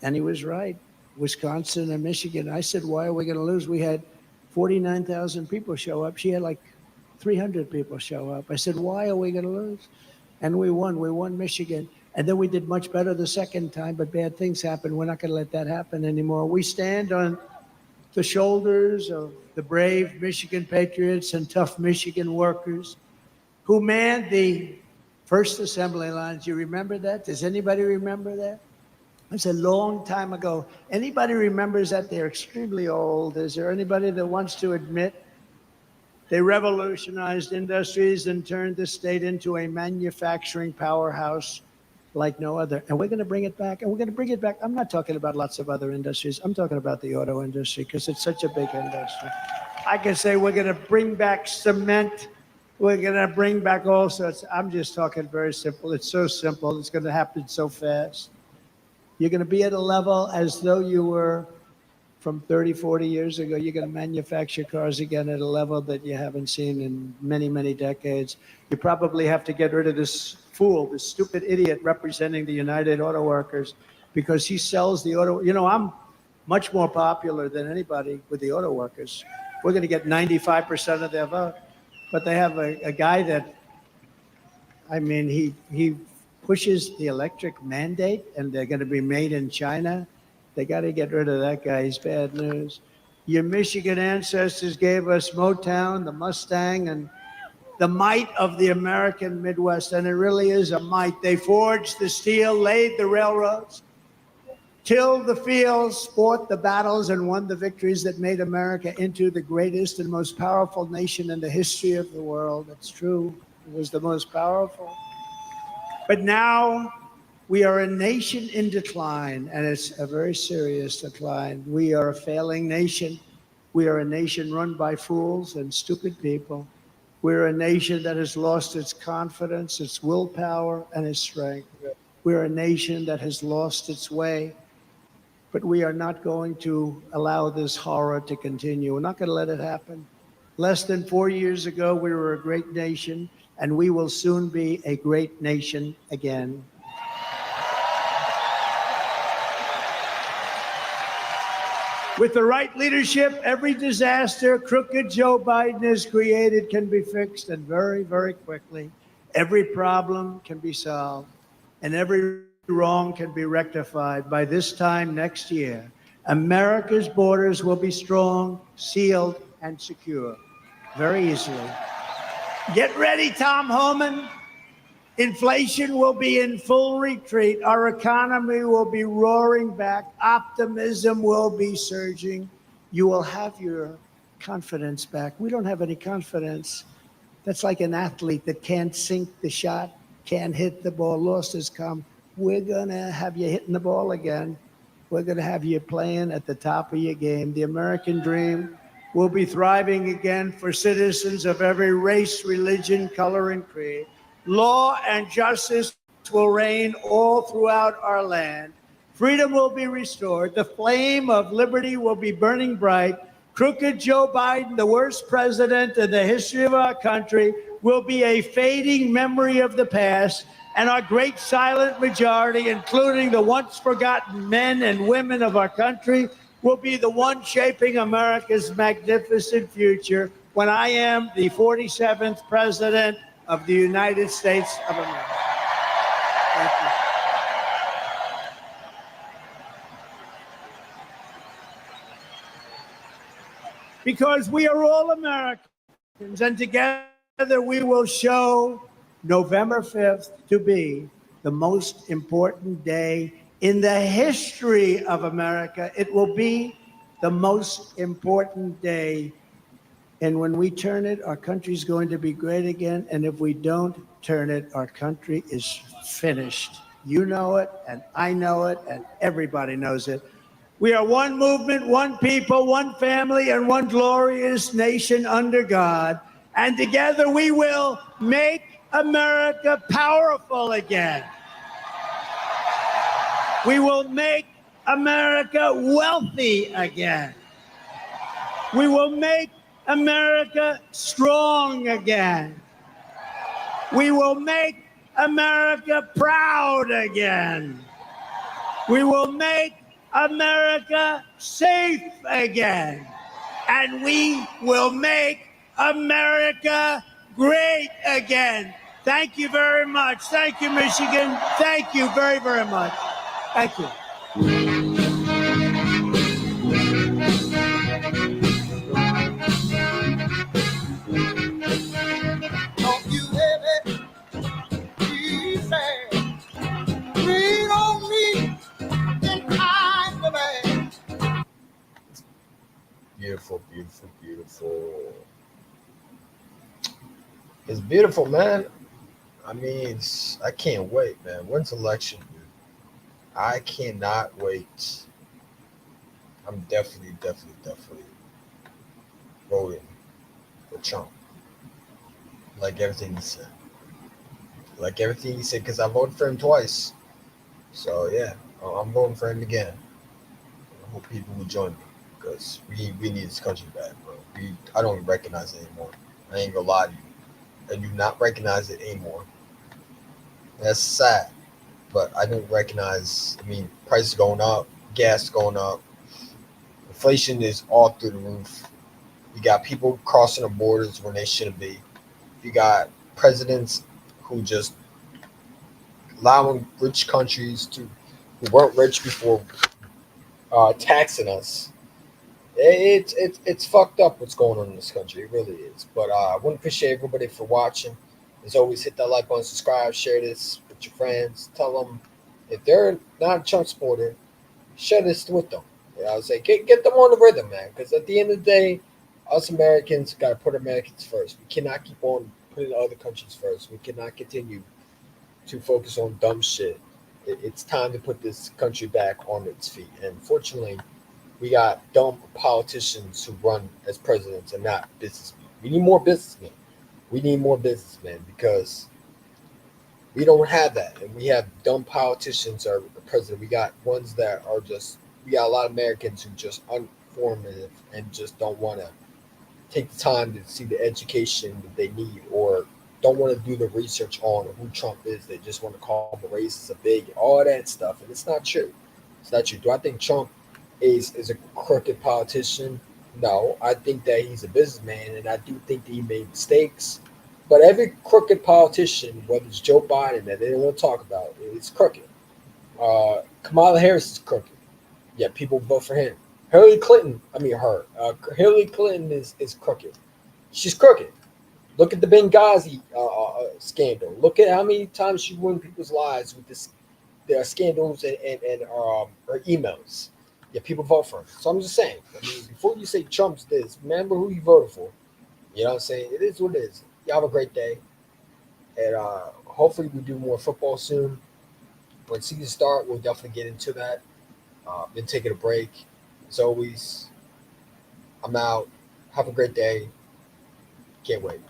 And he was right. Wisconsin and Michigan. I said, why are we going to lose? We had 49,000 people show up. She had like 300 people show up. I said, why are we going to lose? And we won. We won Michigan. And then we did much better the second time, but bad things happened. We're not going to let that happen anymore. We stand on the shoulders of the brave Michigan patriots and tough Michigan workers who manned the first assembly lines. You remember that? Does anybody remember that? It's a long time ago. Anybody remembers that? They're extremely old. Is there anybody that wants to admit they revolutionized industries and turned the state into a manufacturing powerhouse like no other? And we're going to bring it back. And we're going to bring it back. I'm not talking about lots of other industries. I'm talking about the auto industry because it's such a big industry. I can say we're going to bring back cement. We're going to bring back all sorts. I'm just talking very simple. It's so simple. It's going to happen so fast. You're going to be at a level as though you were from 30, 40 years ago. You're going to manufacture cars again at a level that you haven't seen in many, many decades. You probably have to get rid of this fool, this stupid idiot representing the United Auto Workers because he sells the auto. You know, I'm much more popular than anybody with the auto workers. We're going to get 95% of their vote. But they have a guy that, I mean, he pushes the electric mandate, and they're going to be made in China. They got to get rid of that guy. He's bad news. Your Michigan ancestors gave us Motown, the Mustang, and the might of the American Midwest. And it really is a might. They forged the steel, laid the railroads, tilled the fields, fought the battles, and won the victories that made America into the greatest and most powerful nation in the history of the world. That's true. It was the most powerful. But now we are a nation in decline, and it's a very serious decline. We are a failing nation. We are a nation run by fools and stupid people. We're a nation that has lost its confidence, its willpower, and its strength. We're a nation that has lost its way. But we are not going to allow this horror to continue. We're not going to let it happen. Less than 4 years ago, we were a great nation, and we will soon be a great nation again. With the right leadership, every disaster crooked Joe Biden has created can be fixed, and very, very quickly. Every problem can be solved, and every wrong can be rectified. By this time next year, America's borders will be strong, sealed, and secure very easily. Get ready, Tom Homan. Inflation will be in full retreat. Our economy will be roaring back. Optimism will be surging. You will have your confidence back. We don't have any confidence. That's like an athlete that can't sink the shot, can't hit the ball, lost his calm. We're going to have you hitting the ball again. We're going to have you playing at the top of your game. The American dream will be thriving again for citizens of every race, religion, color, and creed. Law and justice will reign all throughout our land. Freedom will be restored. The flame of liberty will be burning bright. Crooked Joe Biden, the worst president in the history of our country, will be a fading memory of the past. And our great silent majority, including the once forgotten men and women of our country, will be the one shaping America's magnificent future when I am the 47th president of the United States of America. Thank you. because we are all Americans, and together we will show November 5th to be the most important day in the history of America. It will be the most important day. And when we turn it, our country's going to be great again. And if we don't turn it, our country is finished. You know it, and I know it, and everybody knows it. We are one movement, one people, one family, and one glorious nation under God. And together we will make America powerful again. We will make America wealthy again. We will make America strong again. We will make America proud again. We will make America safe again. And we will make America great again. Thank you very much. Thank you, Michigan. Thank you very, very much. Thank you. Don't you ever be sad. Lean on me in time of bad. Beautiful, beautiful, beautiful. It's beautiful, man. I mean, I can't wait, man. When's election, dude? I cannot wait. I'm definitely voting for Trump. Like everything he said. Like everything he said, because I voted for him twice. So, yeah, I'm voting for him again. I hope people will join me, because we need this country back, bro. I don't even recognize it anymore. I ain't gonna lie to you. I do not recognize it anymore. That's sad, but I don't recognize. I mean, prices going up, gas going up, inflation is all through the roof. You got people crossing the borders when they shouldn't be. You got presidents who just allowing rich countries who weren't rich before taxing us. It's fucked up what's going on in this country. It really is. But I want to appreciate everybody for watching. As always, hit that like button, subscribe, share this with your friends. Tell them if they're not a Trump supporter, share this with them. You know, I say get them on the rhythm, man. Because at the end of the day, us Americans got to put Americans first. We cannot keep on putting other countries first. We cannot continue to focus on dumb shit. It's time to put this country back on its feet. And fortunately, we got dumb politicians who run as presidents and not businessmen. We need more businessmen. We need more businessmen because we don't have that. And we have dumb politicians are the president. We got ones that are just, we got a lot of Americans who just uninformative and just don't want to take the time to see the education that they need or don't want to do the research on who Trump is. They just want to call him a racist, a bigot, all that stuff. And it's not true. It's not true. Do I think Trump is a crooked politician? No, I think that he's a businessman, and I do think that he made mistakes. But every crooked politician, whether it's Joe Biden that they don't want to talk about, it's crooked. Kamala Harris is crooked. Yeah, people vote for him. Hillary Clinton is crooked. She's crooked. Look at the Benghazi scandal. Look at how many times she ruined people's lives with their scandals and her emails. Yeah, people vote for him. So I'm just saying, I mean, before you say Trump's this, remember who you voted for. You know what I'm saying? It is what it is. Y'all have a great day. And hopefully we do more football soon. When season start, we'll definitely get into that. Been taking a break. As always, I'm out. Have a great day. Can't wait.